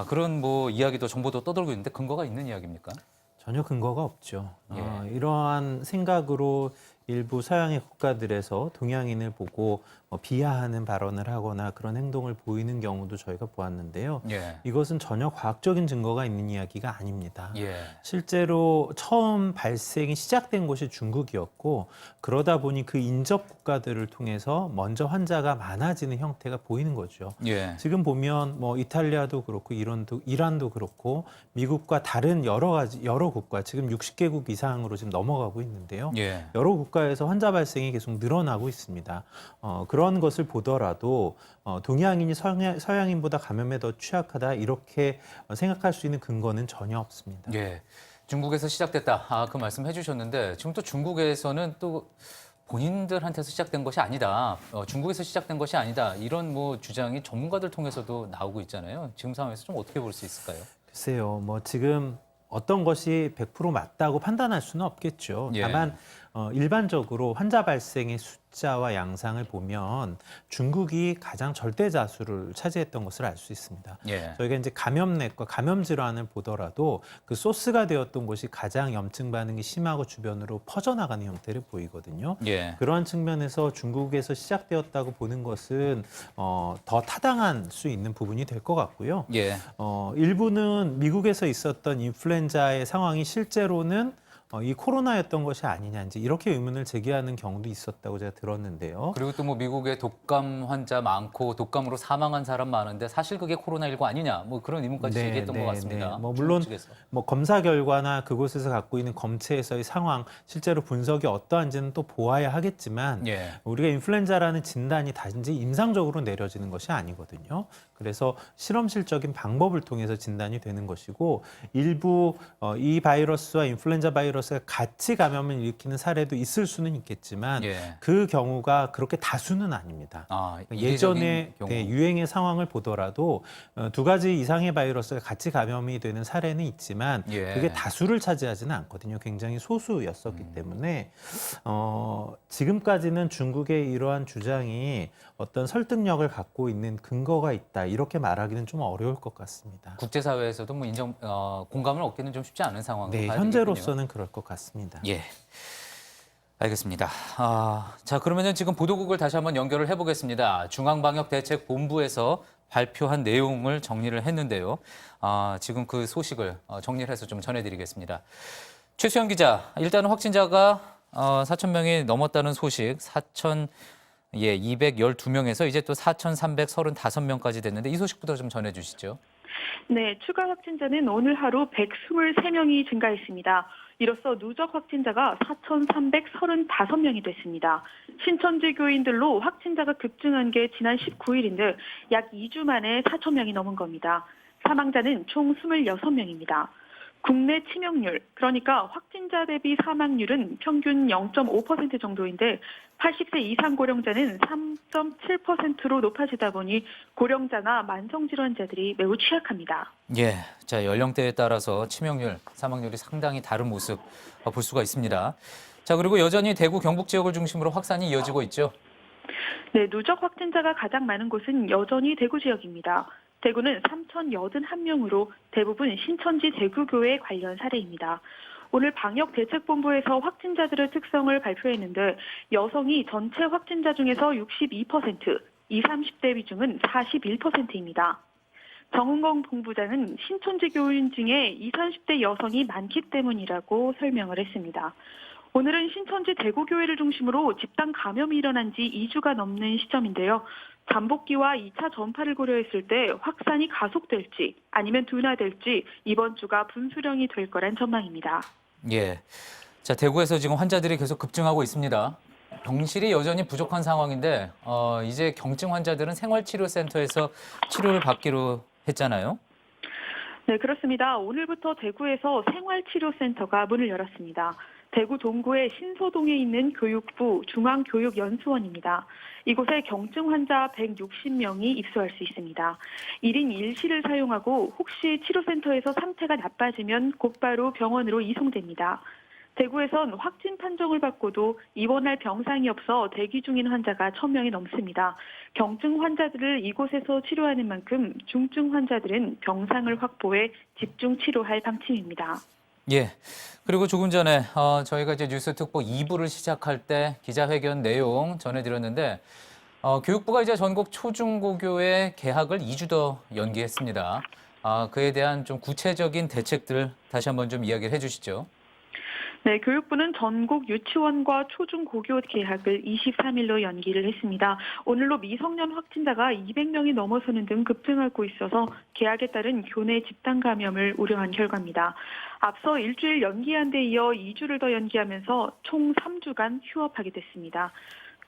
그런 뭐 이야기도 정보도 떠돌고 있는데 근거가 있는 이야기입니까? 전혀 근거가 없죠. 예. 이러한 생각으로 일부 서양의 국가들에서 동양인을 보고 비하하는 발언을 하거나 그런 행동을 보이는 경우도 저희가 보았는데요. 예. 이것은 전혀 과학적인 증거가 있는 이야기가 아닙니다. 예. 실제로 처음 발생이 시작된 곳이 중국이었고 그러다 보니 그 인접 국가들을 통해서 먼저 환자가 많아지는 형태가 보이는 거죠. 예. 지금 보면 뭐 이탈리아도 그렇고 이란도 그렇고 미국과 다른 여러 국가 지금 60개국 이상으로 지금 넘어가고 있는데요. 예. 여러 국가에서 환자 발생이 계속 늘어나고 있습니다. 그런 것을 보더라도 동양인이 서양인보다 감염에 더 취약하다 이렇게 생각할 수 있는 근거는 전혀 없습니다. 예. 중국에서 시작됐다. 그 말씀 해주셨는데 지금 또 중국에서는 또 본인들한테서 시작된 것이 아니다. 중국에서 시작된 것이 아니다. 이런 뭐 주장이 전문가들 통해서도 나오고 있잖아요. 지금 상황에서 좀 어떻게 볼 수 있을까요? 글쎄요. 뭐 지금 어떤 것이 100% 맞다고 판단할 수는 없겠죠. 예. 다만 일반적으로 환자 발생의 숫자와 양상을 보면 중국이 가장 절대 다수를 차지했던 것을 알 수 있습니다. 예. 저희가 이제 감염내과 감염 질환을 보더라도 그 소스가 되었던 곳이 가장 염증 반응이 심하고 주변으로 퍼져나가는 형태를 보이거든요. 예. 그러한 측면에서 중국에서 시작되었다고 보는 것은 더 타당한 수 있는 부분이 될 것 같고요. 예. 일부는 미국에서 있었던 인플루엔자의 상황이 실제로는 이 코로나였던 것이 아니냐 이제 이렇게 의문을 제기하는 경우도 있었다고 제가 들었는데요. 그리고 또 뭐 미국에 독감 환자 많고 독감으로 사망한 사람 많은데 사실 그게 코로나19 아니냐 뭐 그런 의문까지 제기했던 것 같습니다. 뭐 물론 측에서. 뭐 검사 결과나 그곳에서 갖고 있는 검체에서의 상황 실제로 분석이 어떠한지는 또 보아야 하겠지만 예. 우리가 인플루엔자라는 진단이 단지 임상적으로 내려지는 것이 아니거든요. 그래서 실험실적인 방법을 통해서 진단이 되는 것이고 일부 이 바이러스와 인플루엔자 바이러스가 같이 감염을 일으키는 사례도 있을 수는 있겠지만 예. 그 경우가 그렇게 다수는 아닙니다. 예전에 경우. 유행의 상황을 보더라도 두 가지 이상의 바이러스가 같이 감염이 되는 사례는 있지만 예. 그게 다수를 차지하지는 않거든요. 굉장히 소수였었기 때문에 지금까지는 중국의 이러한 주장이 어떤 설득력을 갖고 있는 근거가 있다 이렇게 말하기는 좀 어려울 것 같습니다. 국제사회에서도 뭐 공감을 얻기는 좀 쉽지 않은 상황으로 네, 봐야 현재로서는 그럴 것 같습니다. 예. 알겠습니다. 자, 그러면 지금 보도국을 다시 한번 연결을 해보겠습니다. 중앙방역대책본부에서 발표한 내용을 정리를 했는데요. 지금 그 소식을 정리를 해서 좀 전해드리겠습니다. 최수영 기자, 일단은 확진자가 4,000명이 넘었다는 소식, 212명에서 이제 또 4,335명까지 됐는데 이 소식부터 좀 전해주시죠. 네, 추가 확진자는 오늘 하루 123명이 증가했습니다. 이로써 누적 확진자가 4,335명이 됐습니다. 신천지 교인들로 확진자가 급증한 게 지난 19일인데 약 2주 만에 4,000명이 넘은 겁니다. 사망자는 총 26명입니다. 국내 치명률, 그러니까 확진자 대비 사망률은 평균 0.5% 정도인데 80세 이상 고령자는 3.7%로 높아지다 보니 고령자나 만성질환자들이 매우 취약합니다. 예, 자 연령대에 따라서 치명률, 사망률이 상당히 다른 모습 볼 수가 있습니다. 자 그리고 여전히 대구 경북 지역을 중심으로 확산이 이어지고 있죠. 네, 누적 확진자가 가장 많은 곳은 여전히 대구 지역입니다. 대구는 3,081명으로 대부분 신천지 대구교회 관련 사례입니다. 오늘 방역대책본부에서 확진자들의 특성을 발표했는데 여성이 전체 확진자 중에서 62%, 20, 30대 비중은 41%입니다. 정은공 본부장은 신천지 교인 중에 20, 30대 여성이 많기 때문이라고 설명을 했습니다. 오늘은 신천지 대구교회를 중심으로 집단 감염이 일어난 지 2주가 넘는 시점인데요. 잠복기와 2차 전파를 고려했을 때 확산이 가속될지 아니면 둔화될지 이번 주가 분수령이 될 거란 전망입니다. 예. 자, 대구에서 지금 환자들이 계속 급증하고 있습니다. 병실이 여전히 부족한 상황인데 이제 경증 환자들은 생활치료센터에서 치료를 받기로 했잖아요. 네, 그렇습니다. 오늘부터 대구에서 생활치료센터가 문을 열었습니다. 대구 동구의 신소동에 있는 교육부 중앙교육연수원입니다. 이곳에 경증 환자 160명이 입소할 수 있습니다. 1인 1실을 사용하고 혹시 치료센터에서 상태가 나빠지면 곧바로 병원으로 이송됩니다. 대구에선 확진 판정을 받고도 입원할 병상이 없어 대기 중인 환자가 1,000명이 넘습니다. 경증 환자들을 이곳에서 치료하는 만큼 중증 환자들은 병상을 확보해 집중 치료할 방침입니다. 예. 그리고 조금 전에 저희가 이제 뉴스 특보 2부를 시작할 때 기자회견 내용 전해드렸는데 교육부가 이제 전국 초중고교의 개학을 2주 더 연기했습니다. 그에 대한 좀 구체적인 대책들 다시 한번 좀 이야기를 해주시죠. 네, 교육부는 전국 유치원과 초중고교 개학을 23일로 연기를 했습니다. 오늘로 미성년 확진자가 200명이 넘어서는 등 급증하고 있어서 개학에 따른 교내 집단 감염을 우려한 결과입니다. 앞서 일주일 연기한 데 이어 2주를 더 연기하면서 총 3주간 휴업하게 됐습니다.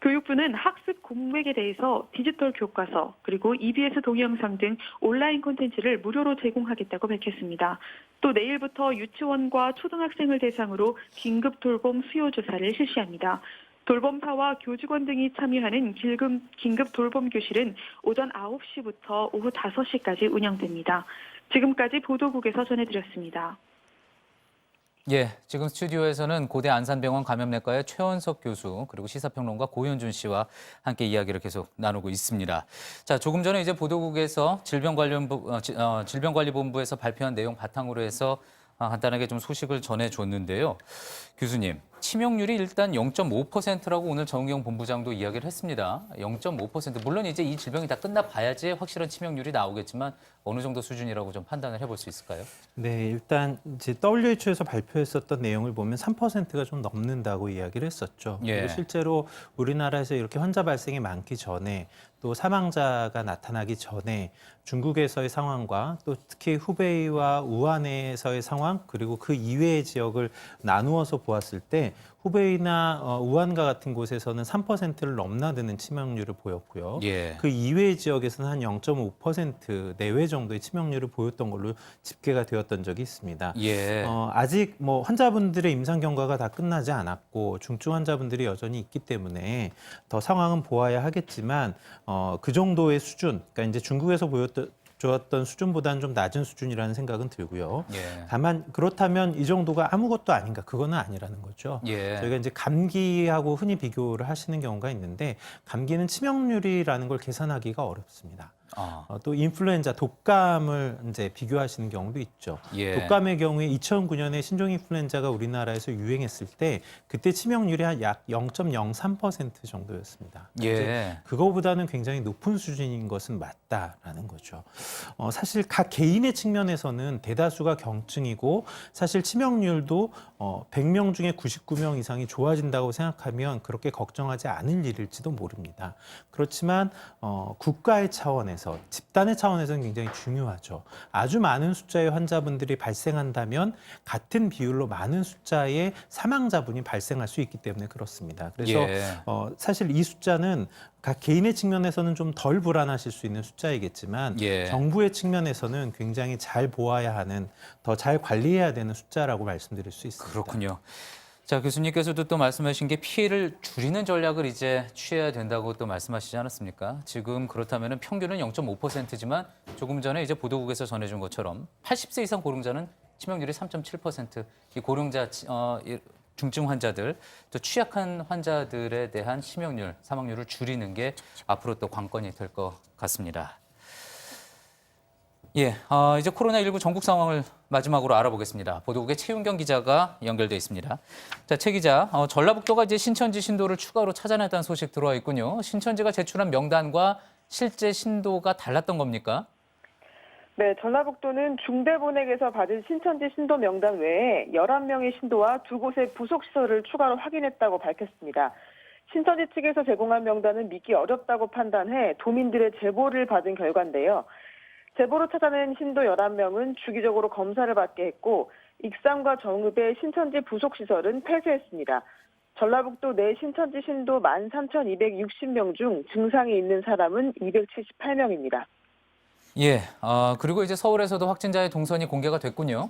교육부는 학습 공백에 대해서 디지털 교과서 그리고 EBS 동영상 등 온라인 콘텐츠를 무료로 제공하겠다고 밝혔습니다. 또 내일부터 유치원과 초등학생을 대상으로 긴급 돌봄 수요 조사를 실시합니다. 돌봄사와 교직원 등이 참여하는 긴급 돌봄 교실은 오전 9시부터 오후 5시까지 운영됩니다. 지금까지 보도국에서 전해드렸습니다. 예, 지금 스튜디오에서는 고대 안산병원 감염내과의 최원석 교수 그리고 시사평론가 고현준 씨와 함께 이야기를 계속 나누고 있습니다. 자, 조금 전에 이제 보도국에서 질병관리본부에서 발표한 내용 바탕으로 해서 간단하게 좀 소식을 전해줬는데요. 교수님, 치명률이 일단 0.5%라고 오늘 정의용 본부장도 이야기를 했습니다. 0.5%. 물론 이제 이 질병이 다 끝나봐야지 확실한 치명률이 나오겠지만 어느 정도 수준이라고 좀 판단을 해볼 수 있을까요? 네, 일단 이제 WHO에서 발표했었던 내용을 보면 3%가 좀 넘는다고 이야기를 했었죠. 예. 그리고 실제로 우리나라에서 이렇게 환자 발생이 많기 전에 또 사망자가 나타나기 전에 중국에서의 상황과 또 특히 후베이와 우한에서의 상황 그리고 그 이외의 지역을 나누어서 보았을 때 후베이나 우한과 같은 곳에서는 3%를 넘나드는 치명률을 보였고요. 예. 그 이외의 지역에서는 한 0.5% 내외 정도의 치명률을 보였던 걸로 집계가 되었던 적이 있습니다. 예. 아직 뭐 환자분들의 임상 경과가 다 끝나지 않았고 중증 환자분들이 여전히 있기 때문에 더 상황은 보아야 하겠지만 그 정도의 수준, 그러니까 이제 중국에서 보였던 수준보다는 좀 낮은 수준이라는 생각은 들고요. 예. 다만 그렇다면 이 정도가 아무것도 아닌가? 그거는 아니라는 거죠. 예. 저희가 이제 감기하고 흔히 비교를 하시는 경우가 있는데 감기는 치명률이라는 걸 계산하기가 어렵습니다. 또 인플루엔자, 독감을 이제 비교하시는 경우도 있죠. 예. 독감의 경우에 2009년에 신종 인플루엔자가 우리나라에서 유행했을 때 그때 치명률이 한 약 0.03% 정도였습니다. 예. 그거보다는 굉장히 높은 수준인 것은 맞다라는 거죠. 사실 각 개인의 측면에서는 대다수가 경증이고 사실 치명률도 100명 중에 99명 이상이 좋아진다고 생각하면 그렇게 걱정하지 않을 일일지도 모릅니다. 그렇지만 국가의 차원에서 집단의 차원에서는 굉장히 중요하죠. 아주 많은 숫자의 환자분들이 발생한다면 같은 비율로 많은 숫자의 사망자분이 발생할 수 있기 때문에 그렇습니다. 그래서 예. 사실 이 숫자는 각 개인의 측면에서는 좀 덜 불안하실 수 있는 숫자이겠지만 예. 정부의 측면에서는 굉장히 잘 보아야 하는, 더 잘 관리해야 되는 숫자라고 말씀드릴 수 있습니다. 그렇군요. 자, 교수님께서도 또 말씀하신 게 피해를 줄이는 전략을 이제 취해야 된다고 또 말씀하시지 않았습니까? 지금 그렇다면 평균은 0.5%지만 조금 전에 이제 보도국에서 전해준 것처럼 80세 이상 고령자는 치명률이 3.7%, 이 고령자 중증 환자들, 또 취약한 환자들에 대한 치명률, 사망률을 줄이는 게 앞으로 또 관건이 될 것 같습니다. 예, 이제 코로나19 전국 상황을 마지막으로 알아보겠습니다. 보도국의 최윤경 기자가 연결돼 있습니다. 자, 최 기자, 전라북도가 이제 신천지 신도를 추가로 찾아냈다는 소식 들어와 있군요. 신천지가 제출한 명단과 실제 신도가 달랐던 겁니까? 네, 전라북도는 중대본액에서 받은 신천지 신도 명단 외에 11명의 신도와 2곳의 부속시설을 추가로 확인했다고 밝혔습니다. 신천지 측에서 제공한 명단은 믿기 어렵다고 판단해 도민들의 제보를 받은 결과인데요. 제보로 찾아낸 신도 11명은 주기적으로 검사를 받게 했고 익산과 정읍의 신천지 부속시설은 폐쇄했습니다. 전라북도 내 신천지 신도 13,260명 중 증상이 있는 사람은 278명입니다. 예, 그리고 이제 서울에서도 확진자의 동선이 공개가 됐군요.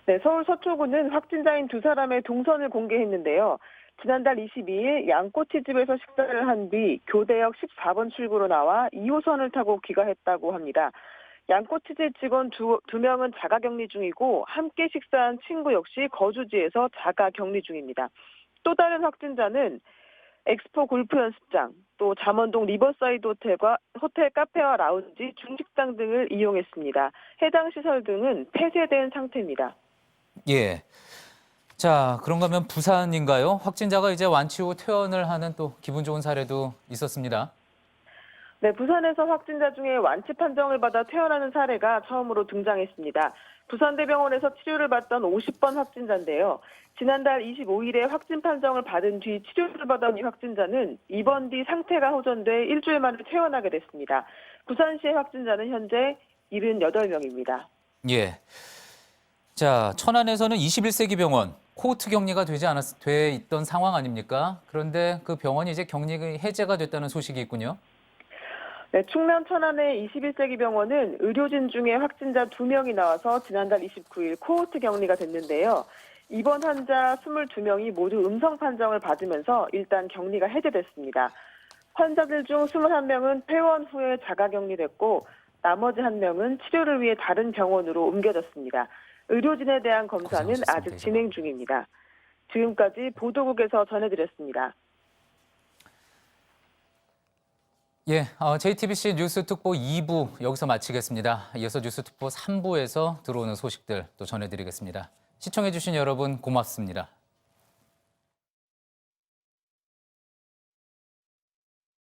네, 서울 서초구는 확진자인 2사람의 동선을 공개했는데요. 지난달 22일 양꼬치집에서 식사를 한 뒤 교대역 14번 출구로 나와 2호선을 타고 귀가했다고 합니다. 양꼬치집 직원 두 명은 자가격리 중이고 함께 식사한 친구 역시 거주지에서 자가격리 중입니다. 또 다른 확진자는 엑스포 골프 연습장, 또 잠원동 리버사이드 호텔과 호텔 카페와 라운지, 중식당 등을 이용했습니다. 해당 시설 등은 폐쇄된 상태입니다. 예. 자, 그런가 하면 부산인가요? 확진자가 이제 완치 후 퇴원을 하는 또 기분 좋은 사례도 있었습니다. 네, 부산에서 확진자 중에 완치 판정을 받아 퇴원하는 사례가 처음으로 등장했습니다. 부산대병원에서 치료를 받던 50번 확진자인데요. 지난달 25일에 확진 판정을 받은 뒤 치료를 받은 이 확진자는 입원 뒤 상태가 호전돼 일주일 만에 퇴원하게 됐습니다. 부산시의 확진자는 현재 78명입니다. 예. 자, 천안에서는 21세기 병원 코호트 격리가 돼 있던 상황 아닙니까? 그런데 그 병원이 이제 격리 해제가 됐다는 소식이 있군요. 네, 충남 천안의 21세기 병원은 의료진 중에 확진자 2명이 나와서 지난달 29일 코호트 격리가 됐는데요. 입원 환자 22명이 모두 음성 판정을 받으면서 일단 격리가 해제됐습니다. 환자들 중 21명은 퇴원 후에 자가격리됐고 나머지 1명은 치료를 위해 다른 병원으로 옮겨졌습니다. 의료진에 대한 검사는 아직 진행 중입니다. 지금까지 보도국에서 전해드렸습니다. 예, JTBC 뉴스 특보 2부 여기서 마치겠습니다. 이어서 뉴스 특보 3부에서 들어오는 소식들 또 전해드리겠습니다. 시청해주신 여러분 고맙습니다.